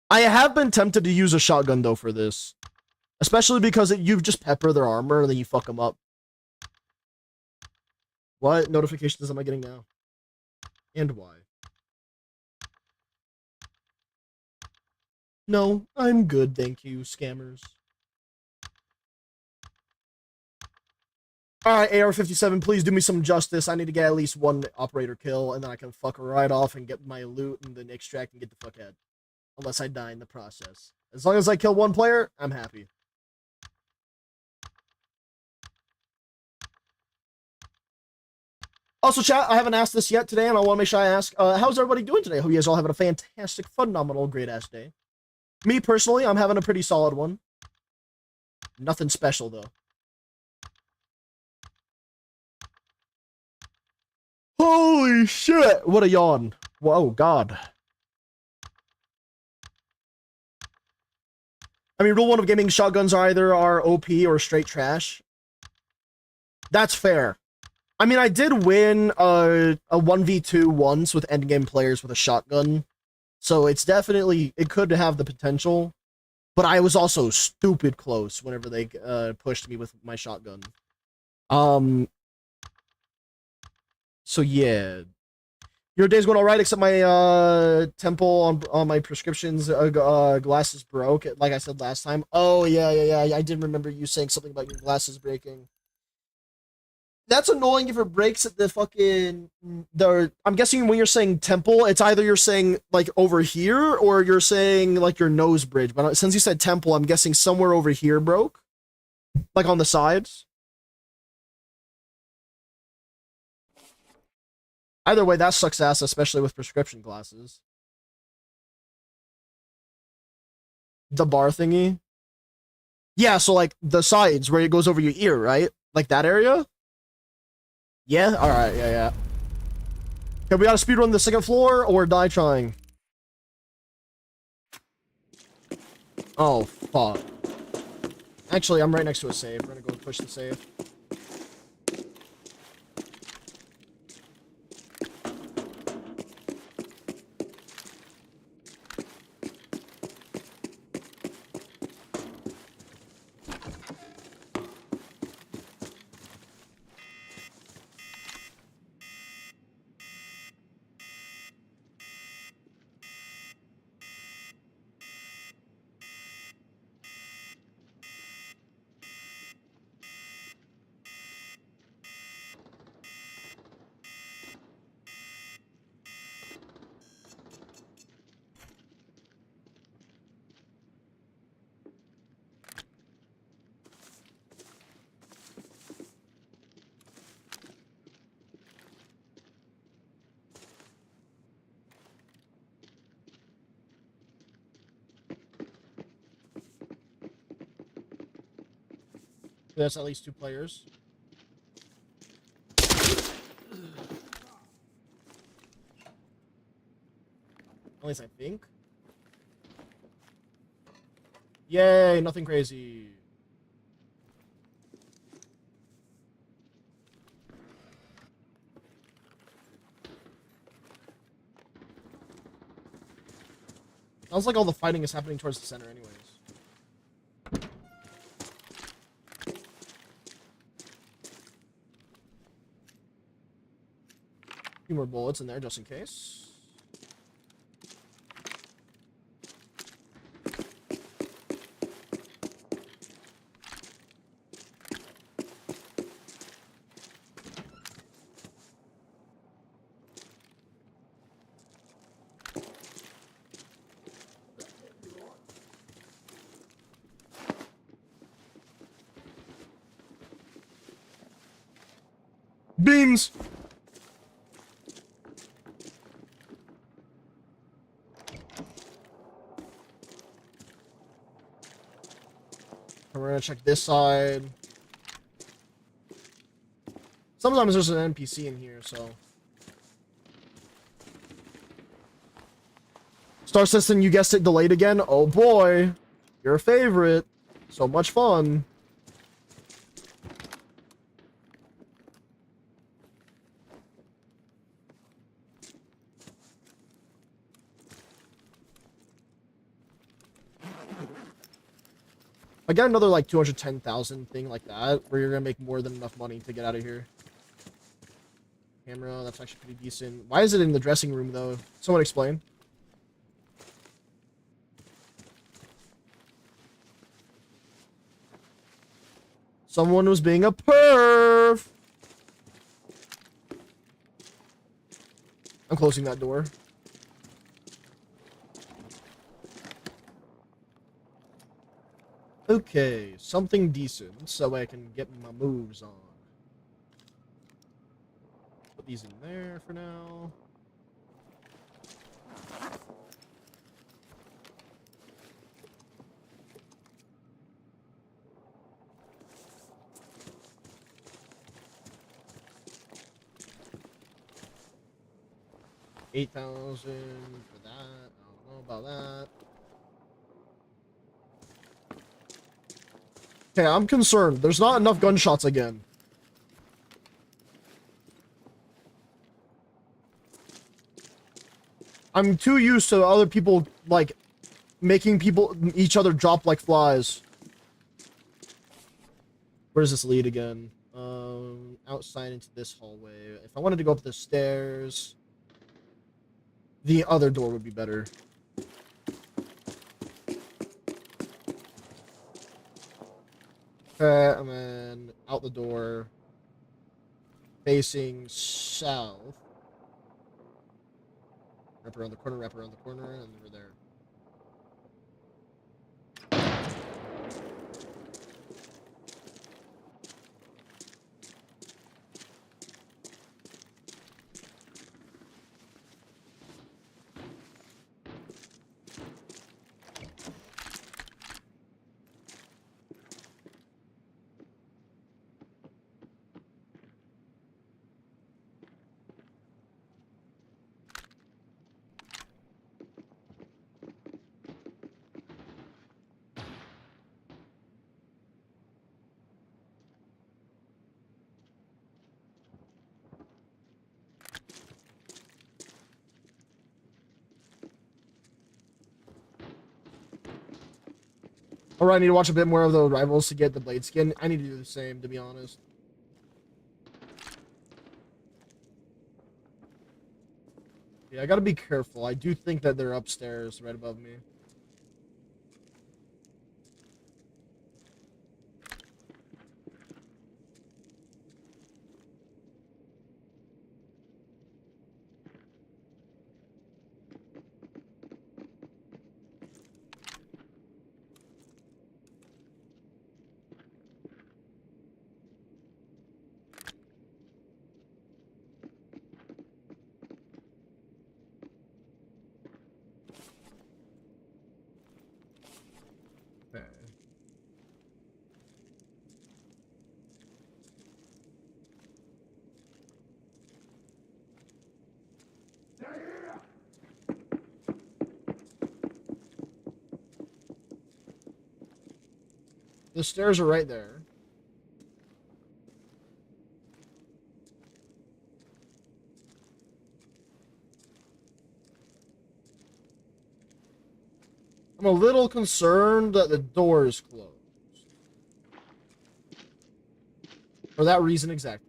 I have been tempted to use a shotgun though for this. Especially because you just pepper their armor and then you fuck them up. What notifications am I getting now? And why? No, I'm good, thank you, scammers. Alright, AR-57, please do me some justice. I need to get at least 1 operator kill, and then I can fuck right off and get my loot and then extract and get the fuck out. Unless I die in the process. As long as I kill 1 player, I'm happy. Also, chat, I haven't asked this yet today, and I want to make sure I ask, how's everybody doing today? Hope you guys all having a fantastic, phenomenal, great-ass day. Me, personally, I'm having a pretty solid one. Nothing special, though. Holy shit! What a yawn. Whoa, God. I mean, rule 1 of gaming, shotguns either are OP or straight trash. That's fair. I mean, I did win a 1v2 once with endgame players with a shotgun. So it's definitely, it could have the potential. But I was also stupid close whenever they pushed me with my shotgun. So yeah. Your day's going alright, except my temple on my prescriptions glasses broke, like I said last time. Oh, yeah. I did remember you saying something about your glasses breaking. That's annoying if it breaks at the fucking I'm guessing when you're saying temple, it's either you're saying like over here or you're saying like your nose bridge. But since you said temple, I'm guessing somewhere over here broke, like on the sides. Either way, that sucks ass, especially with prescription glasses. The bar thingy. Yeah, so like the sides where it goes over your ear, right? Like that area. Yeah? Alright, yeah. Okay, we gotta speedrun the 2nd floor or die trying. Oh, fuck. Actually, I'm right next to a safe. We're gonna go push the safe. That's at least 2 players. At least I think. Yay, nothing crazy. Sounds like all the fighting is happening towards the center anyways. Few more bullets in there just in case. Beams! We're gonna check this side. Sometimes there's an NPC in here, so. Star System, you guessed it, delayed again? Oh boy. Your favorite. So much fun. I got another like 210,000 thing like that, where you're gonna make more than enough money to get out of here. Camera, that's actually pretty decent. Why is it in the dressing room though? Someone explain. Someone was being a perv. I'm closing that door. Okay, something decent so I can get my moves on. Put these in there for now. $8,000 for that. I don't know about that. Okay, I'm concerned. There's not enough gunshots again. I'm too used to other people, like, making each other drop like flies. Where does this lead again? Outside into this hallway. If I wanted to go up the stairs, the other door would be better. Okay, and then out the door, facing south. Wrap around the corner, and we're there. Alright, I need to watch a bit more of the rivals to get the blade skin. I need to do the same, to be honest. Yeah, I gotta be careful. I do think that they're upstairs, right above me. The stairs are right there. I'm a little concerned that the door is closed. For that reason exactly.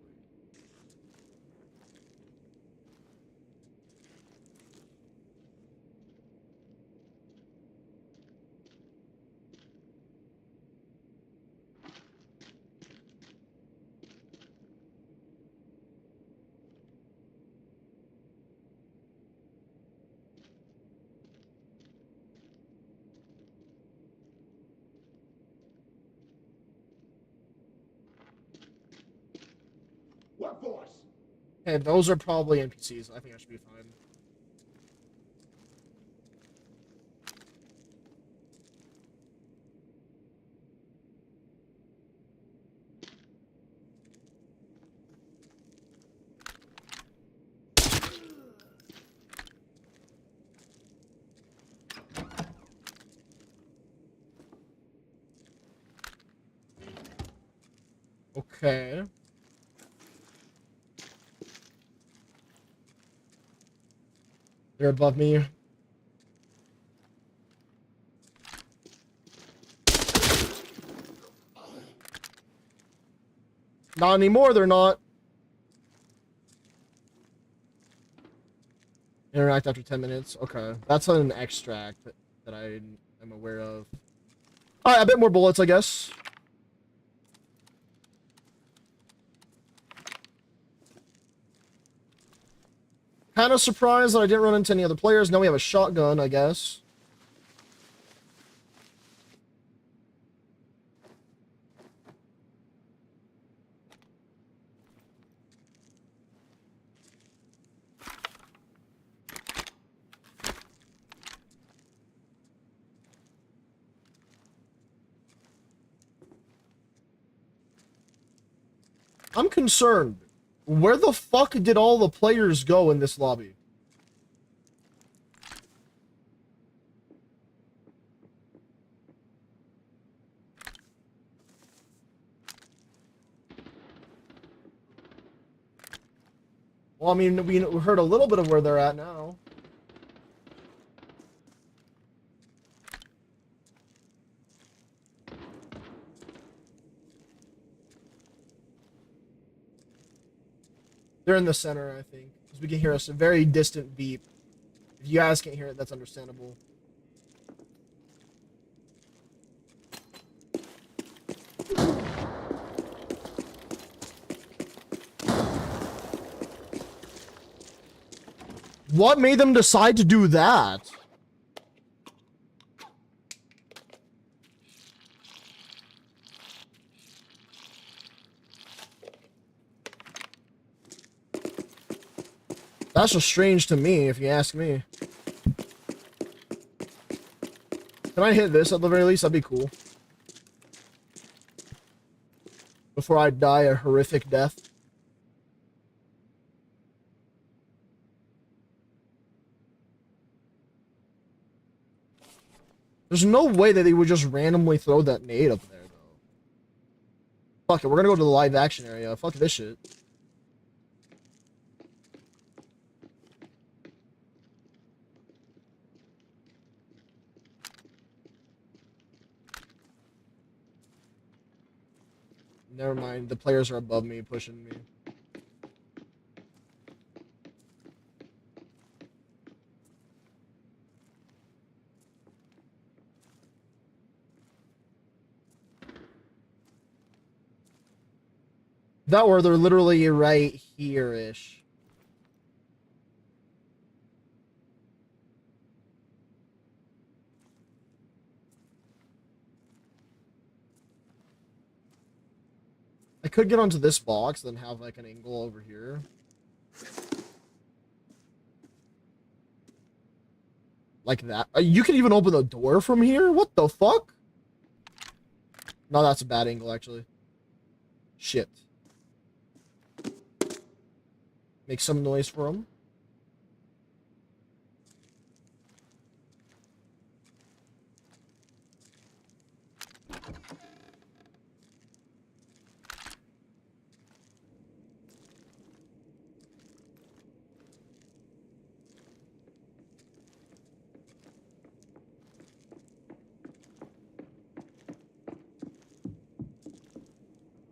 What force? Hey, those are probably NPCs. I think I should be fine. Okay. They're above me. Not anymore, they're not. Interact after 10 minutes. Okay. That's an extract that I am aware of. Alright, a bit more bullets, I guess. Kind of surprised that I didn't run into any other players. Now we have a shotgun, I guess. I'm concerned. Where the fuck did all the players go in this lobby? Well, I mean, we heard a little bit of where they're at now. They're in the center, I think. Because we can hear a very distant beep. If you guys can't hear it, that's understandable. What made them decide to do that? That's just strange to me, if you ask me. Can I hit this at the very least? That'd be cool. Before I die a horrific death. There's no way that they would just randomly throw that nade up there, though. Fuck it, we're gonna go to the live action area. Fuck this shit. Never mind, the players are above me, pushing me. That or they're literally right here-ish. I could get onto this box, then have like an angle over here. Like that. You can even open the door from here? What the fuck? No, that's a bad angle, actually. Shit. Make some noise for him.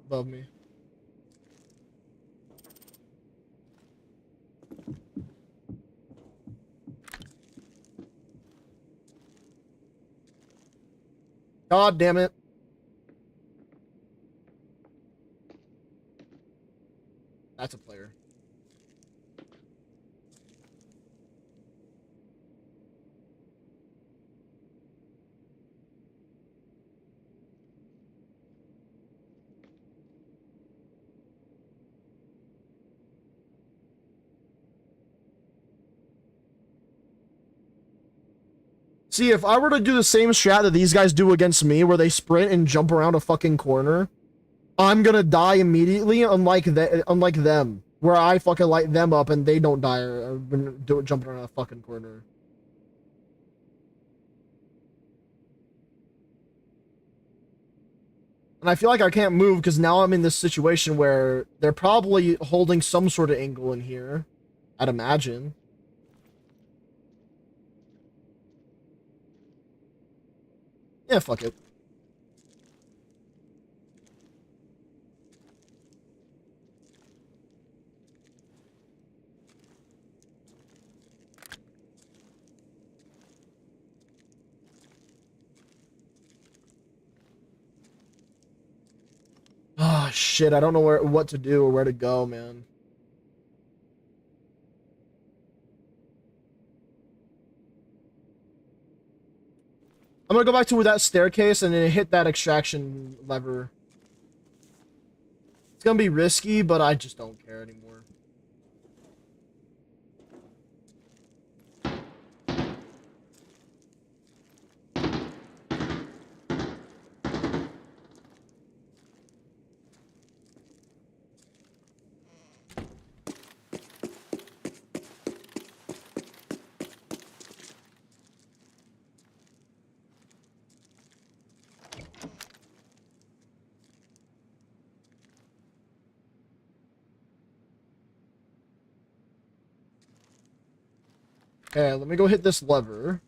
above me. God damn it. That's a player. See, if I were to do the same strat that these guys do against me, where they sprint and jump around a fucking corner, I'm gonna die immediately, unlike them, where I fucking light them up and they don't die when jumping around a fucking corner. And I feel like I can't move because now I'm in this situation where they're probably holding some sort of angle in here, I'd imagine. Yeah, fuck it. Oh shit, I don't know what to do or where to go, man. I'm gonna go back to that staircase and then hit that extraction lever. It's gonna be risky, but I just don't care anymore. Okay, let me go hit this lever.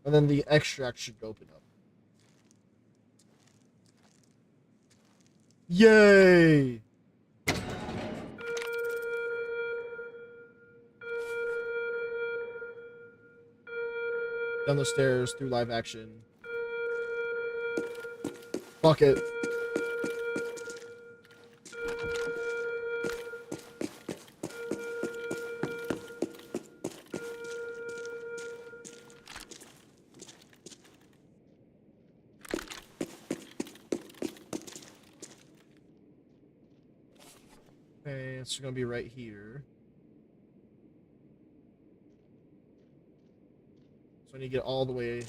And then the extract should open up. Yay! Down the stairs through live action. Fuck it. Okay, it's gonna be right here. So I need to get all the way.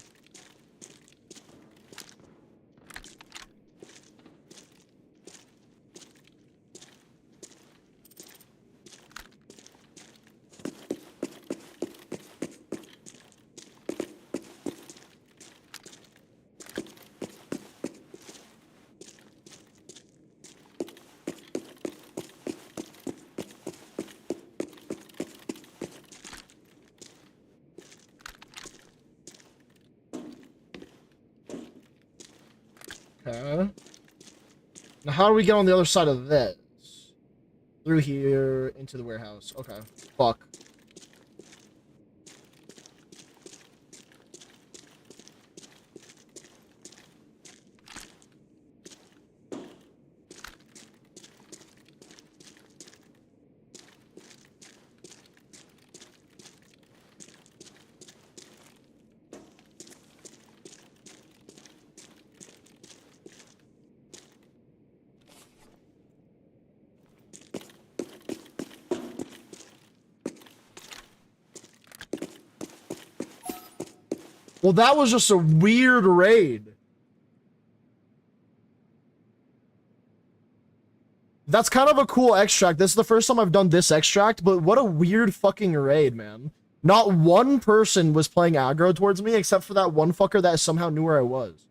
Okay. Now how do we get on the other side of this? Through here into the warehouse. Okay. Fuck. Well, that was just a weird raid. That's kind of a cool extract. This is the first time I've done this extract, but what a weird fucking raid, man. Not one person was playing aggro towards me except for that one fucker that somehow knew where I was.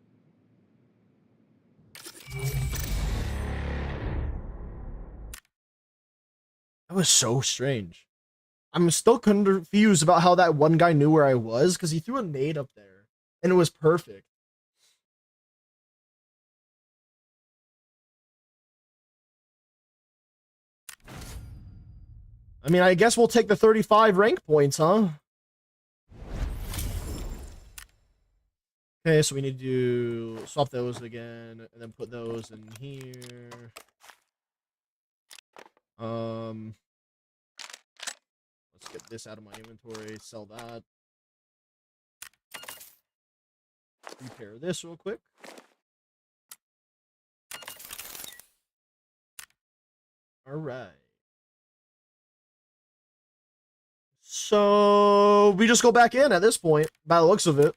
That was so strange. I'm still confused about how that one guy knew where I was, because he threw a nade up there, and it was perfect. I mean, I guess we'll take the 35 rank points, huh? Okay, so we need to swap those again, and then put those in here. Let's get this out of my inventory, sell that. Repair this real quick. All right. So we just go back in at this point, by the looks of it.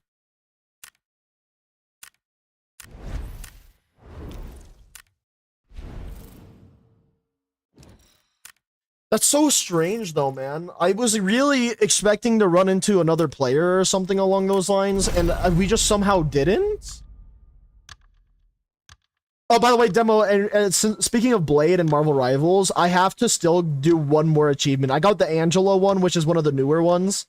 That's so strange, though, man. I was really expecting to run into another player or something along those lines, and we just somehow didn't. Oh, by the way, demo, and speaking of Blade and Marvel Rivals, I have to still do one more achievement. I got the Angela one, which is one of the newer ones,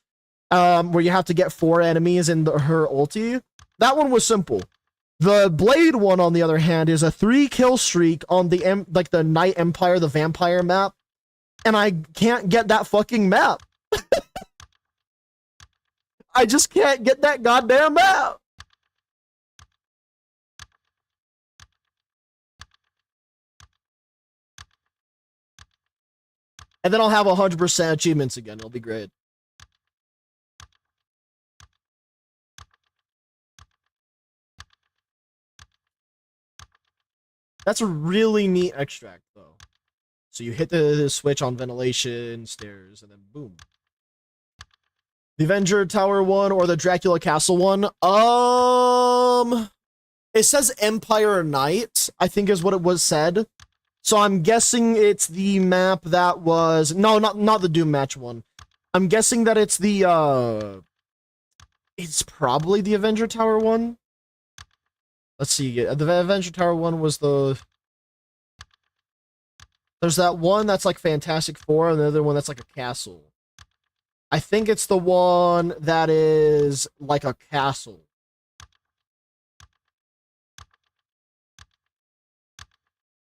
where you have to get 4 enemies in her ulti. That one was simple. The Blade one, on the other hand, is a 3-kill streak on the the Night Empire, the vampire map, and I can't get that fucking map. I just can't get that goddamn map. And then I'll have 100% achievements again. It'll be great. That's a really neat extract, though. So you hit the switch on ventilation, stairs, and then boom. The Avenger Tower one or the Dracula Castle one? It says Empire Night, I think is what it was said. So I'm guessing it's the map that was... No, not the Doom Match one. I'm guessing that it's the, it's probably the Avenger Tower one. Let's see. The Avenger Tower one was the... There's that one that's like Fantastic Four, and the other one that's like a castle. I think it's the one that is like a castle.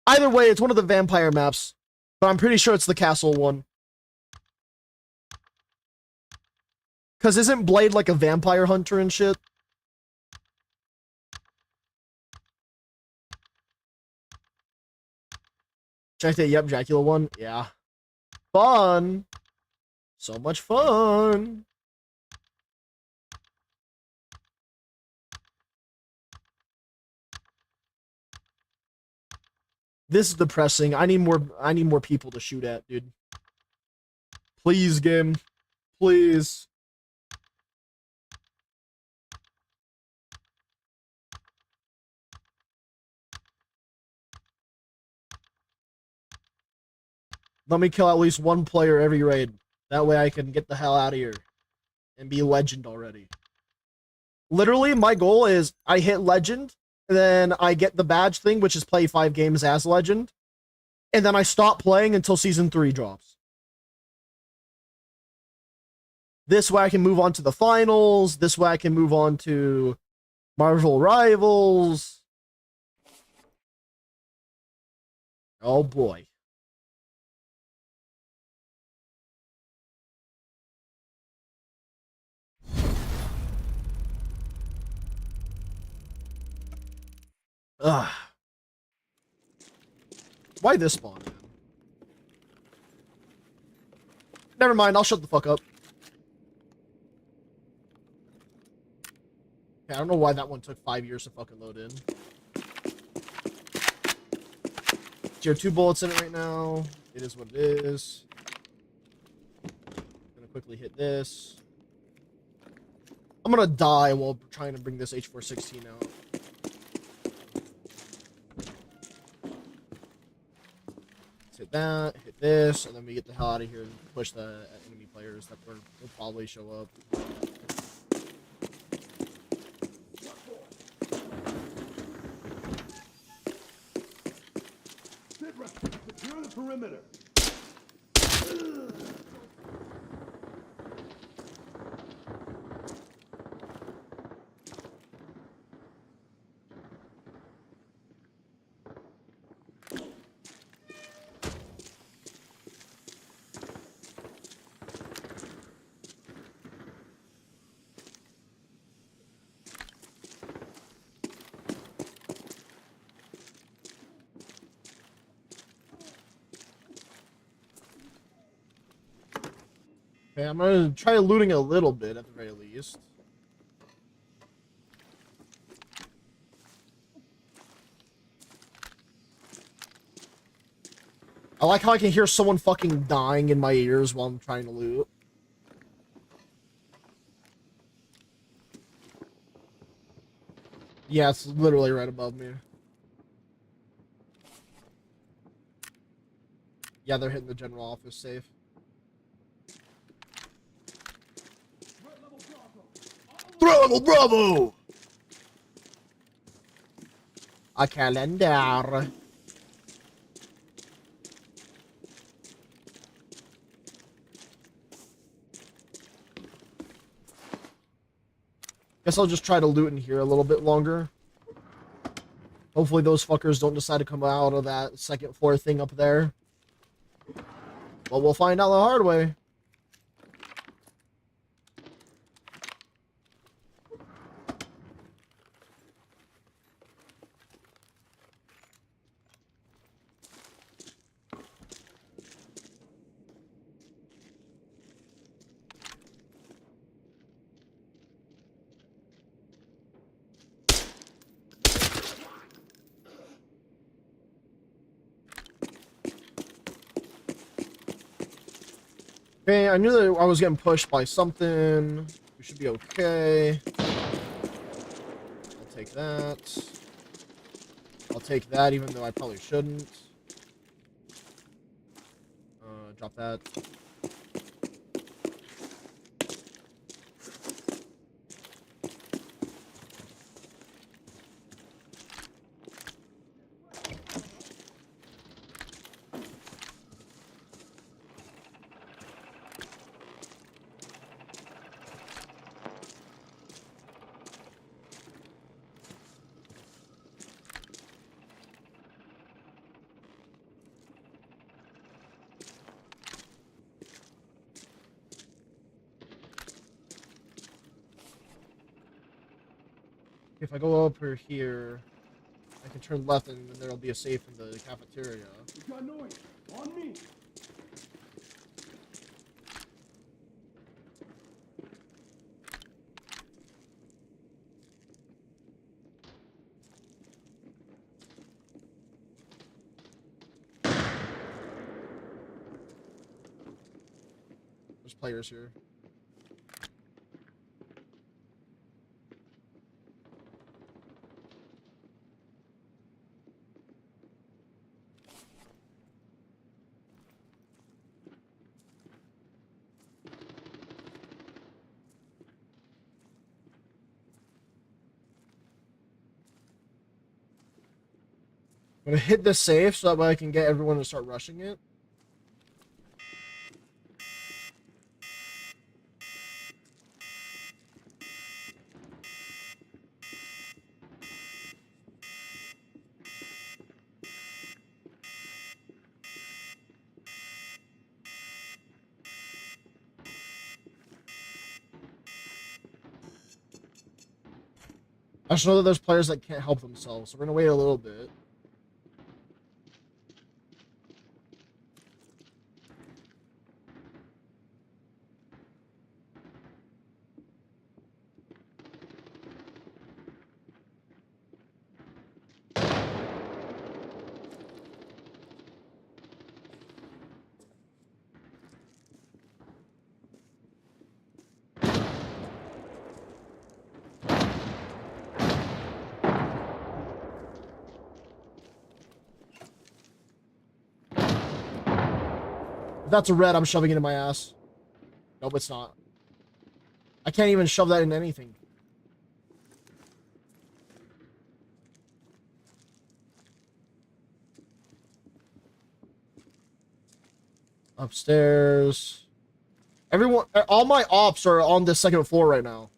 Either way, it's one of the vampire maps, but I'm pretty sure it's the castle one. Because isn't Blade like a vampire hunter and shit? Checked it, yep, Dracula one. Yeah. Fun. So much fun. This is depressing. I need more people to shoot at, dude. Please, game. Please. Let me kill at least one player every raid. That way I can get the hell out of here and be legend already. Literally, my goal is I hit legend, and then I get the badge thing, which is play 5 games as legend, and then I stop playing until season 3 drops. This way I can move on to the finals. This way I can move on to Marvel Rivals. Oh boy. Ugh. Why this spawn, man? Never mind, I'll shut the fuck up. Okay, I don't know why that one took 5 years to fucking load in. Tier 2 bullets in it right now. It is what it is. Gonna quickly hit this. I'm gonna die while trying to bring this H416 out. Hit that, hit this, and then we get the hell out of here and push the enemy players that will probably show up. Secure the perimeter. Okay, I'm gonna try looting a little bit at the very least. I like how I can hear someone fucking dying in my ears while I'm trying to loot. Yeah, it's literally right above me. Yeah, they're hitting the general office safe. Threat level Bravo! A calendar. Guess I'll just try to loot in here a little bit longer. Hopefully those fuckers don't decide to come out of that second floor thing up there. But we'll find out the hard way. Okay, I knew that I was getting pushed by something. We should be okay. I'll take that. I'll take that, even though I probably shouldn't. Drop that. If I go over here, I can turn left and then there'll be a safe in the cafeteria. We got noise. On me. There's players here. I'm gonna hit the safe so that way I can get everyone to start rushing it. I just know that there's players that can't help themselves, so we're gonna wait a little bit. If that's a red, I'm shoving it in my ass. Nope, it's not. I can't even shove that in anything. Upstairs. Everyone, all my ops are on the second floor right now.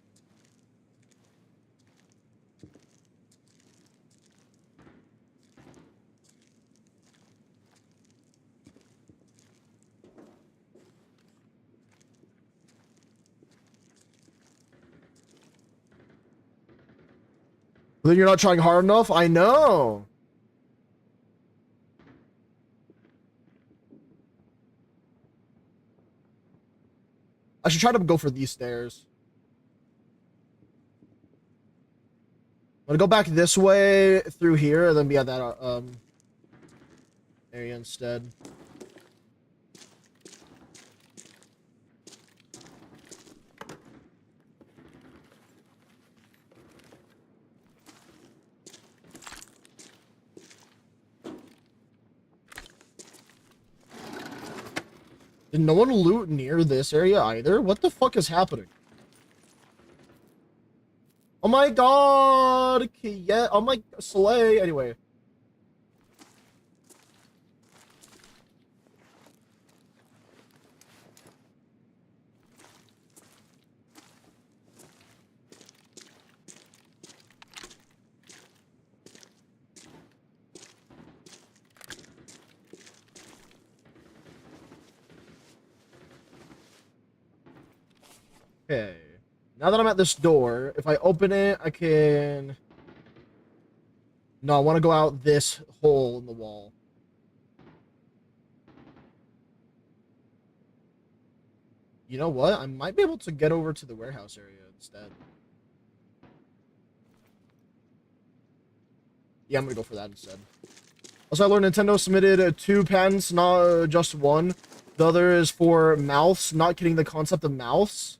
Then you're not trying hard enough? I know. I should try to go for these stairs. I'm gonna go back this way through here and then be at that area instead. Did no one loot near this area either? What the fuck is happening? Oh my god! Yeah, oh my slay. Anyway. Okay. Now that I'm at this door, if I open it, I can... No, I want to go out this hole in the wall. You know what? I might be able to get over to the warehouse area instead. Yeah, I'm gonna go for that instead. Also, I learned Nintendo submitted 2 patents, not just one. The other is for mouths, not kidding the concept of mouths.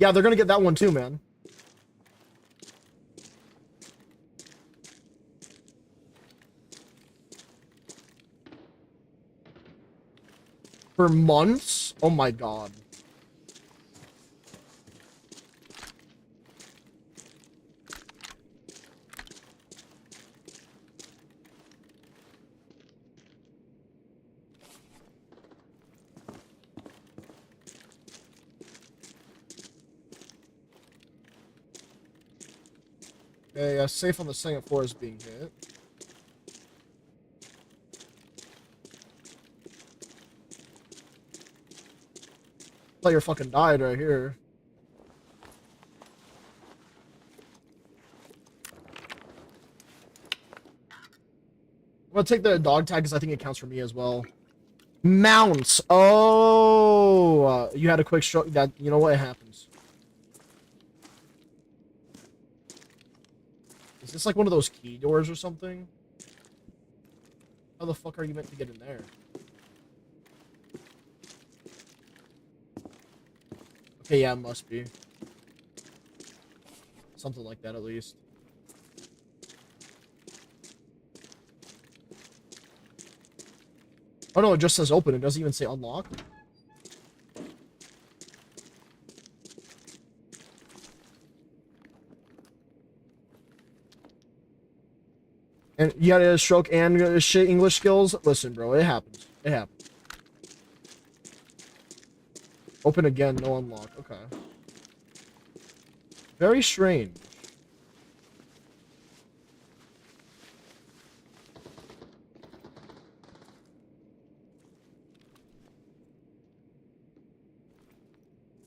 Yeah, they're gonna get that one too, man. For months? Oh my god. Okay, safe on the second floor is being hit. Player fucking died right here. I'm gonna take the dog tag because I think it counts for me as well. Mounts. Oh, you had a quick stroke. That, you know what? It happens. Is this like one of those key doors or something? How the fuck are you meant to get in there? Okay, yeah, it must be. Something like that, at least. Oh no, it just says open. It doesn't even say unlock. And you had a stroke and shit English skills? Listen, bro, it happens. It happens. Open again, no unlock. Okay. Very strange.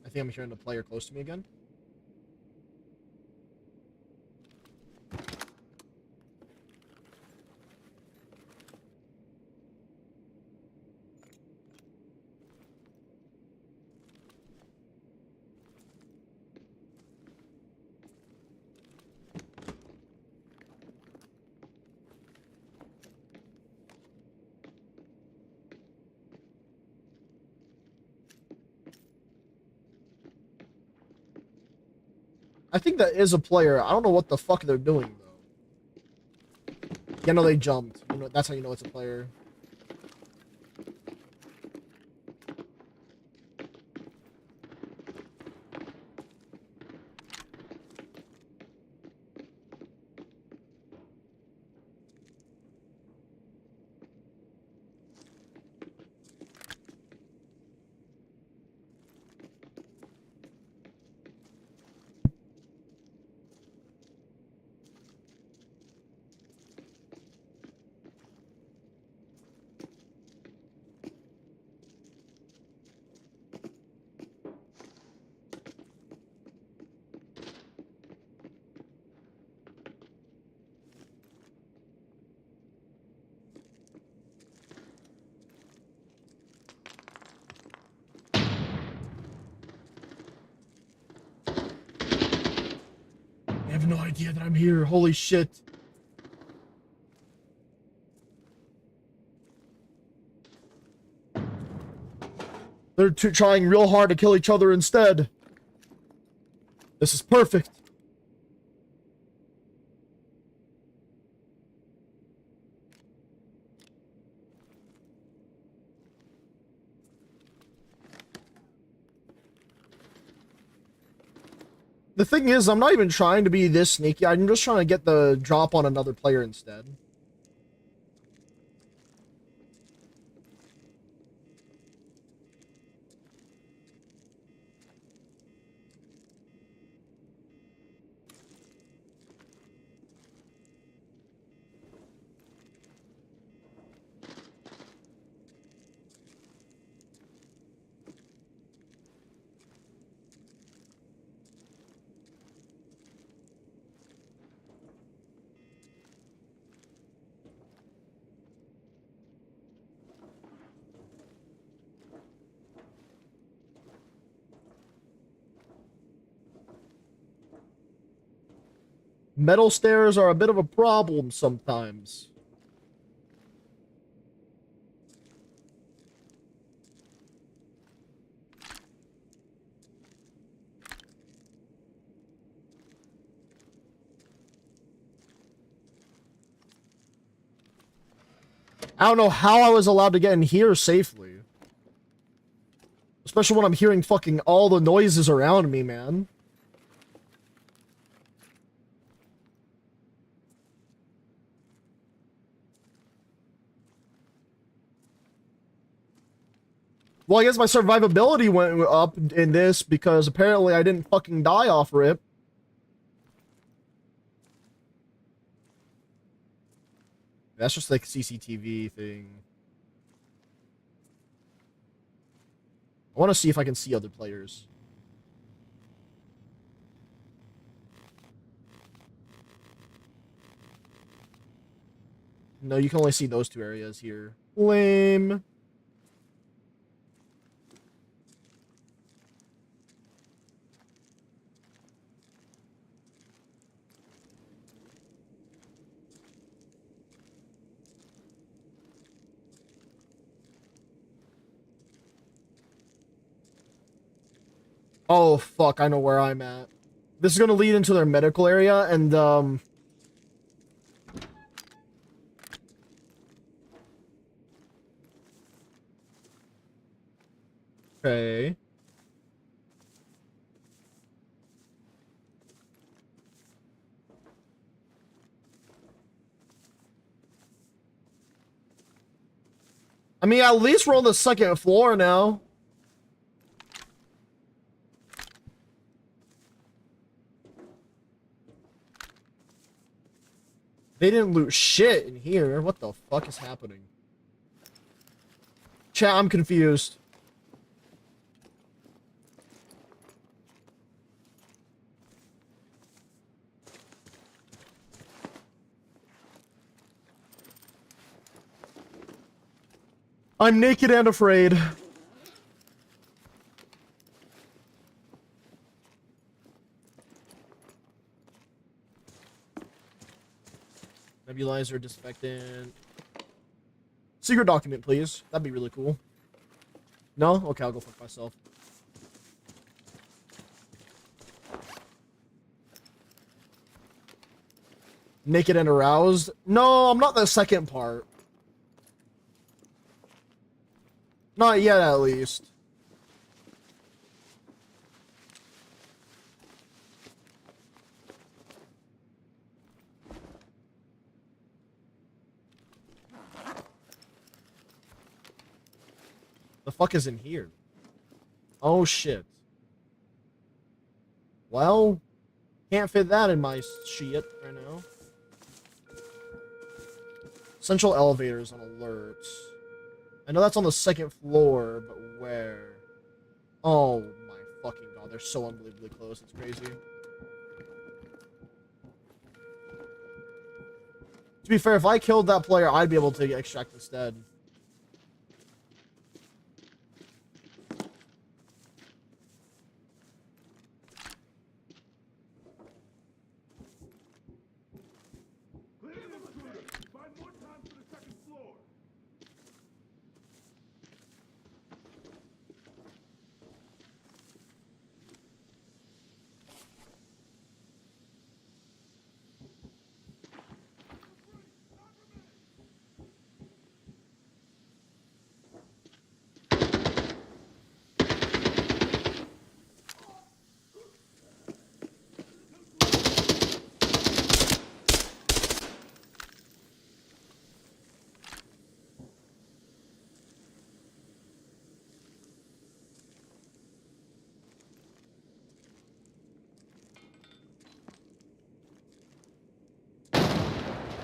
I think I'm hearing a player close to me again. I think that is a player. I don't know what the fuck they're doing, though. Yeah, no, they jumped. You know, that's how you know it's a player. have no idea that I'm here. Holy shit. They're trying real hard to kill each other instead. This is perfect. The thing is, I'm not even trying to be this sneaky. I'm just trying to get the drop on another player instead. Metal stairs are a bit of a problem sometimes. I don't know how I was allowed to get in here safely. Especially when I'm hearing fucking all the noises around me, man. Well, I guess my survivability went up in this because apparently I didn't fucking die off rip. That's just like a CCTV thing. I want to see if I can see other players. No, you can only see those two areas here. Lame. Oh, fuck, I know where I'm at. This is gonna lead into their medical area, and, okay. I mean, at least we're on the second floor now. They didn't loot shit in here. What the fuck is happening? Chat, I'm confused. I'm naked and afraid. Nebulizer, disinfectant. Secret document, please. That'd be really cool. No? Okay, I'll go fuck myself. Naked and aroused? No, I'm not the second part. Not yet, at least. The fuck is in here? Oh, shit. Well, can't fit that in my shit right now. Central elevators on alert. I know that's on the second floor, but where? Oh my fucking god, they're so unbelievably close, it's crazy. To be fair, if I killed that player, I'd be able to extract instead.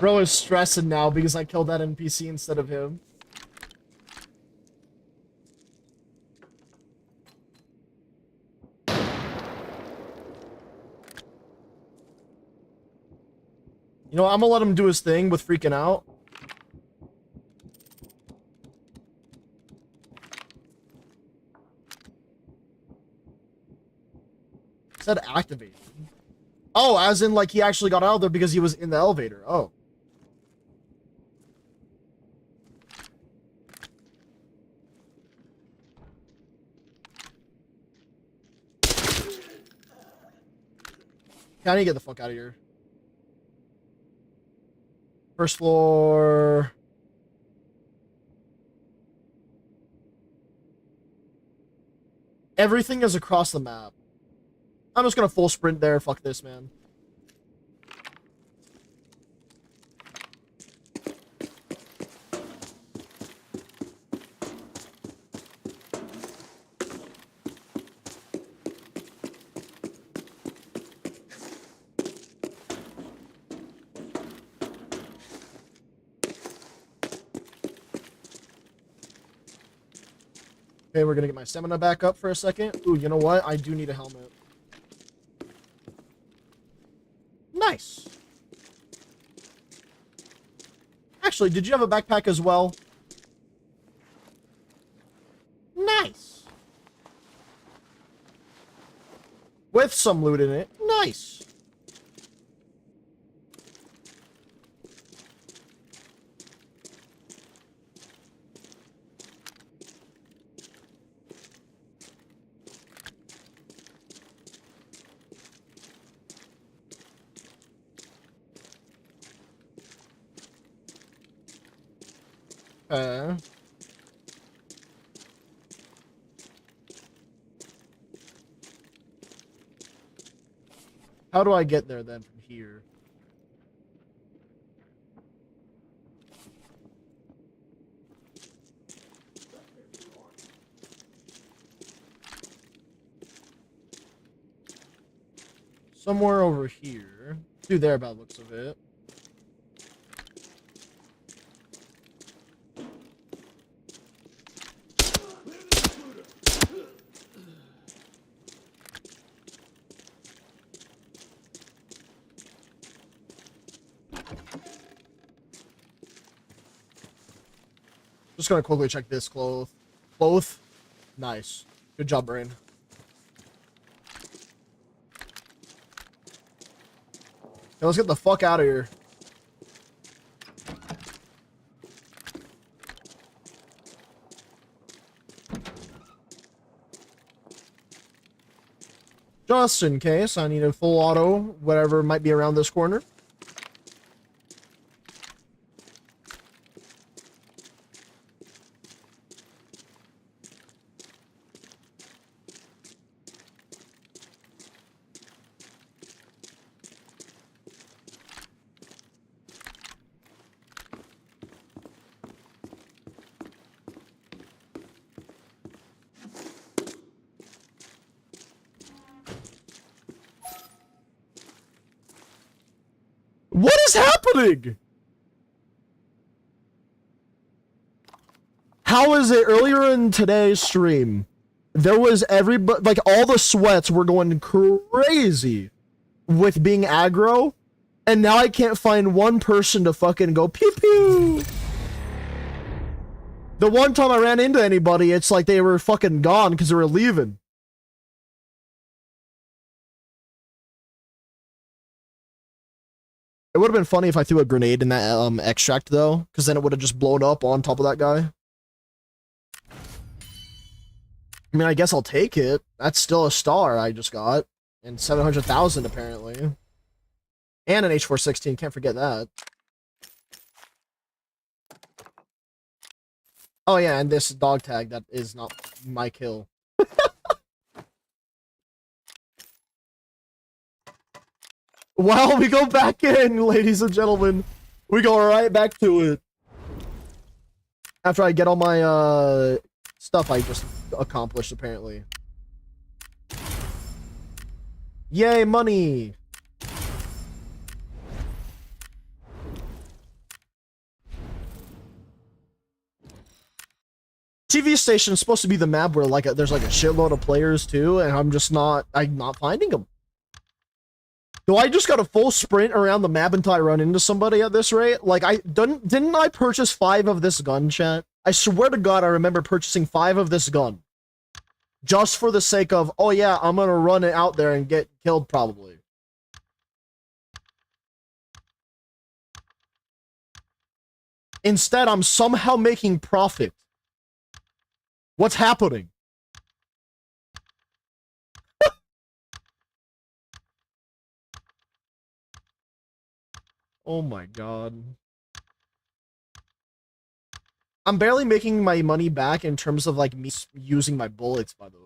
Bro is stressing now because I killed that NPC instead of him. You know what? I'm gonna let him do his thing with freaking out. It said activated. Oh, as in like he actually got out of there because he was in the elevator. Oh. I need to get the fuck out of here. First floor. Everything is across the map. I'm just gonna full sprint there. Fuck this, man. Okay, we're gonna get my stamina back up for a second. Ooh, you know what? I do need a helmet. Nice. Actually, did you have a backpack as well? Nice. With some loot in it. Nice. How do I get there then from here? Somewhere over here. Dude, there by the looks of it. Just gonna quickly check this cloth. Nice. Good job, brain. Okay, let's get the fuck out of here. Just in case, I need a full auto, whatever might be around this corner. What is happening? How is it earlier in today's stream? There was everybody, like all the sweats were going crazy with being aggro. And now I can't find one person to fucking go pew pew. The one time I ran into anybody, it's like they were fucking gone because they were leaving. It would have been funny if I threw a grenade in that extract though, because then it would have just blown up on top of that guy. I mean, I guess I'll take it. That's still a star I just got. And 700,000 apparently. And an H416, can't forget that. Oh yeah, and this dog tag, that is not my kill. Well, we go back in, ladies and gentlemen. We go right back to it. After I get all my stuff I just accomplished, apparently. Yay, money! TV station is supposed to be the map where like there's like a shitload of players too, and I'm not finding them. Do I just got a full sprint around the map until I run into somebody at this rate? Like didn't I purchase 5 of this gun, chat? I swear to God, I remember purchasing 5 of this gun. Just for the sake of, oh yeah, I'm gonna run it out there and get killed probably. Instead, I'm somehow making profit. What's happening? Oh my God. I'm barely making my money back in terms of like me using my bullets, by the way.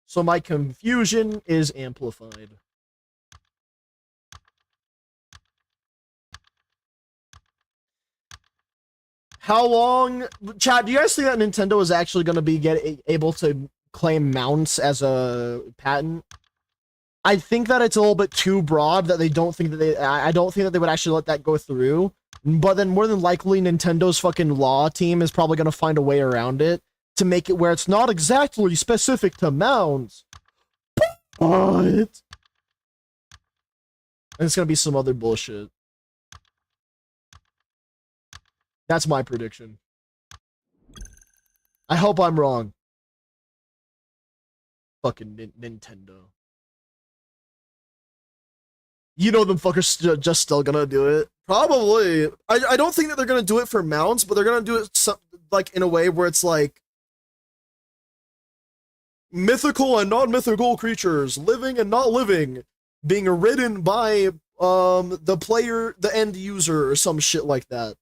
So my confusion is amplified. How long, chat, do you guys think that Nintendo is actually going to be able to claim mounts as a patent? I think that it's a little bit too broad that they don't think that I don't think that they would actually let that go through. But then more than likely Nintendo's fucking law team is probably going to find a way around it to make it where it's not exactly specific to mounts. But and it's going to be some other bullshit. That's my prediction. I hope I'm wrong. Fucking Nintendo. You know them fuckers just still gonna do it. Probably. I don't think that they're gonna do it for mounts, but they're gonna do it like in a way where it's like mythical and non-mythical creatures, living and not living, being ridden by the player, the end user, or some shit like that.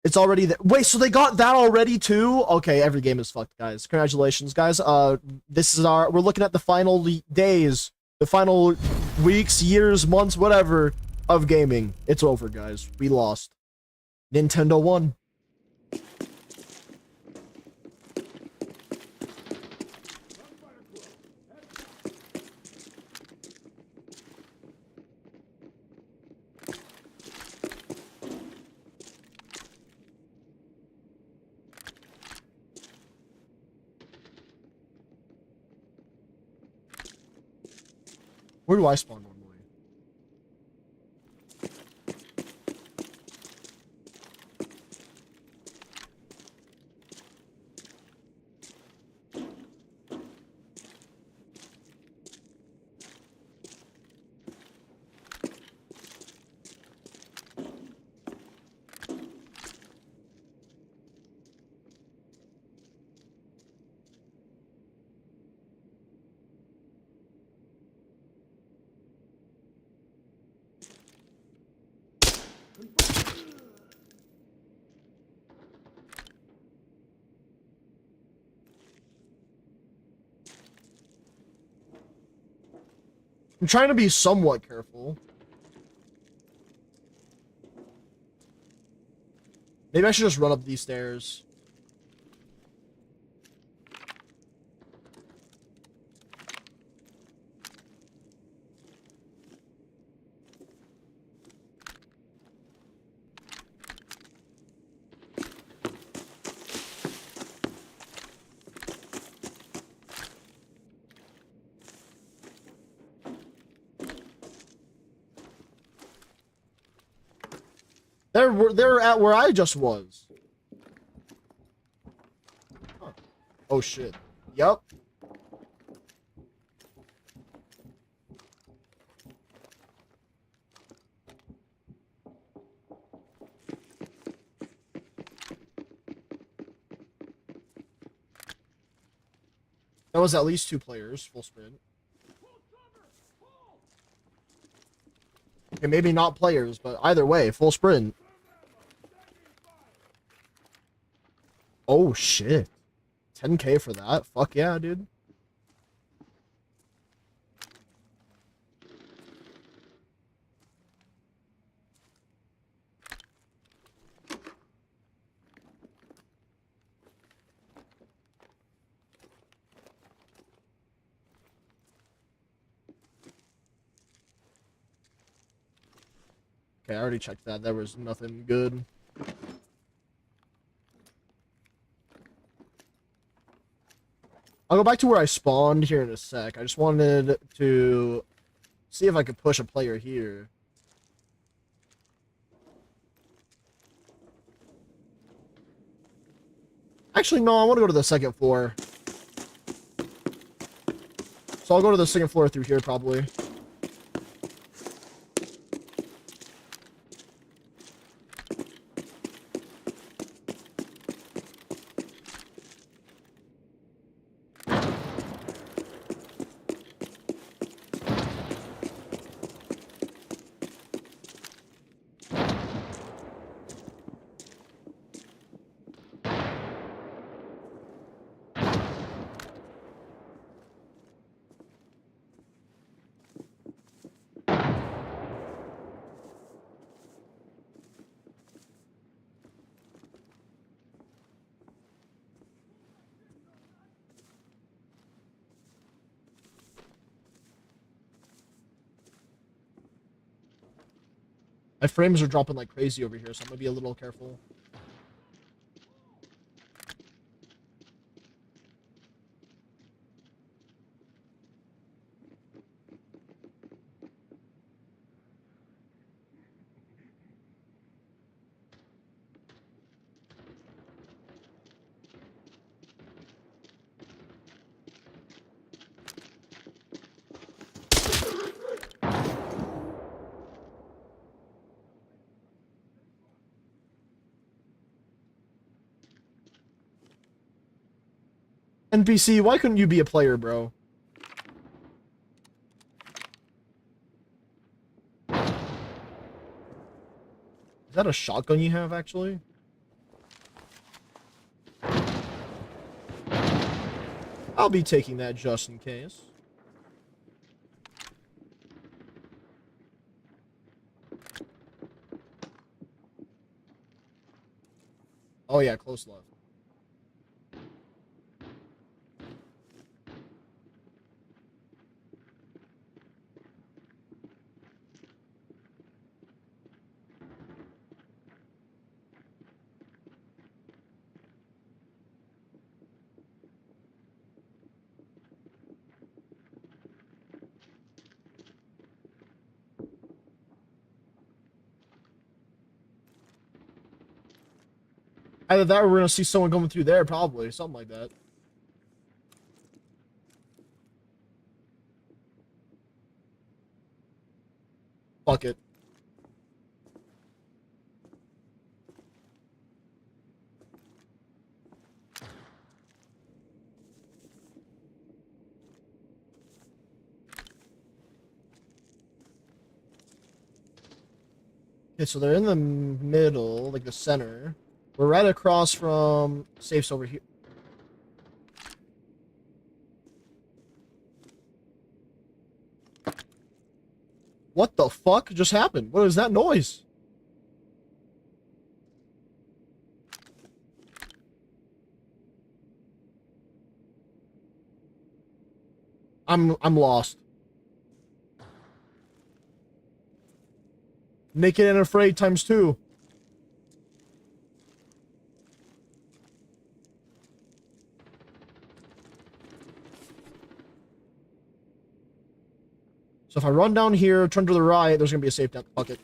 It's already there. Wait, so they got that already too? Okay, every game is fucked, guys. Congratulations, guys. We're looking at the final days, the final weeks, years, months, whatever of gaming. It's over, guys. We lost. Nintendo won. Where do I spawn normally? I'm trying to be somewhat careful. Maybe I should just run up these stairs. They're at where I just was. Huh. Oh shit. Yup. That was at least 2 players, full sprint. Okay, maybe not players, but either way, full sprint. Oh shit. 10K for that? Fuck yeah, dude. Okay, I already checked that. There was nothing good. I'll go back to where I spawned here in a sec. I just wanted to see if I could push a player here. Actually, no, I want to go to the second floor. So I'll go to the second floor through here, probably. My frames are dropping like crazy over here, so I'm gonna be a little careful. NPC, why couldn't you be a player, bro? Is that a shotgun you have, actually? I'll be taking that just in case. Oh yeah, close left. Either that or we're gonna see someone coming through there, probably. Something like that. Fuck it. Okay, so they're in the middle, like the center. We're right across from safes over here. What the fuck just happened? What is that noise? I'm lost. Naked and afraid times 2. So if I run down here, turn to the right, there's gonna be a safe down. Fuck it.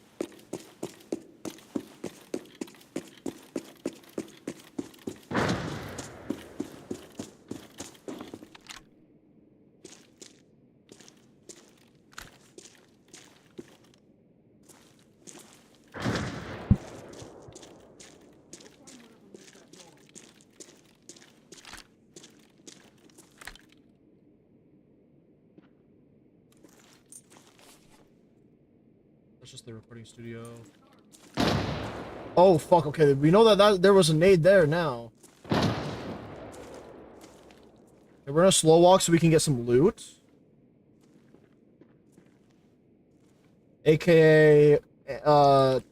That's just the recording studio. Oh fuck, okay. We know that there was a nade there now. Okay, we're gonna slow walk so we can get some loot. AKA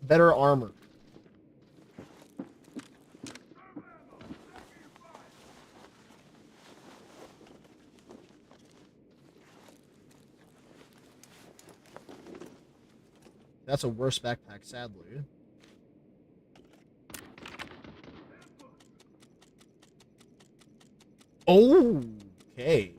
better armor. That's a worse backpack, sadly. Okay.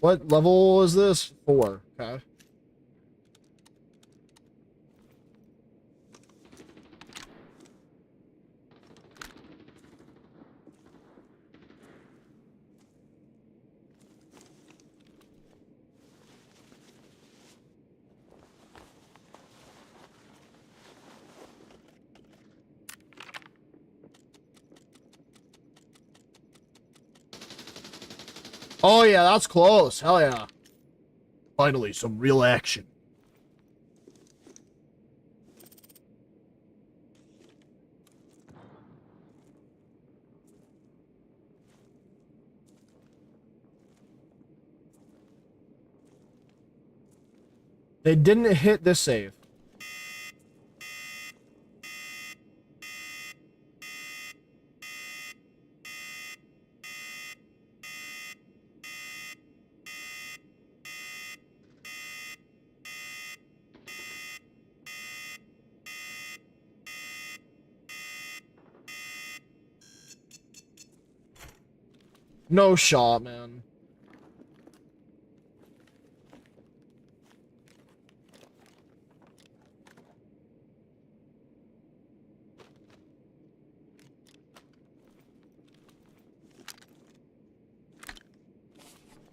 What level is this? 4. Okay. Oh yeah, that's close. Hell yeah. Finally, some real action. They didn't hit this save. No shot, man.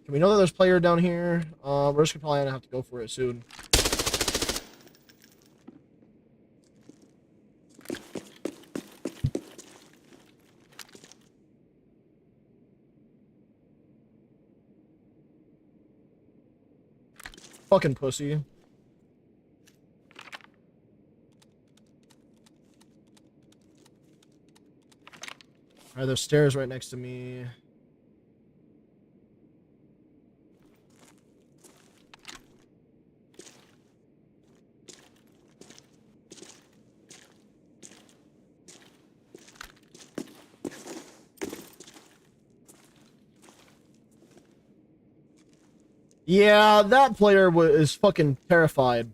Can we know that there's player down here? We're just probably gonna have to go for it soon. Fucking pussy. Alright, there's stairs right next to me. Yeah, that player is fucking terrified.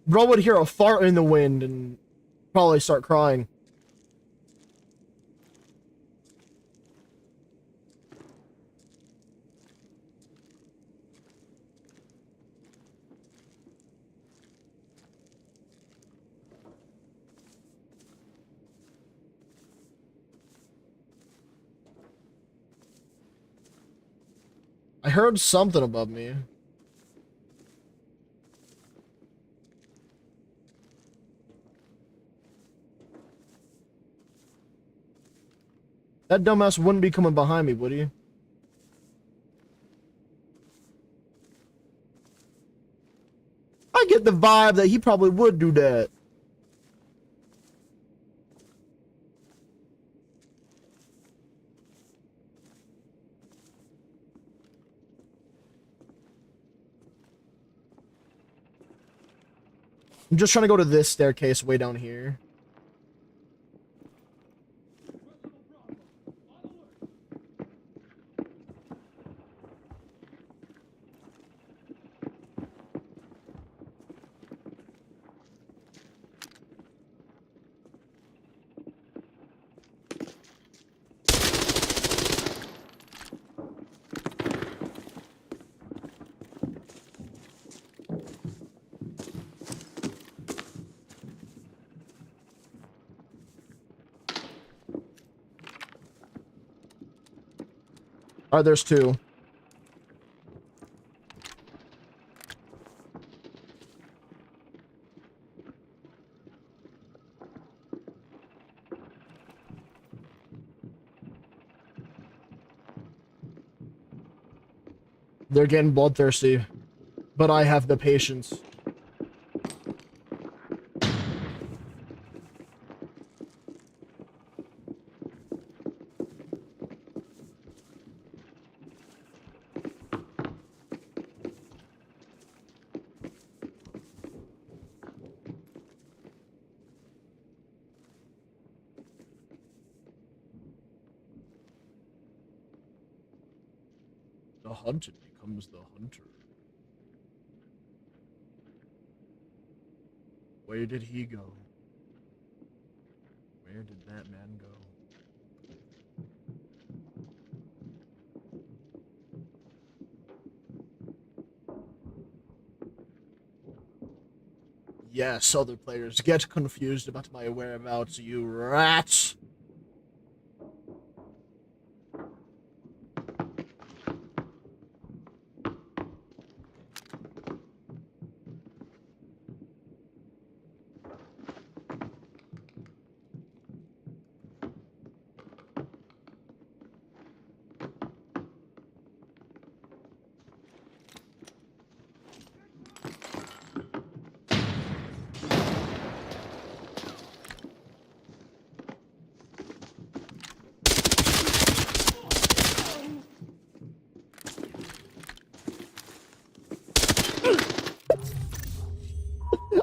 Bro would hear a fart in the wind and probably start crying. I heard something above me. That dumbass wouldn't be coming behind me, would he? I get the vibe that he probably would do that. I'm just trying to go to this staircase way down here. Alright, there's 2. They're getting bloodthirsty, but I have the patience. The hunted becomes the hunter. Where did he go? Where did that man go? Yes, other players get confused about my whereabouts, you rats!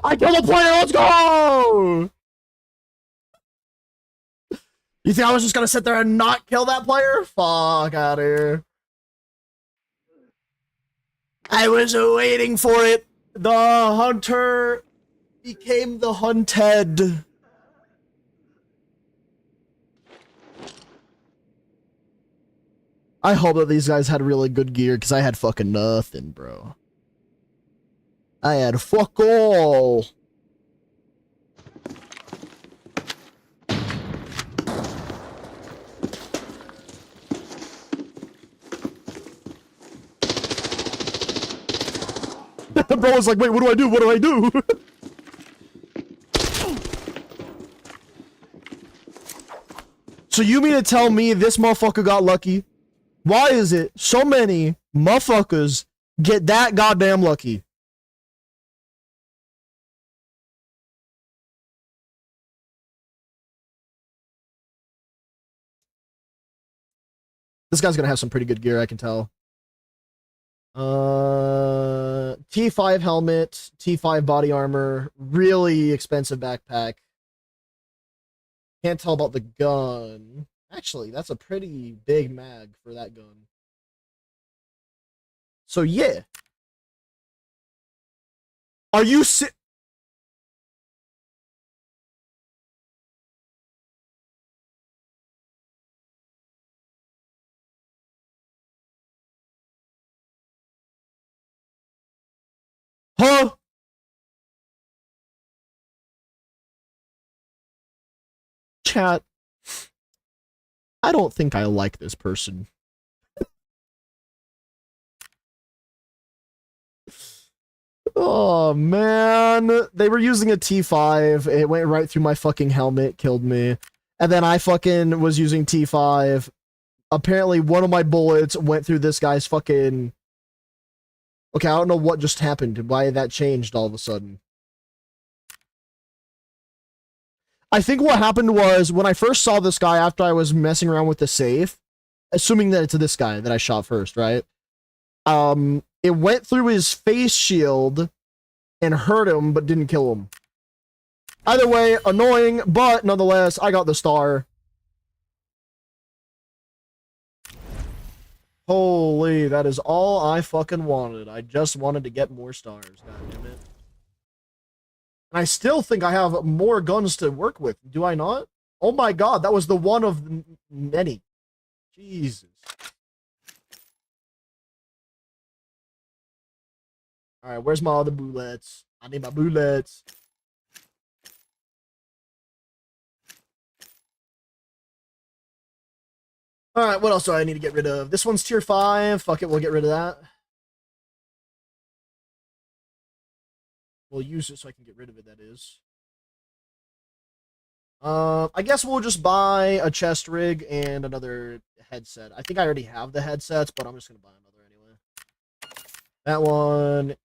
I killed a player, let's go! You think I was just gonna sit there and not kill that player? Fuck out of here. I was waiting for it. The hunter became the hunted. I hope that these guys had really good gear, because I had fucking nothing, bro. I had fuck all. Bro was like, wait, what do I do? What do I do? So you mean to tell me this motherfucker got lucky? Why is it so many motherfuckers get that goddamn lucky? This guy's gonna have some pretty good gear, I can tell. T5 helmet, T5 body armor, really expensive backpack. Can't tell about the gun. Actually, that's a pretty big mag for that gun. So yeah. Are you Huh? Chat. I don't think I like this person. Oh, man. They were using a T5. It went right through my fucking helmet, killed me. And then I fucking was using T5. Apparently, one of my bullets went through this guy's fucking... Okay, I don't know what just happened. Why that changed all of a sudden. I think what happened was, when I first saw this guy after I was messing around with the safe, assuming that it's this guy that I shot first, right? It went through his face shield and hurt him, but didn't kill him. Either way, annoying, but nonetheless, I got the star. Holy, that is all I fucking wanted. I just wanted to get more stars, god damn it. And I still think I have more guns to work with, do I not? Oh my god, that was the one of many. Jesus. Alright, where's my other bullets? I need my bullets. Alright, what else do I need to get rid of? This one's tier 5. Fuck it, we'll get rid of that. We'll use it so I can get rid of it, that is. I guess we'll just buy a chest rig and another headset. I think I already have the headsets, but I'm just gonna buy another anyway. That one,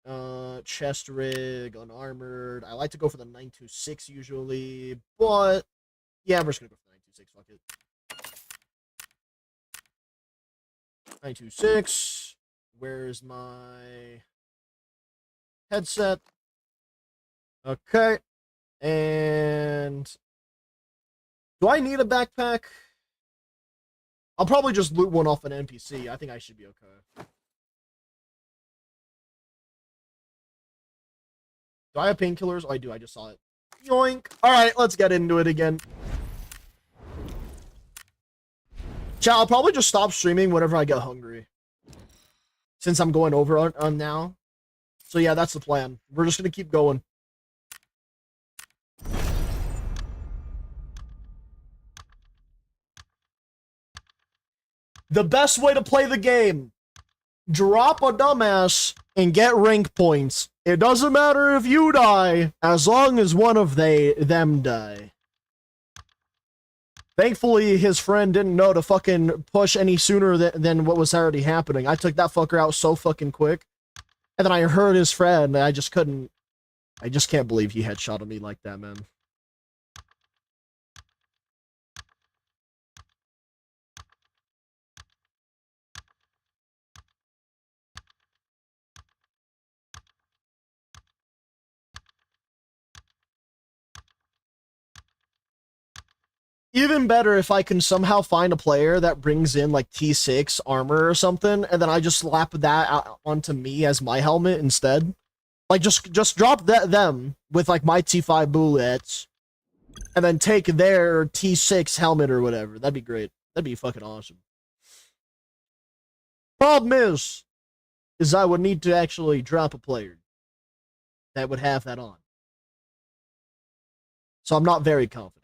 chest rig, unarmored. I like to go for the 926 usually, but yeah, we're just gonna go for the 926, fuck it. 926. Where's my headset? Okay. And do I need a backpack? I'll probably just loot one off an NPC. I think I should be okay. Do I have painkillers? Oh, I do. I just saw it. Yoink. All right, let's get into it again. Chat, I'll probably just stop streaming whenever I get hungry. Since I'm going over on now. So yeah, that's the plan. We're just going to keep going. The best way to play the game. Drop a dumbass and get rank points. It doesn't matter if you die, as long as one of them die. Thankfully, his friend didn't know to fucking push any sooner than what was already happening. I took that fucker out so fucking quick. And then I heard his friend, and I just couldn't... I just can't believe he headshotted me like that, man. Even better if I can somehow find a player that brings in like T6 armor or something, and then I just slap that onto me as my helmet instead. Like just drop them with like my T5 bullets, and then take their T6 helmet or whatever. That'd be great. That'd be fucking awesome. Problem is I would need to actually drop a player that would have that on. So I'm not very confident.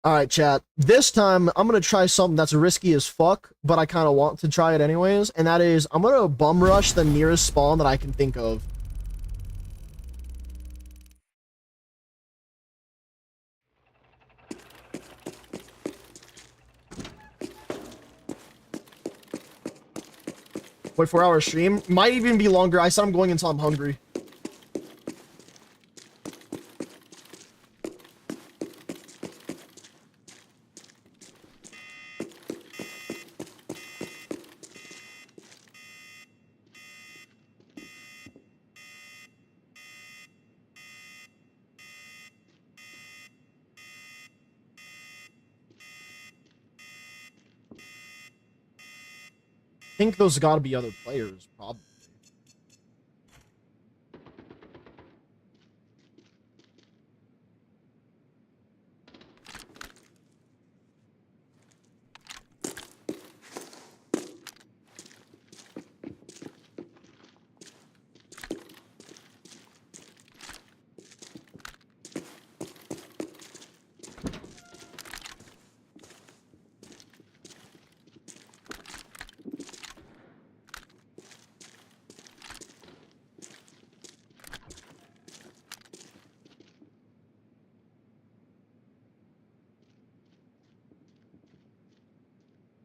Alright, chat. This time, I'm gonna try something that's risky as fuck, but I kind of want to try it anyways, and that is, I'm gonna bum rush the nearest spawn that I can think of. Wait, 4-hour stream? Might even be longer. I said I'm going until I'm hungry. I think those gotta be other players, probably.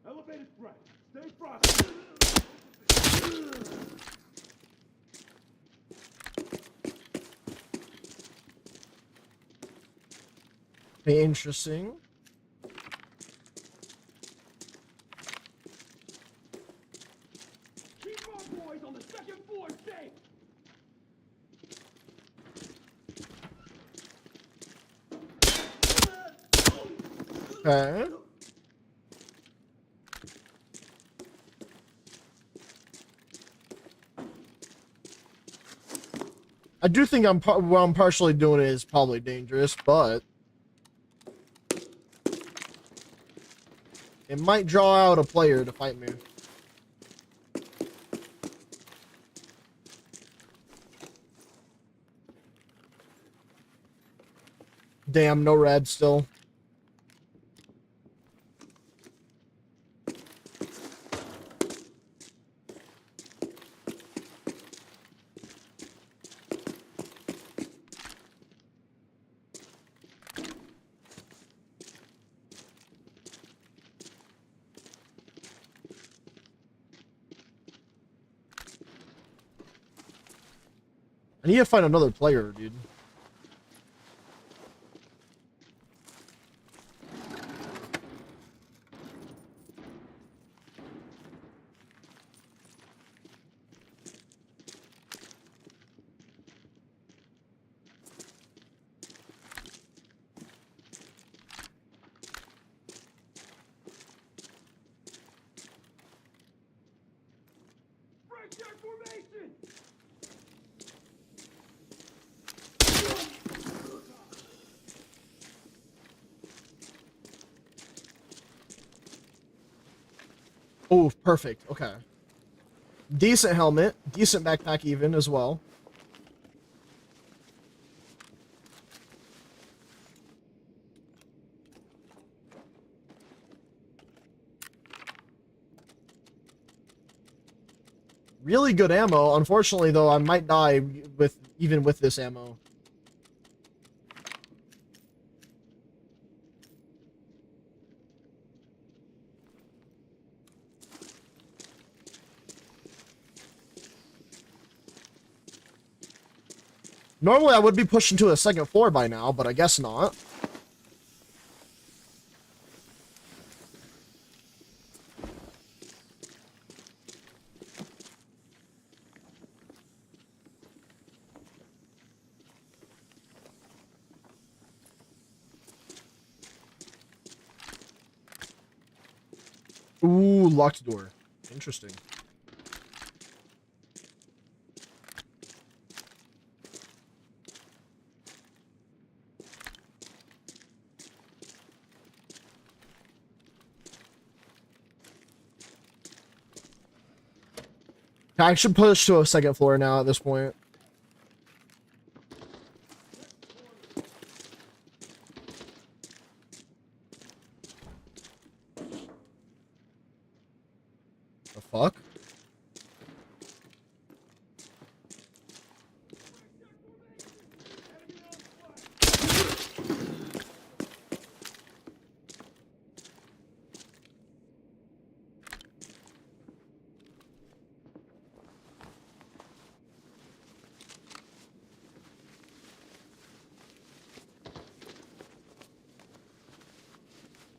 Elevated threat. Stay frosty. Be interesting. Keep our boys on the second floor safe. Okay. I do think what I'm partially doing is probably dangerous, but it might draw out a player to fight me. Damn, no red still. I need to find another player, dude. Oh, perfect. Okay. Decent helmet. Decent backpack even as well. Really good ammo. Unfortunately, though, I might die with even with this ammo. Normally, I would be pushing to a second floor by now, but I guess not. Ooh, locked door. Interesting. I should push to a second floor now at this point. The fuck?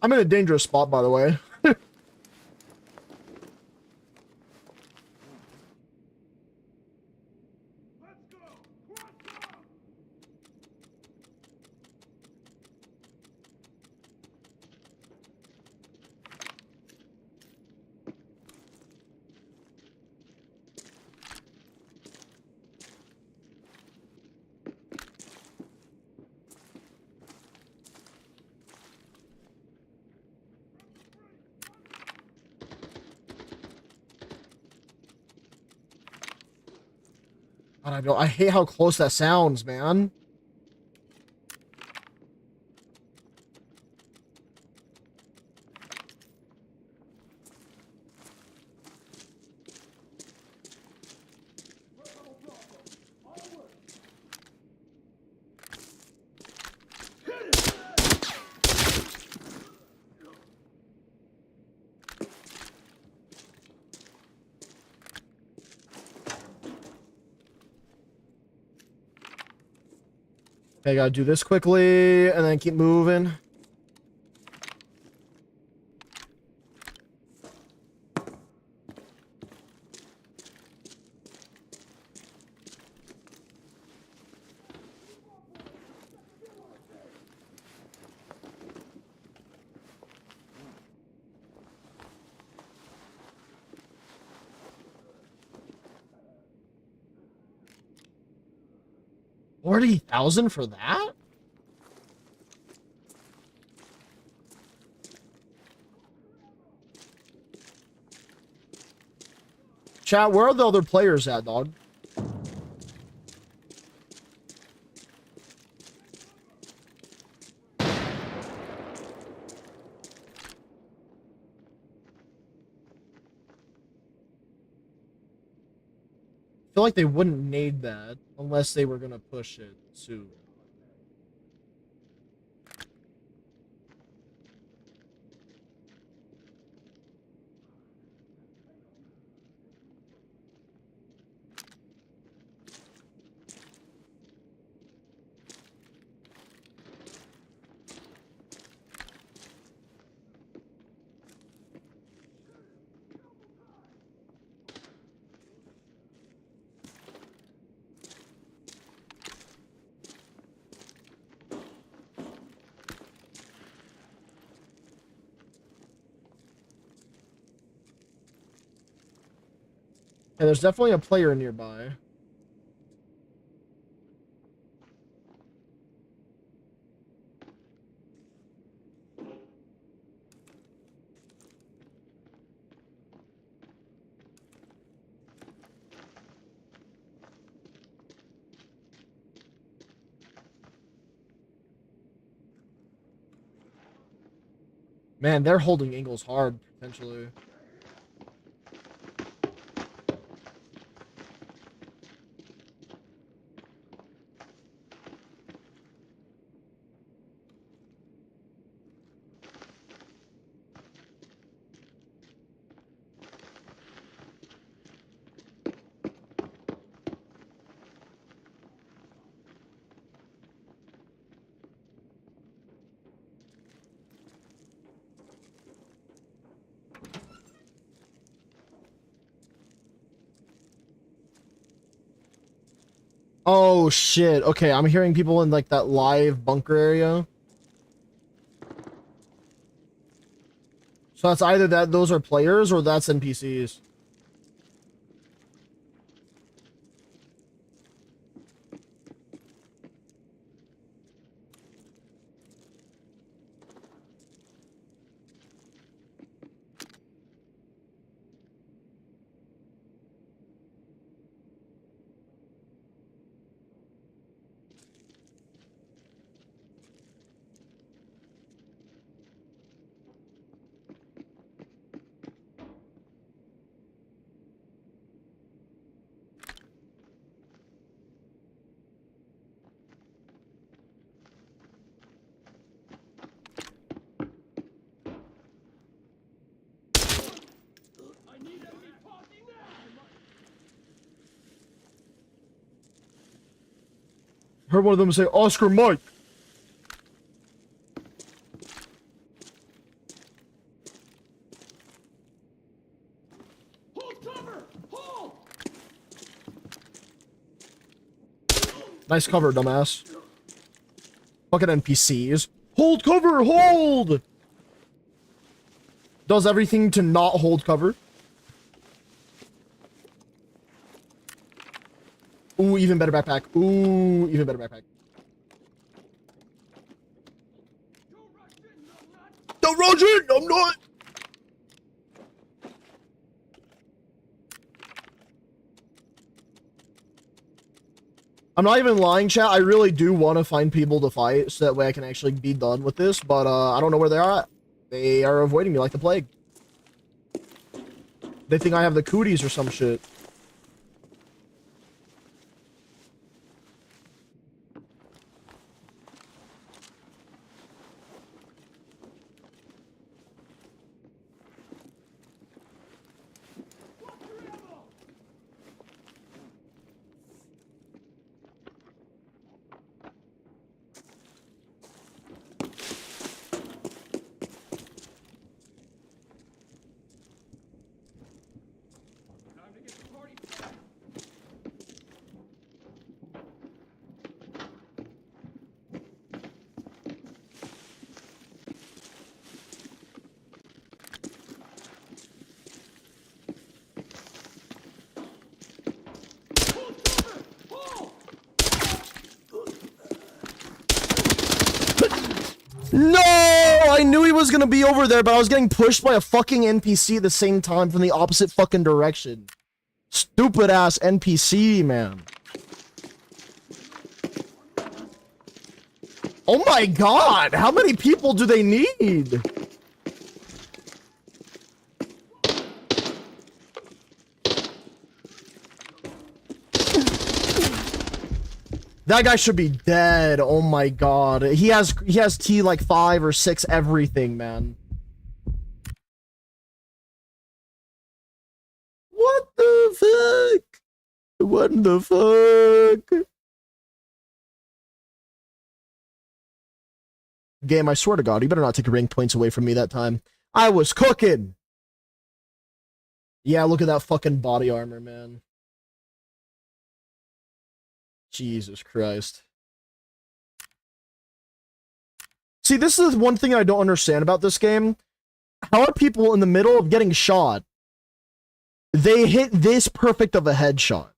I'm in a dangerous spot, by the way. Let's go! Cross up! I hate how close that sounds, man. Okay, gotta do this quickly and then keep moving. $40,000 for that? Chat, where are the other players at, dog? I feel like they wouldn't nade that unless they were gonna push it soon. And there's definitely a player nearby. Man, they're holding Ingles hard, potentially. Oh shit. Okay, I'm hearing people in like that live bunker area. So that's either that those are players or that's NPCs. I need enemy party now! Heard one of them say Oscar Mike. Hold cover! Hold! Nice cover, dumbass. Fucking NPCs. Hold cover, hold! Does everything to not hold cover. Ooh, even better backpack. Ooh, even better backpack. Don't rush in, no nut! Don't rush in! I'm not! I'm not even lying, chat. I really do want to find people to fight so that way I can actually be done with this, but I don't know where they are at. They are avoiding me like the plague. They think I have the cooties or some shit. Watch your ammo! Time to get the party started! Hold cover! Hold! No! I knew he was gonna be over there, but I was getting pushed by a fucking NPC at the same time from the opposite fucking direction. Stupid ass NPC, man. Oh my god! How many people do they need? That guy should be dead. Oh my god. He has T like 5 or 6 everything, man. What the fuck? What the fuck? Game, I swear to god, you better not take rank points away from me that time. I was cooking. Yeah, look at that fucking body armor, man. Jesus Christ. See, this is one thing I don't understand about this game. How are people in the middle of getting shot they hit this perfect of a headshot.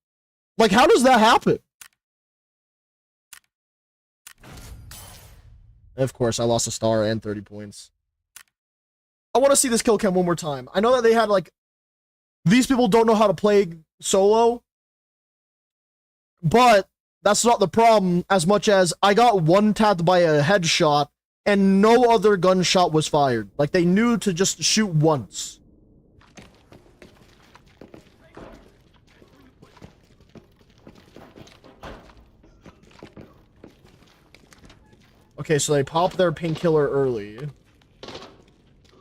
Like, how does that happen? And of course, I lost a star and 30 points. I want to see this kill cam one more time. I know that they had, like, these people don't know how to play solo, but that's not the problem as much as I got one-tapped by a headshot and no other gunshot was fired. Like, they knew to just shoot once. Okay, so they pop their painkiller early,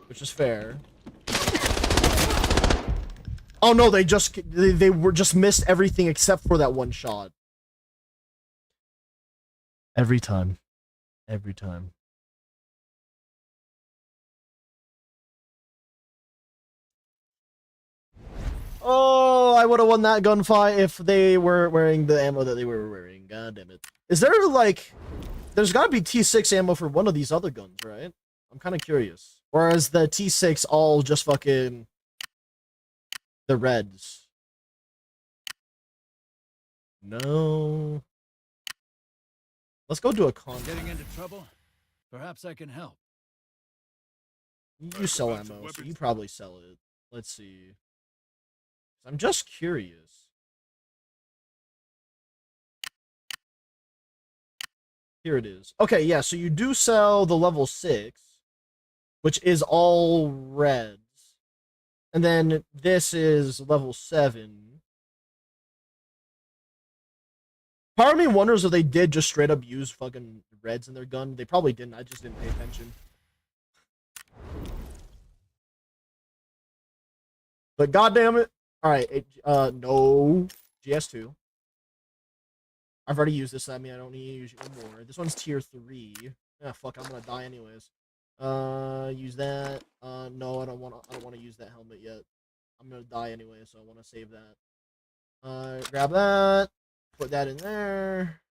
which is fair. Oh no, they were just missed everything except for that one shot. Every time. Every time. Oh, I would have won that gunfight if they were wearing the ammo that they were wearing. God damn it. Is there, like... There's gotta be T6 ammo for one of these other guns, right? I'm kind of curious. Or is the T6 all just fucking... the reds? No. Let's go do a con. Getting into trouble? Perhaps I can help. You sell ammo, so you probably sell it. Let's see. I'm just curious. Here it is. Okay, yeah, so you do sell the level 6, which is all reds. And then this is level 7. Part of me wonders if they did just straight up use fucking reds in their gun. They probably didn't. I just didn't pay attention. But goddamn it. Alright, no. GS2. I've already used this. I mean, I don't need to use it anymore. This one's tier 3. Ah, fuck, I'm gonna die anyways. Use that. No, I don't want to use that helmet yet. I'm gonna die anyway, so I want to save that. Grab that. Put that in there.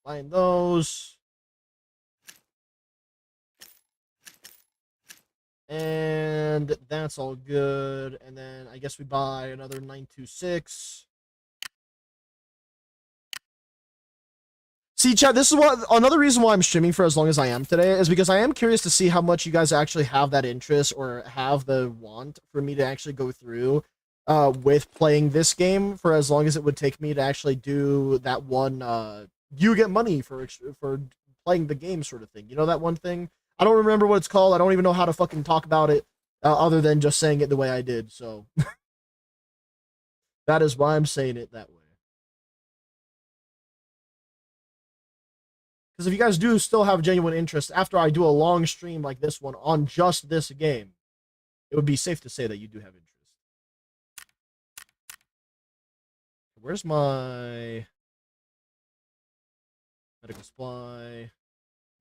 Find those. And that's all good. And then I guess we buy another 926. See, chat, this is what another reason why I'm streaming for as long as I am today is because I am curious to see how much you guys actually have that interest or have the want for me to actually go through with playing this game for as long as it would take me to actually do that one you get money for playing the game sort of thing. You know that one thing? I don't remember what it's called. I don't even know how to fucking talk about it other than just saying it the way I did. So that is why I'm saying it that way. Because if you guys do still have genuine interest after I do a long stream like this one on just this game, it would be safe to say that you do have interest. Where's my medical supply?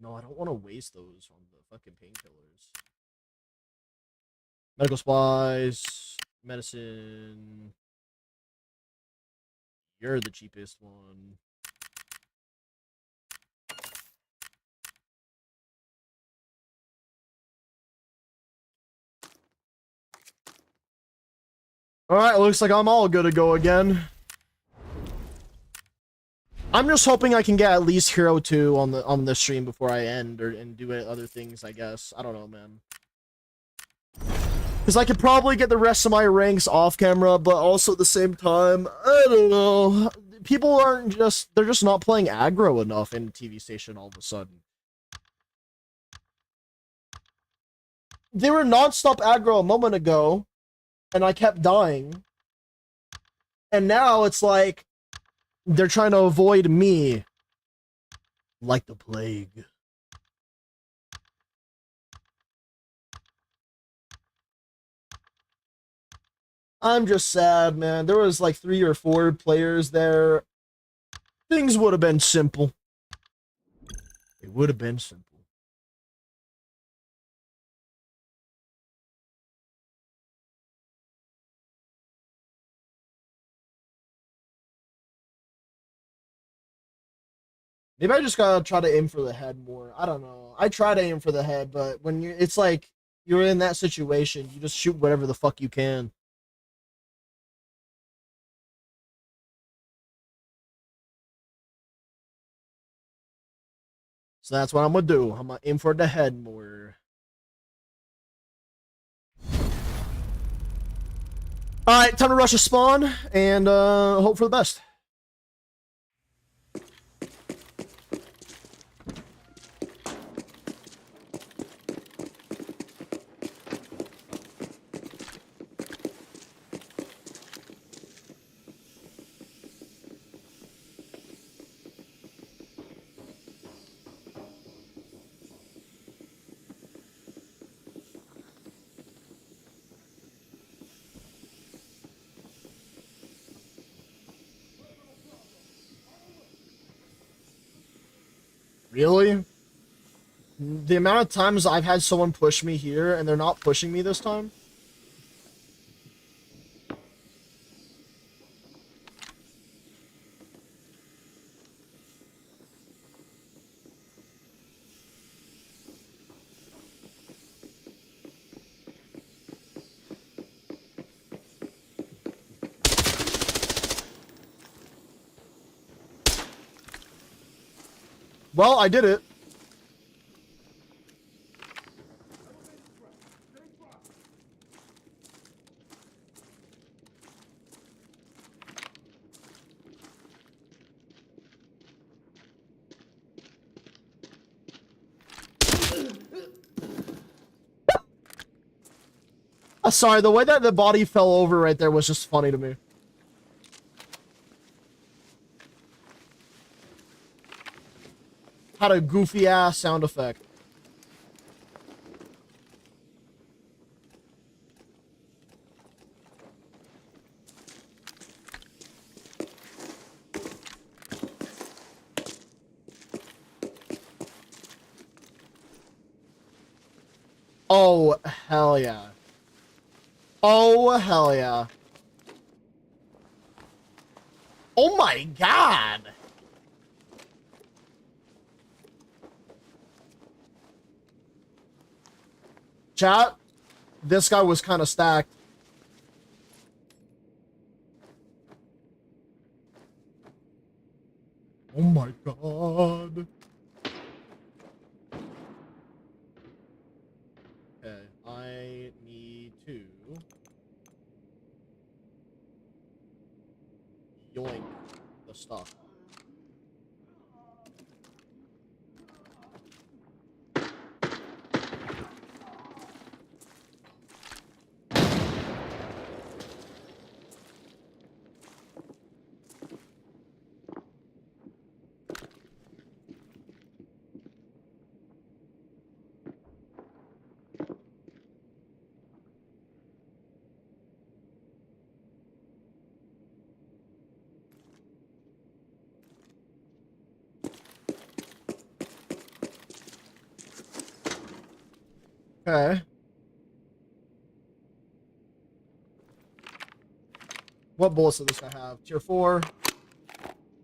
No, I don't want to waste those on the fucking painkillers. Medical supplies, medicine. You're the cheapest one. Alright, looks like I'm all good to go again. I'm just hoping I can get at least Hero 2 on the stream before I end and do other things, I guess. I don't know, man. Because I could probably get the rest of my ranks off camera, but also at the same time, I don't know. People aren't just, they're just not playing aggro enough in TV Station all of a sudden. They were non-stop aggro a moment ago, and I kept dying. And now it's like, they're trying to avoid me. Like the plague. I'm just sad, man. There was like 3 or 4 players there. Things would have been simple. It would have been simple. Maybe I just gotta try to aim for the head more. I don't know. I try to aim for the head, but when it's like you're in that situation, you just shoot whatever the fuck you can. So that's what I'm gonna do. I'm gonna aim for the head more. Alright, time to rush a spawn and hope for the best. Really? The amount of times I've had someone push me here and they're not pushing me this time? Well, I did it. Sorry, the way that the body fell over right there was just funny to me. Had a goofy ass sound effect. Oh, hell yeah. Oh, hell yeah. Oh my god! Chat, this guy was kind of stacked. Oh my god. Okay, I need to yoink the stuff. Okay. What bullets does this guy have? Tier 4.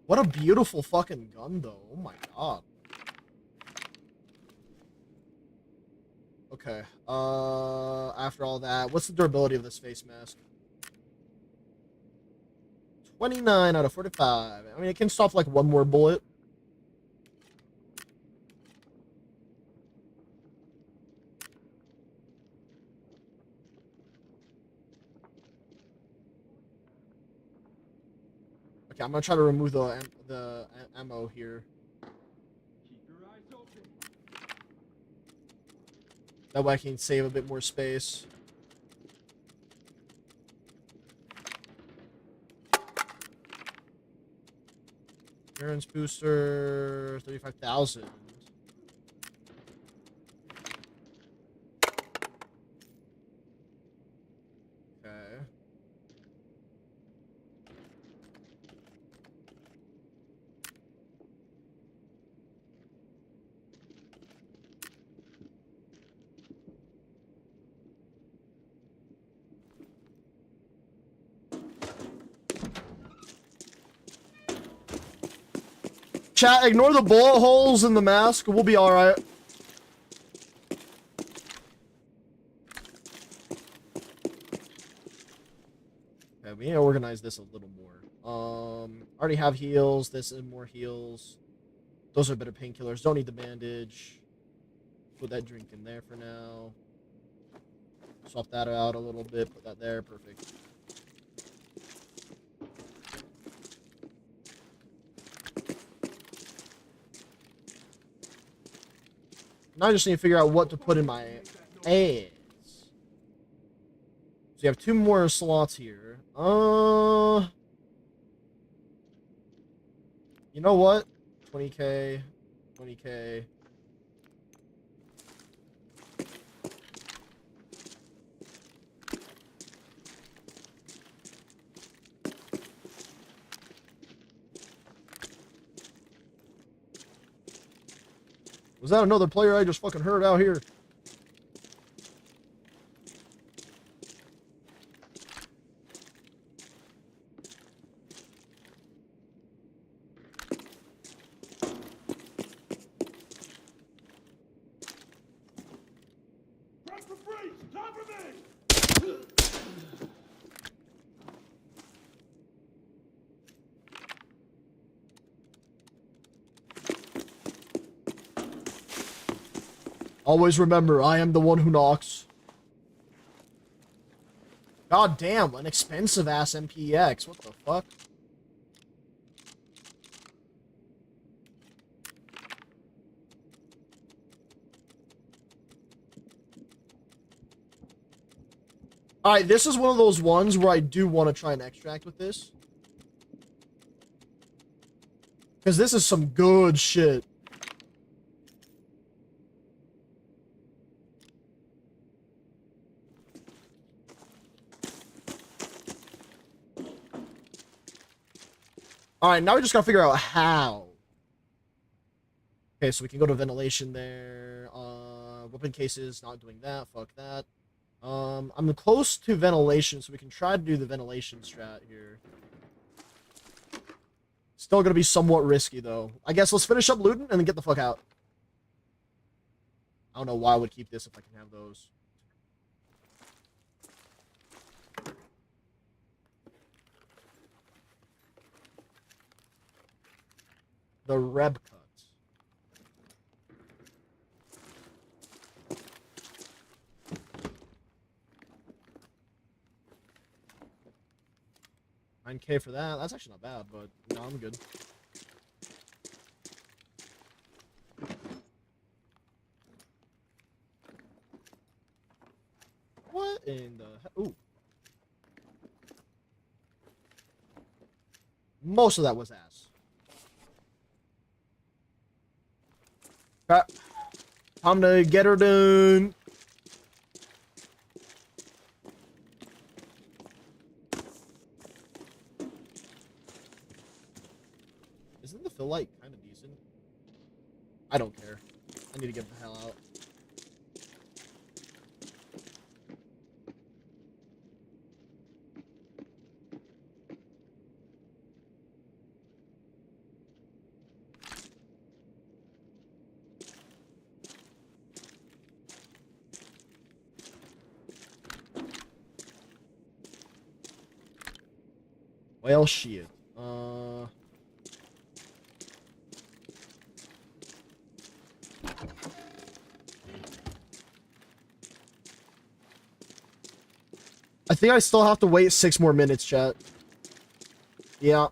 What a beautiful fucking gun, though. Oh my god. Okay. After all that, what's the durability of this face mask? 29 out of 45. I mean, it can stop like one more bullet. Okay, I'm gonna try to remove the ammo here. Keep your eyes open. That way I can save a bit more space. Endurance booster, 35,000. Okay. Chat, ignore the bullet holes in the mask. We'll be alright. Okay, we need to organize this a little more. Already have heals. This is more heals. Those are better painkillers. Don't need the bandage. Put that drink in there for now. Swap that out a little bit. Put that there. Perfect. Now I just need to figure out what to put in my ass. So you have 2 more slots here. You know what? 20k, 20k. Was that another player I just fucking heard out here? Run for freeze! Cover me! Always remember, I am the one who knocks. God damn, an expensive ass MPX. What the fuck? Alright, this is one of those ones where I do want to try and extract with this. Because this is some good shit. Alright, now we just gotta figure out how. Okay, so we can go to ventilation there. Weapon cases, not doing that. Fuck that. I'm close to ventilation, so we can try to do the ventilation strat here. Still gonna be somewhat risky, though. I guess let's finish up looting and then get the fuck out. I don't know why I would keep this if I can have those. The Reb cut. $9K for that. That's actually not bad, but no, I'm good. What in the heck? Ooh. Most of that was ass. Okay. Time to get her done. Isn't the fill light kind of decent? I don't care. I need to get the hell out. Well, shit. I think I still have to wait 6 more minutes, chat. Yeah.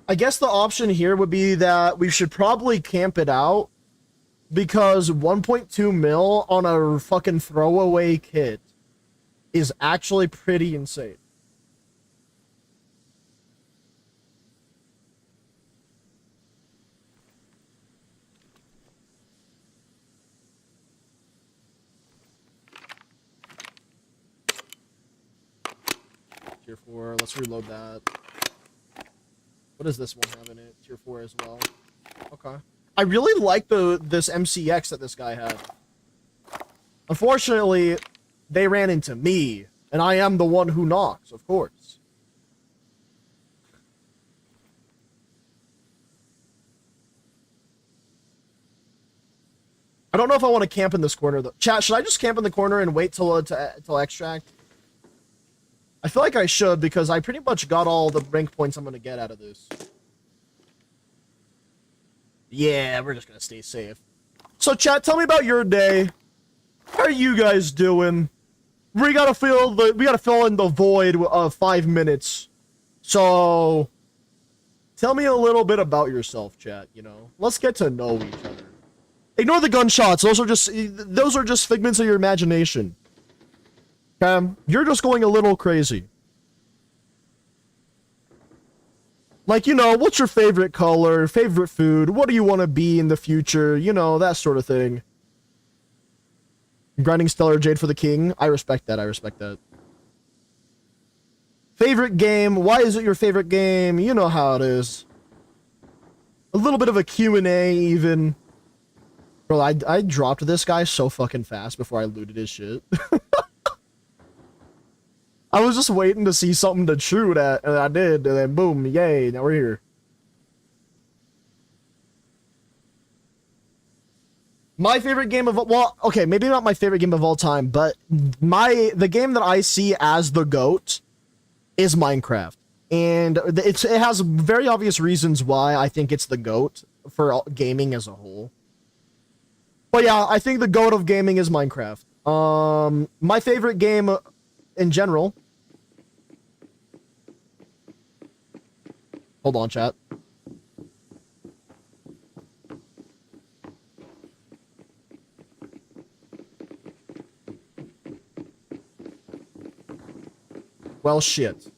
I guess the option here would be that we should probably camp it out, because 1.2 mil on a fucking throwaway kit is actually pretty insane. Tier 4, let's reload that. What does this one have in it? Tier 4 as well. Okay. I really like this MCX that this guy had. Unfortunately, they ran into me, and I am the one who knocks, of course. I don't know if I want to camp in this corner, though. Chat, should I just camp in the corner and wait till extract? I feel like I should because I pretty much got all the rank points I'm gonna get out of this. Yeah, we're just gonna stay safe. So chat, tell me about your day. How are you guys doing? We gotta fill in the void of 5 minutes. So tell me a little bit about yourself, chat, you know. Let's get to know each other. Ignore the gunshots. Those are just figments of your imagination. Okay? You're just going a little crazy. Like, you know, what's your favorite color, favorite food, what do you want to be in the future, you know, that sort of thing. Grinding Stellar Jade for the King. I respect that, I respect that. Favorite game, why is it your favorite game? You know how it is. A little bit of a Q&A even. Bro, I dropped this guy so fucking fast before I looted his shit. I was just waiting to see something to shoot at, and I did, and then boom, yay, now we're here. My favorite game of, well, okay, maybe not my favorite game of all time, but the game that I see as the GOAT is Minecraft. And it has very obvious reasons why I think it's the GOAT for gaming as a whole. But yeah, I think the GOAT of gaming is Minecraft. My favorite game in general. Hold on, chat. Well, shit.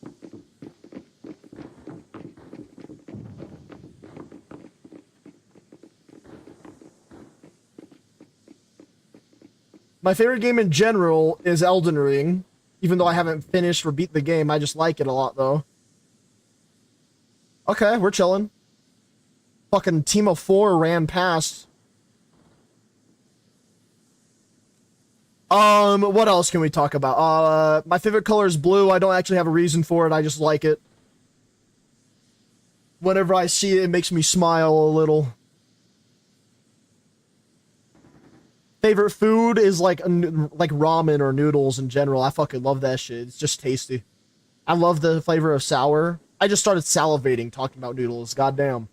My favorite game in general is Elden Ring. Even though I haven't finished or beat the game, I just like it a lot, though. Okay, we're chilling. Fucking team of 4 ran past. What else can we talk about? My favorite color is blue. I don't actually have a reason for it. I just like it. Whenever I see it, it makes me smile a little. Favorite food is like ramen or noodles in general. I fucking love that shit. It's just tasty. I love the flavor of sour. I just started salivating talking about noodles. Goddamn.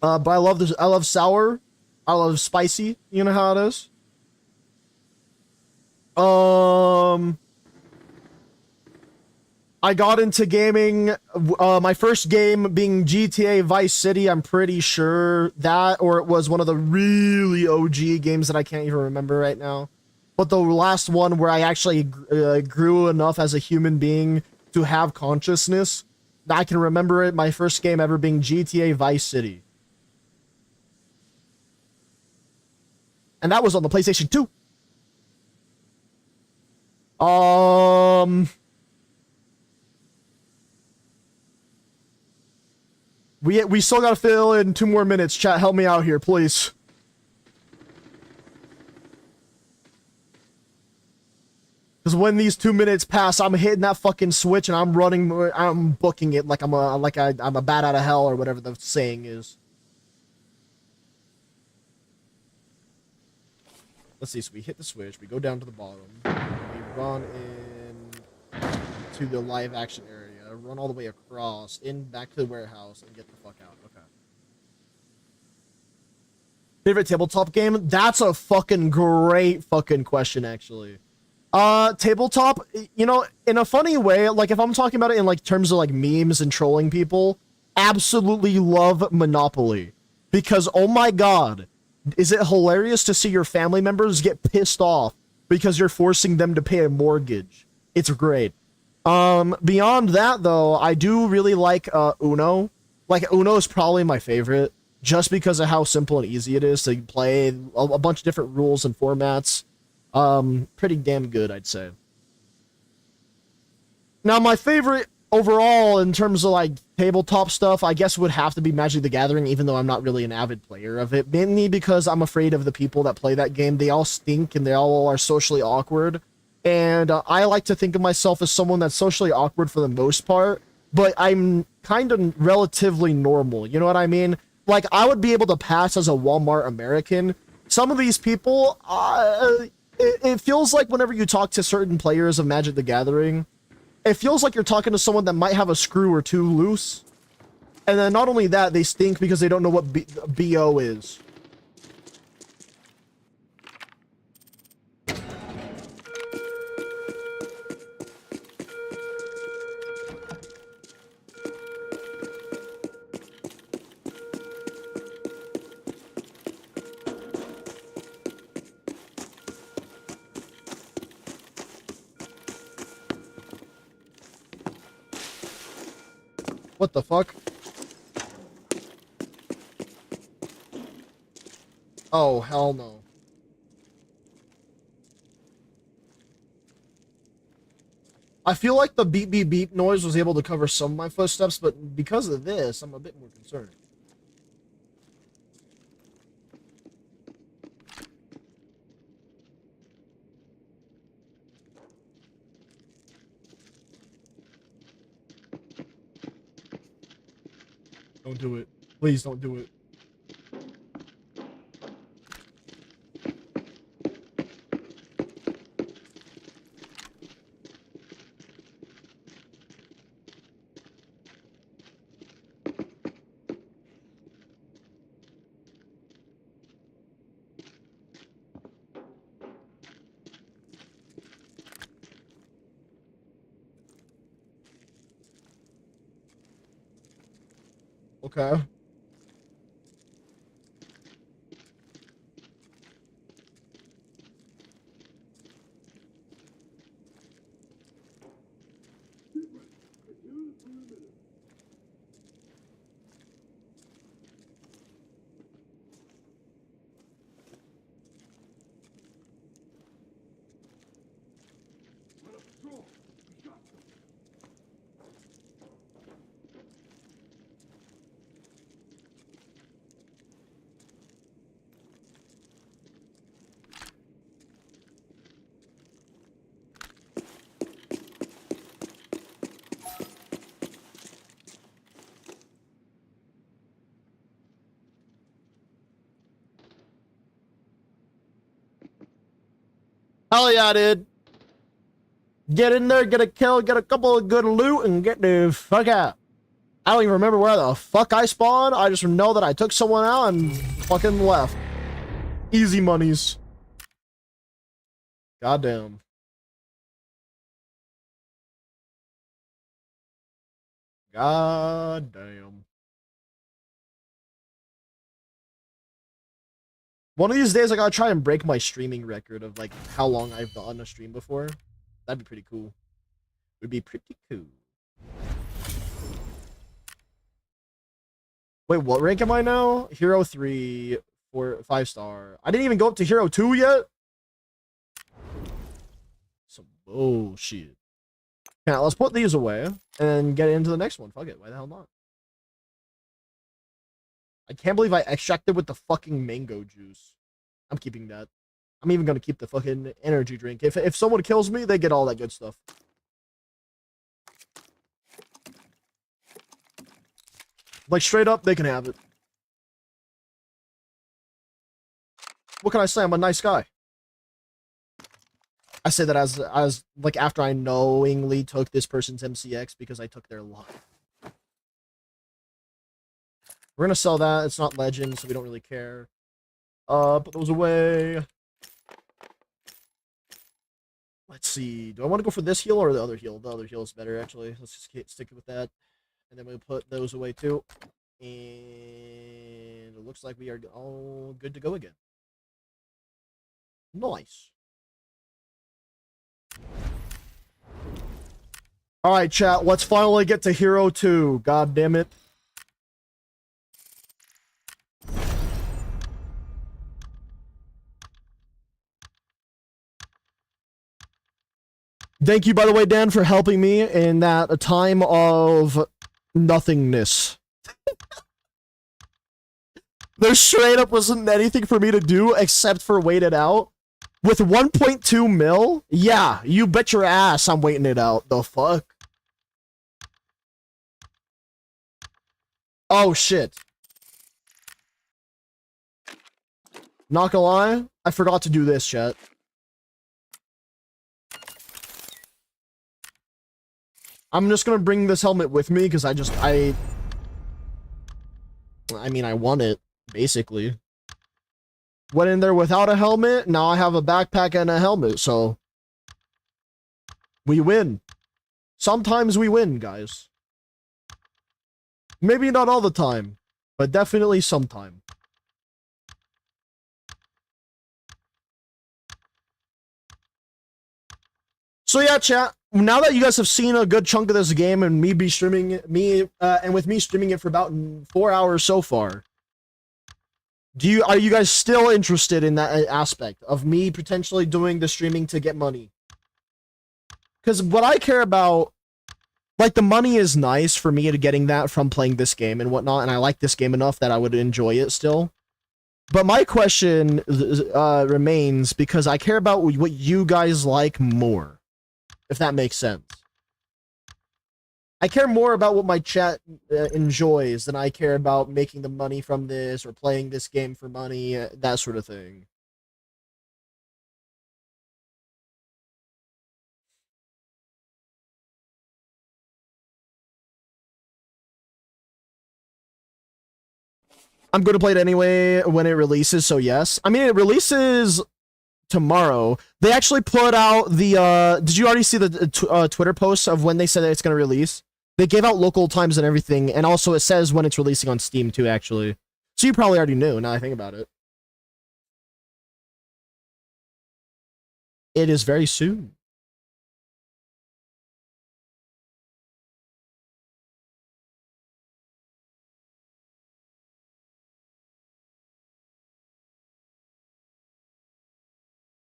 But I love this. I love sour. I love spicy. You know how it is. I got into gaming, my first game being GTA Vice City, I'm pretty sure that, or it was one of the really OG games that I can't even remember right now. But the last one where I actually grew enough as a human being to have consciousness, I can remember it, my first game ever being GTA Vice City. And that was on the PlayStation 2. We still gotta fill in 2 more minutes. Chat, help me out here, please. Because when these 2 minutes pass, I'm hitting that fucking switch and I'm running. I'm booking it like I'm a bat out of hell or whatever the saying is. Let's see. So we hit the switch. We go down to the bottom. We run in to the live action area. Run all the way across, back to the warehouse, and get the fuck out. Okay. Favorite tabletop game? That's a fucking great fucking question, actually. Tabletop, you know, in a funny way, like if I'm talking about it in like terms of like memes and trolling people, absolutely love Monopoly. Because, oh my god, is it hilarious to see your family members get pissed off because you're forcing them to pay a mortgage. It's great. Beyond that, though, I do really like, Uno. Like, Uno is probably my favorite, just because of how simple and easy it is to play, a bunch of different rules and formats. Pretty damn good, I'd say. Now, my favorite overall, in terms of, like, tabletop stuff, I guess would have to be Magic the Gathering, even though I'm not really an avid player of it, mainly because I'm afraid of the people that play that game. They all stink, and they all are socially awkward. And I like to think of myself as someone that's socially awkward for the most part, but I'm kind of relatively normal. You know what I mean? Like, I would be able to pass as a Walmart American. Some of these people, it feels like whenever you talk to certain players of Magic the Gathering, it feels like you're talking to someone that might have a screw or two loose. And then not only that, they stink because they don't know what BO is. What the fuck? Oh, hell no. I feel like the beep beep beep noise was able to cover some of my footsteps, but because of this, I'm a bit more concerned. Don't do it. Please don't do it. Okay. Hell yeah, dude. Get in there, get a kill, get a couple of good loot, and get the fuck out. I don't even remember where the fuck I spawned. I just know that I took someone out and fucking left. Easy monies. Goddamn. Goddamn. One of these days, I gotta try and break my streaming record of like how long I've done a stream before. That'd be pretty cool. Would be pretty cool. Wait, what rank am I now? Hero 3, 4, 5 star. I didn't even go up to Hero 2 yet. Some bullshit. Yeah, let's put these away and get into the next one. Fuck it. Why the hell not? I can't believe I extracted with the fucking mango juice. I'm keeping that. I'm even gonna keep the fucking energy drink. If someone kills me, they get all that good stuff. Like straight up, they can have it. What can I say? I'm a nice guy. I say that as like after I knowingly took this person's MCX because I took their life. We're gonna sell that. It's not legend, so we don't really care. Put those away. Let's see. Do I want to go for this heal or the other heal? The other heal is better, actually. Let's just stick with that. And then we'll put those away, too. And it looks like we are all good to go again. Nice. Alright, chat. Let's finally get to Hero 2. God damn it. Thank you, by the way, Dan, for helping me in that time of nothingness. There straight up wasn't anything for me to do except for wait it out. With 1.2 mil? Yeah, you bet your ass I'm waiting it out. The fuck? Oh, shit. Not gonna lie, I forgot to do this, chat. I'm just gonna bring this helmet with me because I mean, I want it, basically. Went in there without a helmet, now I have a backpack and a helmet, so we win. Sometimes we win, guys. Maybe not all the time, but definitely sometime. So yeah, chat, now that you guys have seen a good chunk of this game and me be streaming and with me streaming it for about 4 hours so far, are you guys still interested in that aspect of me potentially doing the streaming to get money? Because what I care about, like, the money is nice for me to getting that from playing this game and whatnot, and I like this game enough that I would enjoy it still. But my question remains, because I care about what you guys like more, if that makes sense. I care more about what my chat enjoys than I care about making the money from this or playing this game for money, that sort of thing. I'm going to play it anyway when it releases, so yes. I mean, it releases tomorrow. They actually put out the, did you already see the Twitter posts of when they said that it's going to release? They gave out local times and everything, and also it says when it's releasing on Steam too, actually. So you probably already knew, now I think about it. It is very soon.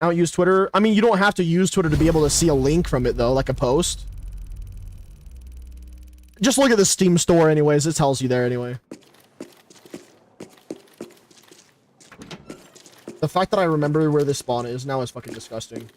I don't use Twitter. I mean, you don't have to use Twitter to be able to see a link from it, though, like a post. Just look at the Steam store anyways. It tells you there anyway. The fact that I remember where this spawn is now is fucking disgusting.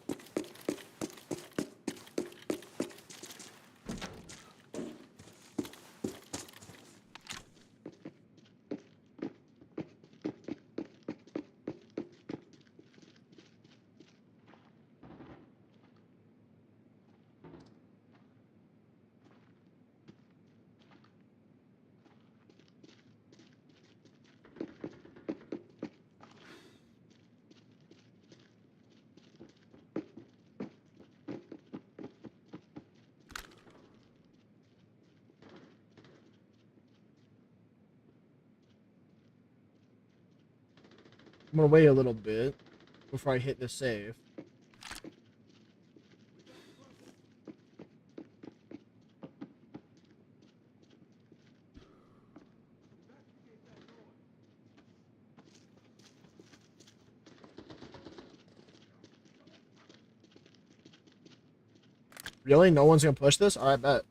I'm gonna wait a little bit before I hit the save. Really? No one's gonna push this? Alright, bet.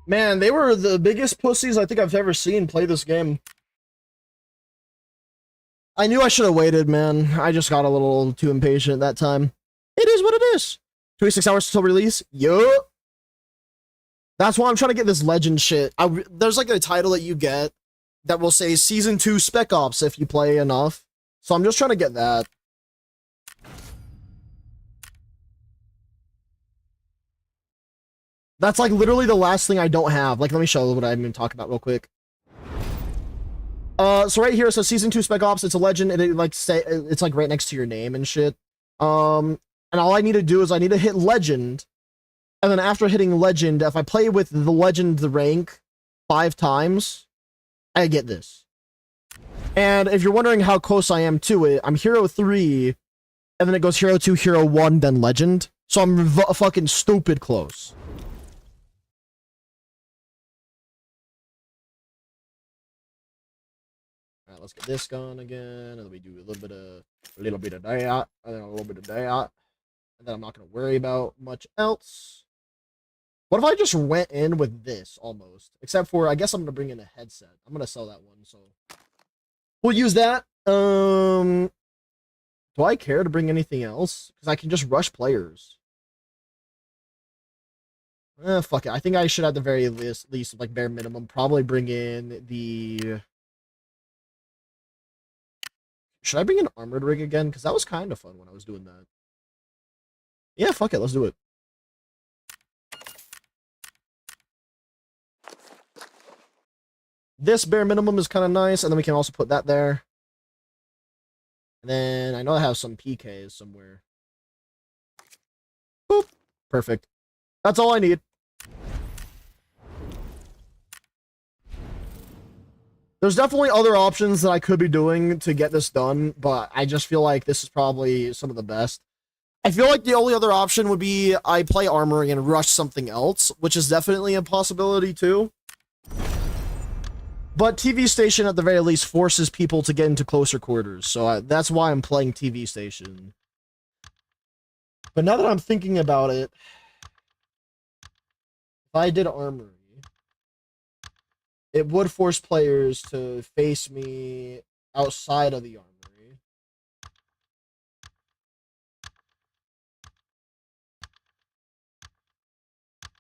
Man, they were the biggest pussies I think I've ever seen play this game. I knew I should have waited, man. I just got a little too impatient that time. It is what it is. 26 hours till release? Yup. That's why I'm trying to get this legend shit. There's like a title that you get that will say Season 2 Spec Ops if you play enough. So I'm just trying to get that. That's like literally the last thing I don't have. Like, let me show you what I'm going to talk about real quick. So right here it says Season 2 Spec Ops. It's a legend, and it like say it's like right next to your name and shit. And all I need to do is I need to hit legend, and then after hitting legend, if I play with the legend rank 5 times, I get this. And if you're wondering how close I am to it, I'm hero 3, and then it goes hero 2, hero 1, then legend. So I'm fucking stupid close. Alright, let's get this going again, and then we do a little bit of that, and then a little bit of that, and then I'm not gonna worry about much else. What if I just went in with this almost? Except for I guess I'm gonna bring in a headset. I'm gonna sell that one, so we'll use that. Do I care to bring anything else? Because I can just rush players. Fuck it. I think I should at the very least like bare minimum probably bring in the. Should I bring an armored rig again? Because that was kind of fun when I was doing that. Yeah, fuck it. Let's do it. This bare minimum is kind of nice, and then we can also put that there. And then I know I have some PKs somewhere. Boop. Perfect. That's all I need. There's definitely other options that I could be doing to get this done, but I just feel like this is probably some of the best. I feel like the only other option would be I play armoring and rush something else, which is definitely a possibility too. But TV Station at the very least forces people to get into closer quarters, so that's why I'm playing TV Station. But now that I'm thinking about it, if I did armory, it would force players to face me outside of the armory.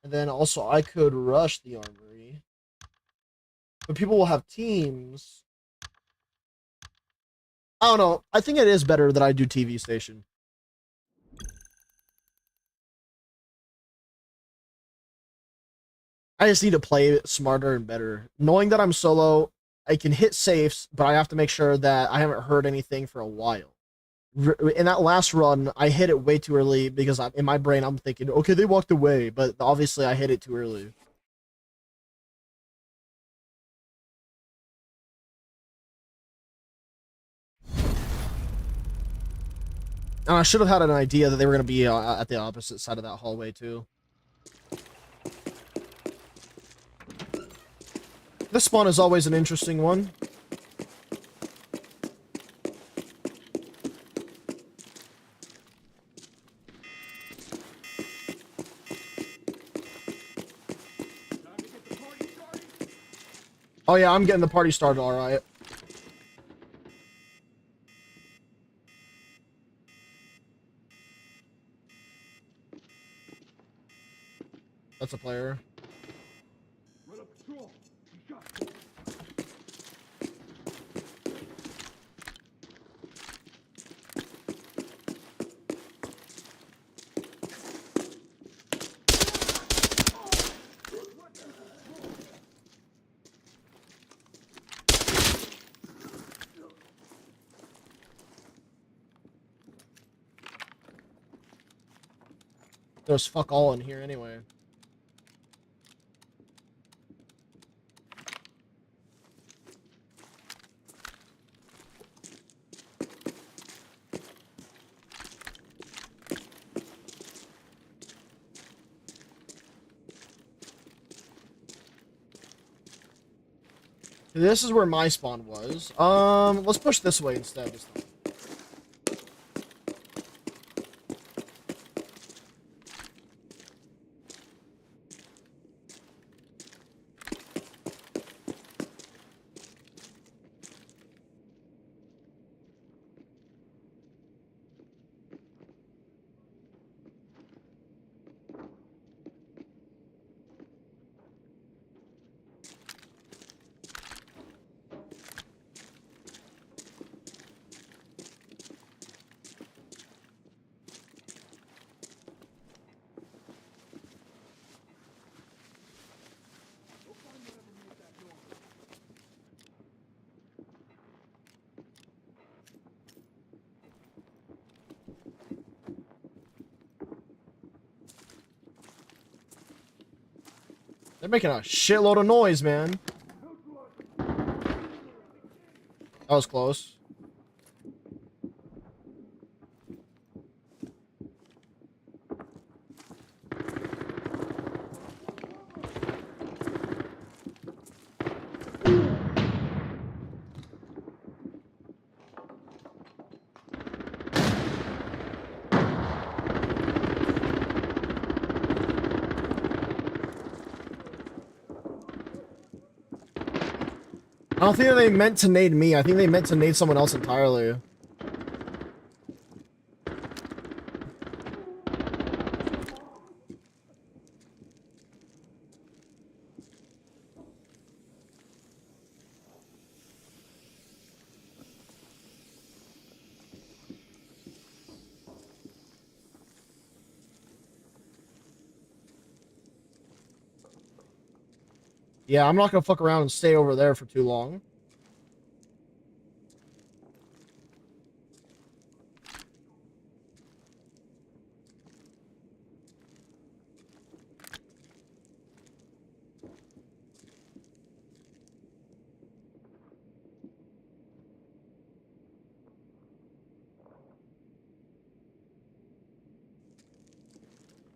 And then also I could rush the armory. But people will have teams. I don't know. I think it is better that I do TV Station. I just need to play it smarter and better. Knowing that I'm solo, I can hit safes, but I have to make sure that I haven't heard anything for a while. In that last run, I hit it way too early because in my brain, I'm thinking, okay, they walked away, but obviously I hit it too early. And I should have had an idea that they were going to be at the opposite side of that hallway, too. This spawn is always an interesting one. Oh yeah, I'm getting the party started, alright. That's a player. Run up patrol. There's fuck all in here anyway. This is where my spawn was. Let's push this way instead. They're making a shitload of noise, man. That was close. I don't think they meant to nade me. I think they meant to nade someone else entirely. Yeah, I'm not gonna fuck around and stay over there for too long.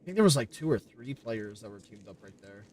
I think there was like 2 or 3 players that were teamed up right there.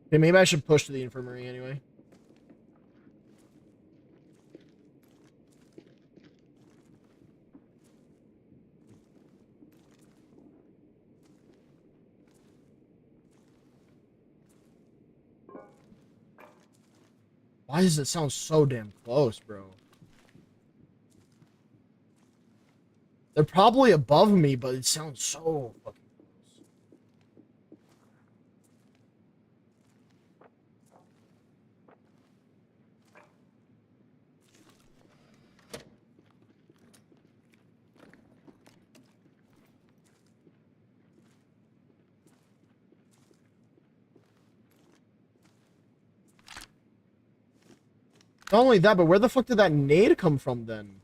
Okay, maybe I should push to the infirmary anyway. Why does it sound so damn close, bro? They're probably above me, but it sounds so fucking close. Not only that, but where the fuck did that nade come from then?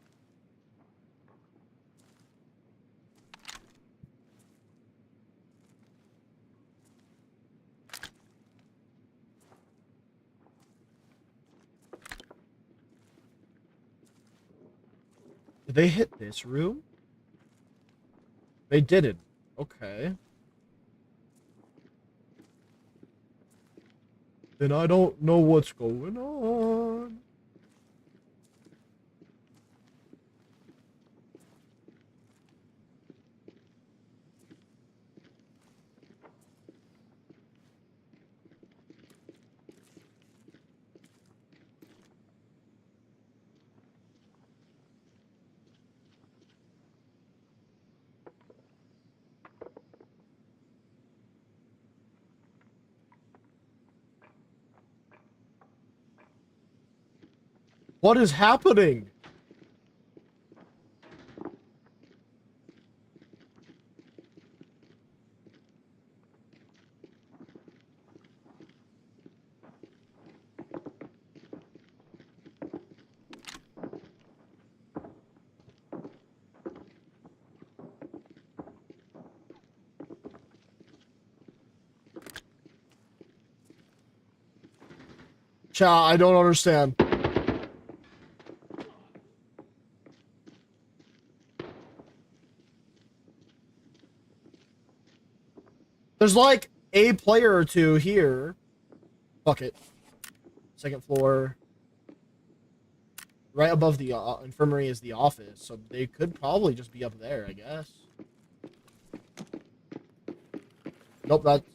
Did they hit this room? They didn't. Okay. Then I don't know what's going on. What is happening? Cha, I don't understand. There's like a player or two here. Fuck it. Second floor. Right above the infirmary is the office, so they could probably just be up there, I guess. Nope, that's...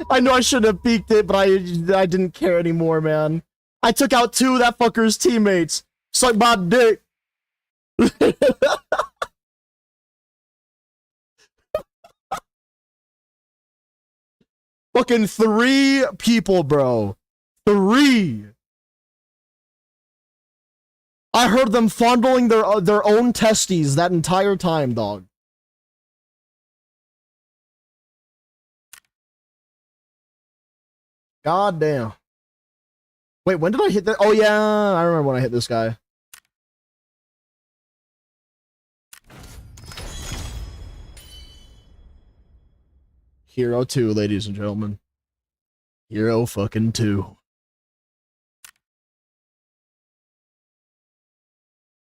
I know I shouldn't have peeked it, but I didn't care anymore, man. I took out 2 of that fucker's teammates. Suck my dick. Fucking 3 people, bro. 3. I heard them fondling their own testes that entire time, dog. God damn. Wait, when did I hit that? Oh yeah, I remember when I hit this guy. Hero 2, ladies and gentlemen. Hero fucking 2.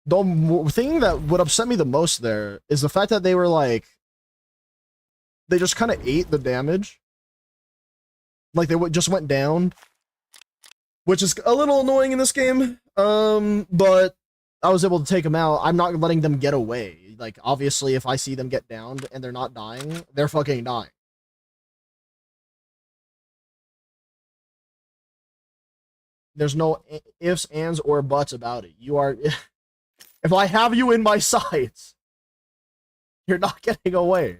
The thing that would upset me the most there is the fact that they were like, they just kind of ate the damage. Like they just went down, which is a little annoying in this game. But I was able to take them out. I'm not letting them get away. Like obviously, if I see them get downed and they're not dying, they're fucking dying. There's no ifs, ands, or buts about it. You are. If I have you in my sights, you're not getting away.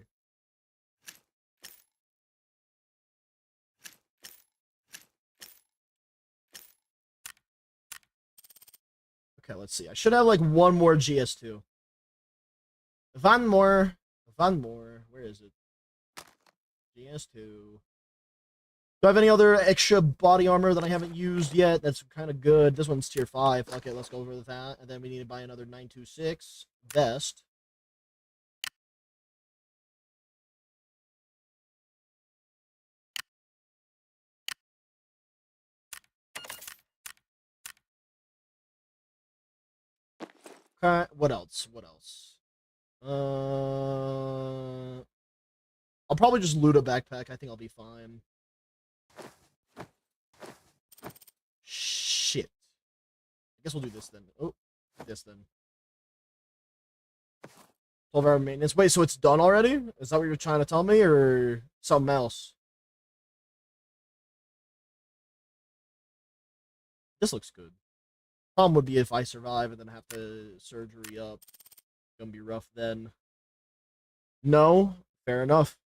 Okay, let's see. I should have like 1 more GS2. One more. Where is it? GS2. Do I have any other extra body armor that I haven't used yet? That's kind of good. This one's tier 5. Okay, let's go over with that. And then we need to buy another 926 vest. Okay, what else? I'll probably just loot a backpack. I think I'll be fine. Shit. I guess we'll do this then. Oh, this then. 12-hour maintenance. Wait, so it's done already? Is that what you're trying to tell me, or something else? This looks good. Problem would be if I survive and then have to surgery up. It's gonna be rough then. No? Fair enough.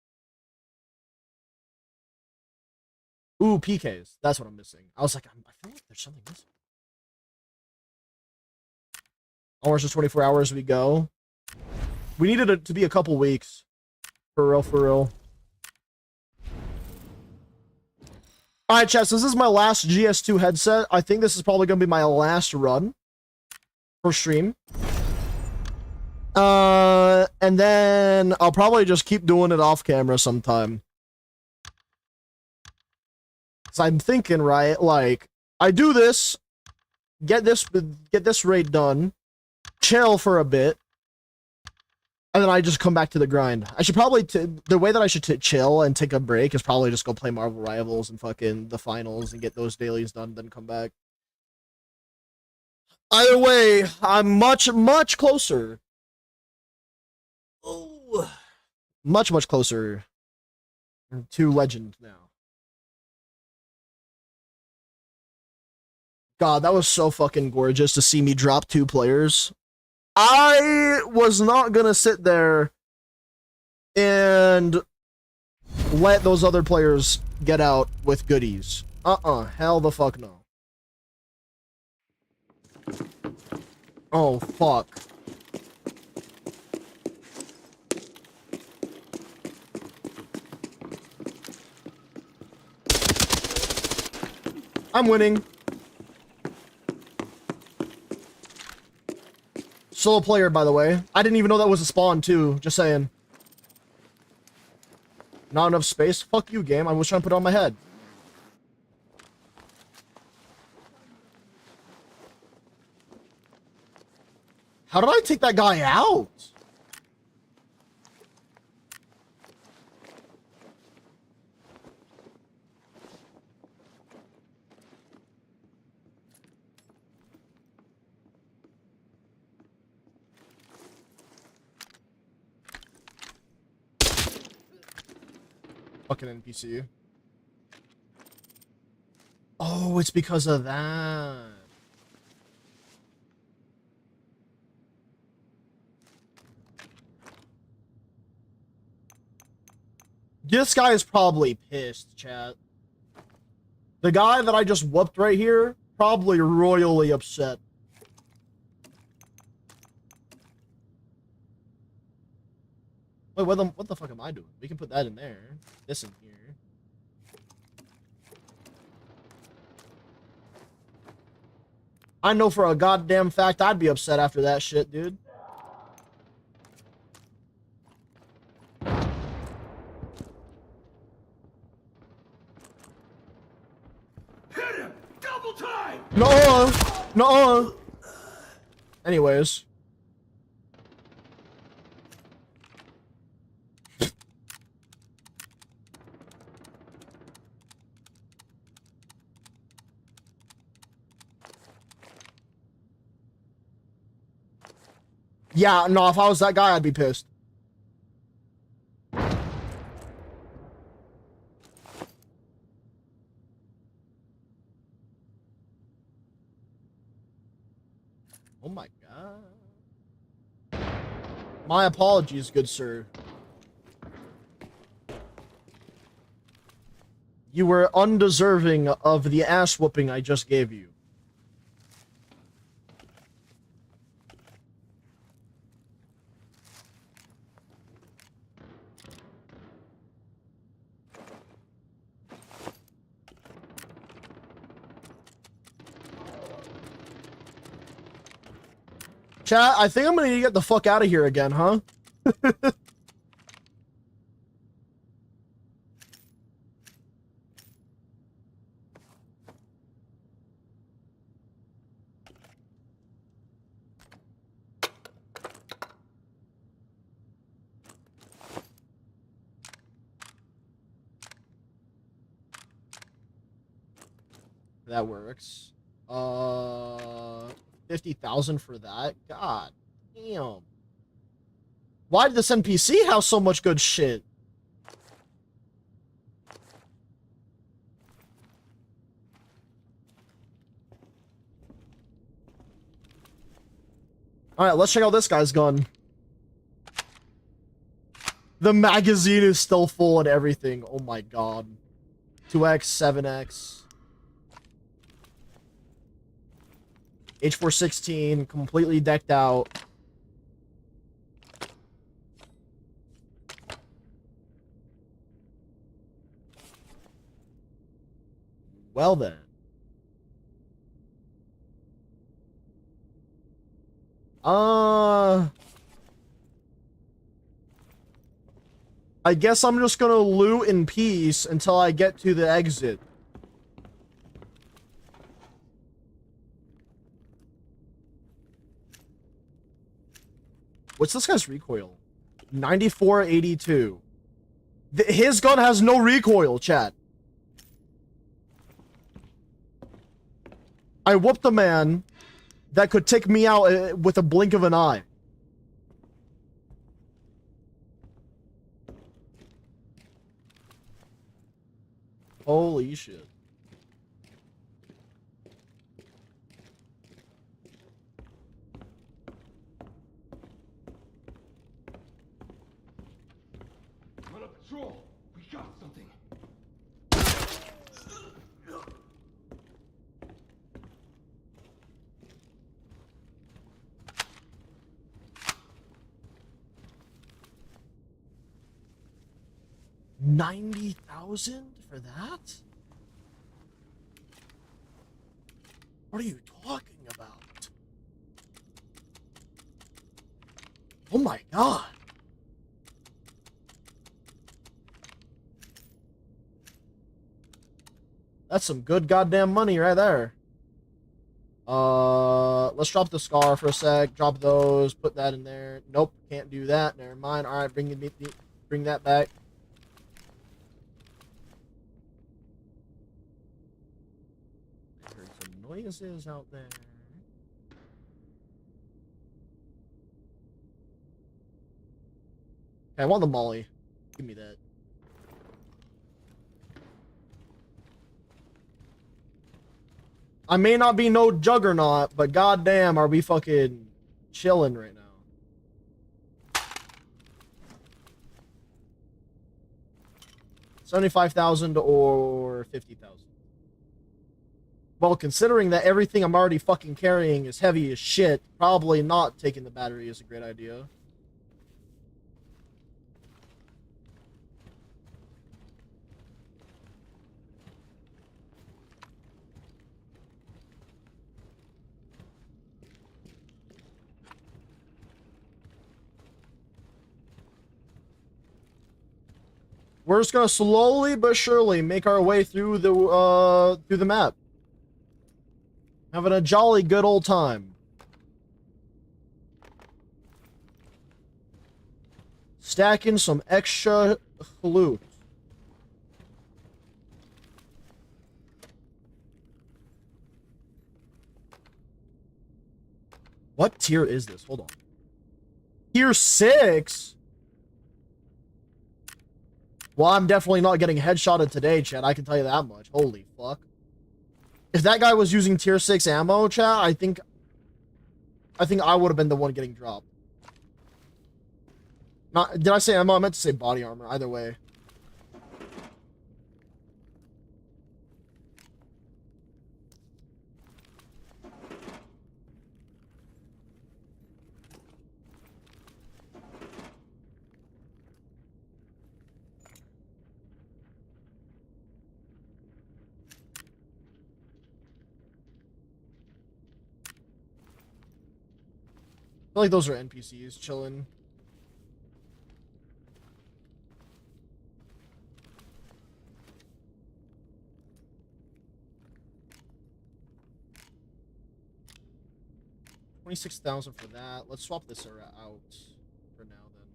Ooh, PKs. That's what I'm missing. I was like, I feel like there's something missing. Almost just 24 hours we go. We needed it to be a couple weeks. For real, for real. Alright, chat, so this is my last GS2 headset. I think this is probably going to be my last run for stream. And then I'll probably just keep doing it off camera sometime. So I'm thinking, right, like, I do this, get this raid done, chill for a bit, and then I just come back to the grind. I should probably, the way that I should chill and take a break is probably just go play Marvel Rivals and fucking the finals and get those dailies done, then come back. Either way, I'm much closer. Oh, much closer to Legend now. God, that was so fucking gorgeous to see me drop 2 players. I was not gonna sit there and let those other players get out with goodies. Hell the fuck no. Oh, fuck. I'm winning. Solo player, by the way. I didn't even know that was a spawn, too. Just saying. Not enough space? Fuck you, game. I was trying to put it on my head. How did I take that guy out? Fucking NPC. Oh, it's because of that. This guy is probably pissed, chat. The guy that I just whooped right here, probably royally upset. Wait, what the fuck am I doing? We can put that in there. This in here. I know for a goddamn fact I'd be upset after that shit, dude. Hit him! Double time! No, no. Anyways. Yeah, no, if I was that guy, I'd be pissed. Oh my god. My apologies, good sir. You were undeserving of the ass whooping I just gave you. Chat, I think I'm gonna need to get the fuck out of here again, huh? That works. 50,000 for that? God damn. Why did this NPC have so much good shit? Alright, let's check out this guy's gun. The magazine is still full and everything. Oh my god. 2x, 7x. H416, completely decked out. Well then. I guess I'm just gonna loot in peace until I get to the exit. What's this guy's recoil? 9482. His gun has no recoil, chat. I whooped a man that could take me out with a blink of an eye. Holy shit. On a patrol! We got something! $90,000 for that? What are you talking about? Oh my god. That's some good goddamn money right there. Let's drop the scar for a sec. Drop those. Put that in there. Nope, can't do that. Never mind. All right, bring that back. I heard some noises out there. Okay, I want the molly. Give me that. I may not be no juggernaut, but goddamn, are we fucking chilling right now? $75,000 or $50,000. Well, considering that everything I'm already fucking carrying is heavy as shit, probably not taking the battery is a great idea. We're just gonna slowly but surely make our way through the map. Having a jolly good old time. Stacking some extra loot. What tier is this? Hold on. Tier 6? Well, I'm definitely not getting headshotted today, chat. I can tell you that much. Holy fuck. If that guy was using tier 6 ammo, chat, I think I would have been the one getting dropped. Not, did I say ammo? I meant to say body armor. Either way. I feel like those are NPCs chilling. $26,000 for that. Let's swap this out for now then.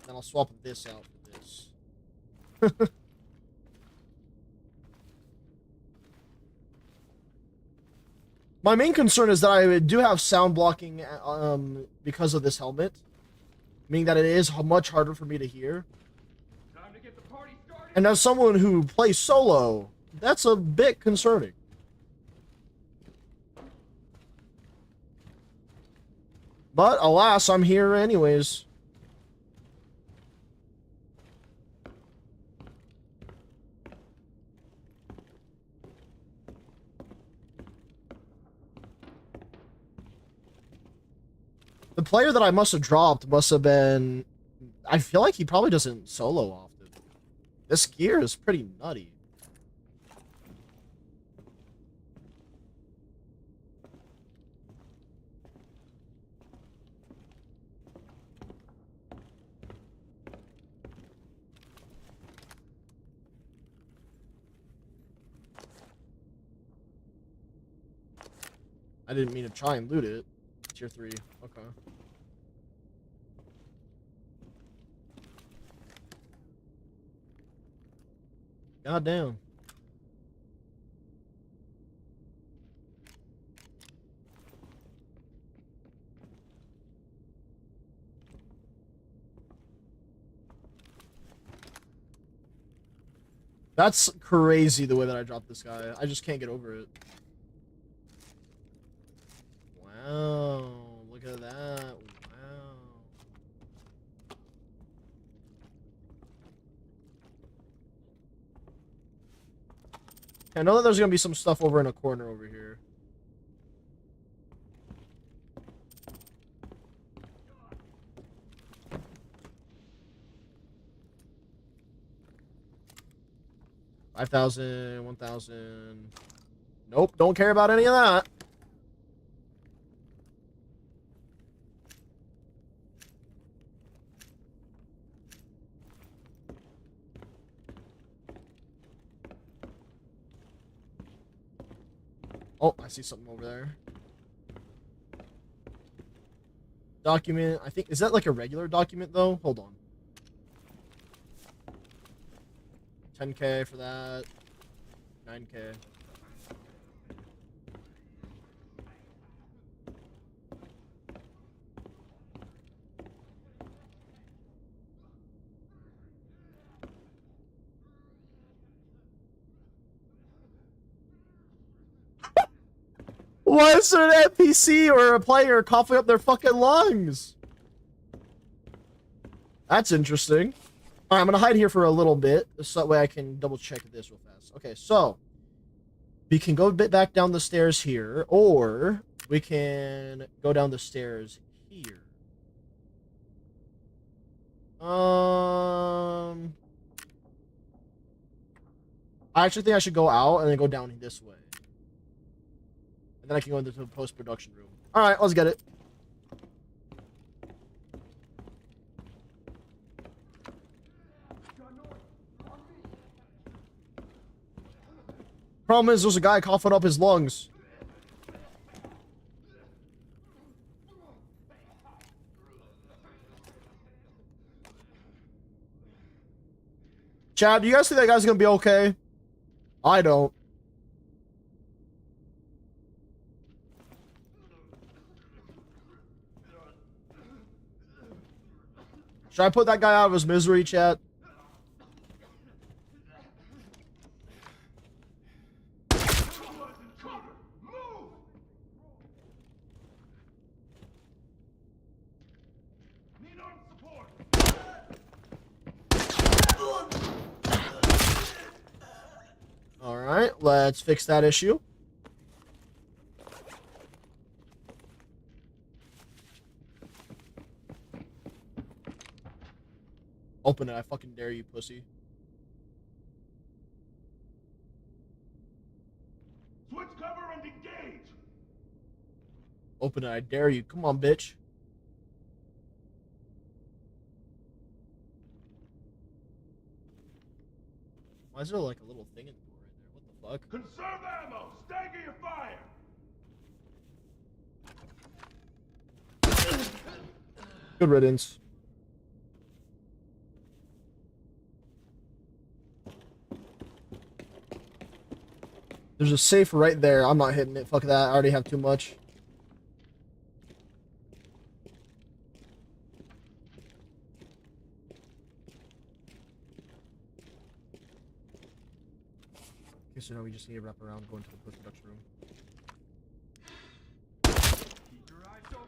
Then I'll swap this out for this. My main concern is that I do have sound blocking because of this helmet, meaning that it is much harder for me to hear. Time to get the party started. And as someone who plays solo, that's a bit concerning. But alas, I'm here anyways. The player that I must have dropped must have been... I feel like he probably doesn't solo often. This gear is pretty nutty. I didn't mean to try and loot it. Tier 3. Okay. God damn. That's crazy the way that I dropped this guy. I just can't get over it. Wow. Look at that. Wow. I know that there's gonna be some stuff over in a corner over here. $5,000, 1,000. Nope, don't care about any of that. Oh, I see something over there. Document. I think, is that like a regular document though? Hold on. 10K for that. 9K. Why is there an NPC or a player coughing up their fucking lungs? That's interesting. Alright, I'm gonna hide here for a little bit, so that way I can double check this real fast. Okay, so we can go a bit back down the stairs here, or we can go down the stairs here. I actually think I should go out and then go down this way. And then I can go into the post-production room. Alright, let's get it. Problem is, there's a guy coughing up his lungs. Chad, do you guys think that guy's gonna be okay? I don't. Should I put that guy out of his misery, Chad? Alright, let's fix that issue. Open it, I fucking dare you, pussy. Switch cover and engage. Open it, I dare you. Come on, bitch. Why is there like a little thing in the door right there? What the fuck? Conserve ammo. Stagger your fire. Good riddance. There's a safe right there. I'm not hitting it. Fuck that. I already have too much. Okay, so now we just need to wrap around, go into the post-production room. Keep your eyes open.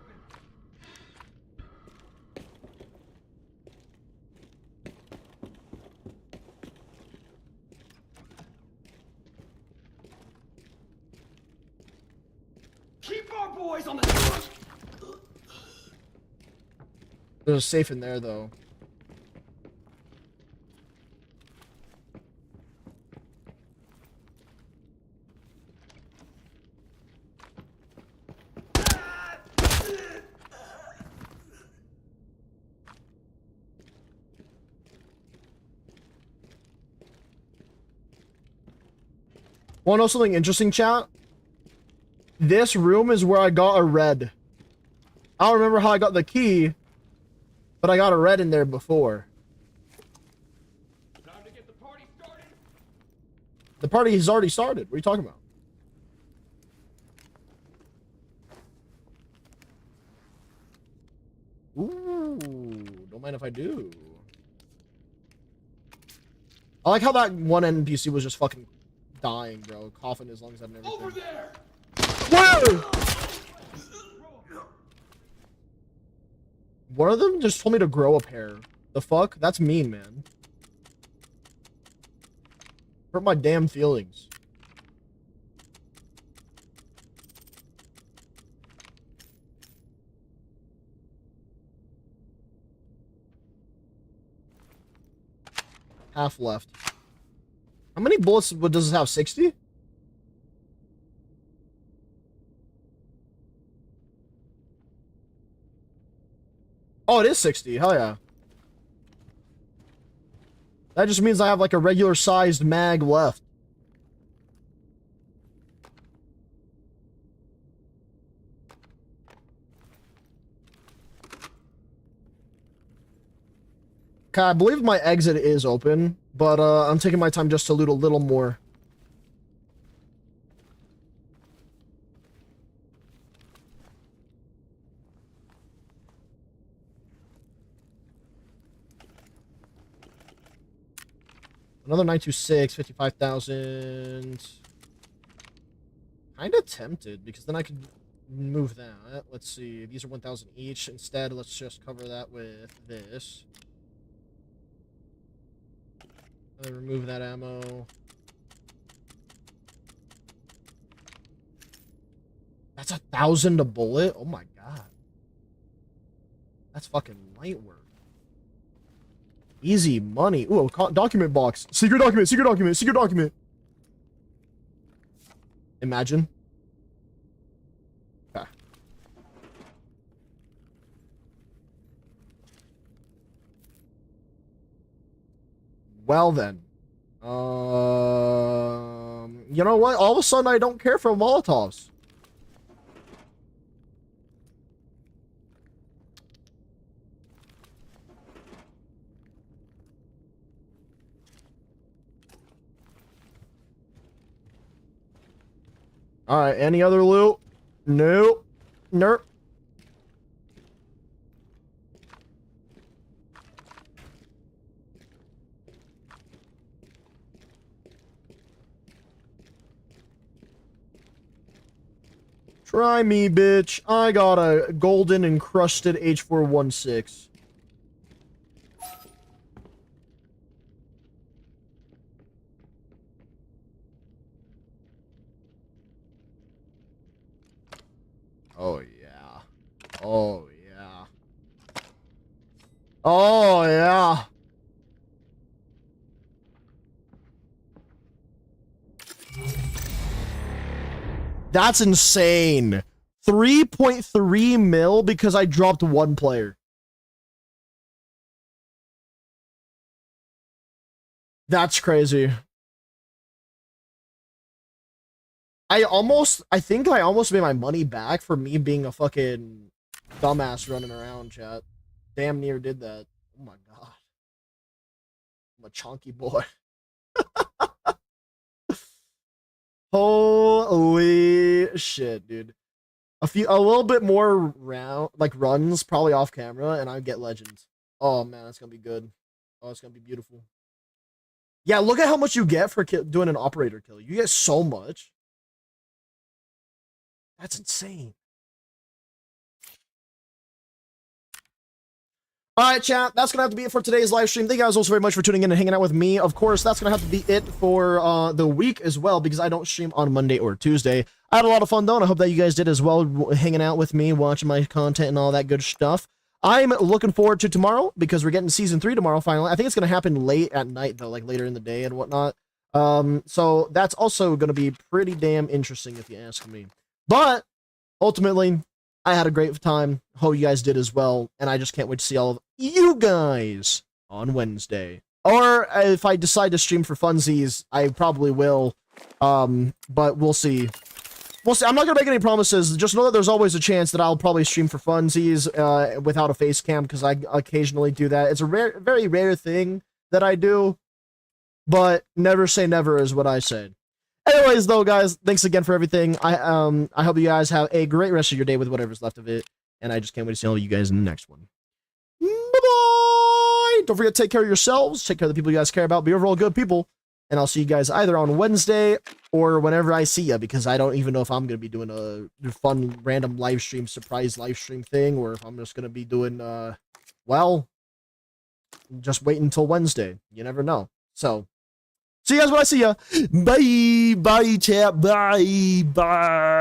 Keep our boys on the. There's a safe in there, though. Want to know something interesting, chat? This room is where I got a red. I don't remember how I got the key, but I got a red in there before. Time to get the party started. The party has already started. What are you talking about? Ooh, don't mind if I do. I like how that one NPC was just fucking dying, bro. Coughing his lungs out and everything. Over there. Whoa! One of them just told me to grow a pair. The fuck? That's mean, man. Hurt my damn feelings. Half left. How many bullets does this have? 60? Oh, it is 60. Hell yeah. That just means I have like a regular sized mag left. Okay, I believe my exit is open, but I'm taking my time just to loot a little more. Another 926, 55,000. kind of tempted because then I could move that. Let's see. These are 1,000 each. Instead, let's just cover that with this. And then remove that ammo. That's 1,000 a bullet? Oh my god. That's fucking light work. Easy money. Ooh, document box. Secret document, secret document, secret document. Imagine. Okay. Well then. You know what? All of a sudden I don't care for Molotovs. Alright, any other loot? Nope. Nope. Try me, bitch. I got a golden encrusted H416. Oh, yeah. Oh, yeah. Oh, yeah. That's insane. 3.3 mil because I dropped one player. That's crazy. I think I almost made my money back for me being a fucking dumbass running around, chat. Damn near did that. Oh my god. I'm a chunky boy. Holy shit, dude. A little bit more runs probably off camera and I get legends. Oh man, that's gonna be good. Oh, it's gonna be beautiful. Yeah, look at how much you get for doing an operator kill. You get so much. That's insane. Alright, chat, that's gonna have to be it for today's live stream. Thank you guys also very much for tuning in and hanging out with me. Of course, that's gonna have to be it for the week as well, because I don't stream on Monday or Tuesday. I had a lot of fun though, and I hope that you guys did as well, hanging out with me, watching my content and all that good stuff. I'm looking forward to tomorrow, because we're getting season 3 tomorrow finally. I think it's gonna happen late at night though, like later in the day and whatnot. So that's also gonna be pretty damn interesting if you ask me. But ultimately, I had a great time. Hope you guys did as well. And I just can't wait to see all of you guys on Wednesday. Or if I decide to stream for funsies, I probably will. But we'll see. We'll see. I'm not going to make any promises. Just know that there's always a chance that I'll probably stream for funsies without a face cam, because I occasionally do that. It's a very rare thing that I do. But never say never is what I said. Anyways, though, guys, thanks again for everything. I hope you guys have a great rest of your day with whatever's left of it, and I just can't wait to see all of you guys in the next one. Bye-bye! Don't forget to take care of yourselves, take care of the people you guys care about, be overall good people, and I'll see you guys either on Wednesday or whenever I see you, because I don't even know if I'm going to be doing a fun, random live stream, surprise live stream thing, or if I'm just going to be doing, well, just wait until Wednesday. You never know. So, see you guys when I see ya. Bye. Bye, chat. Bye. Bye.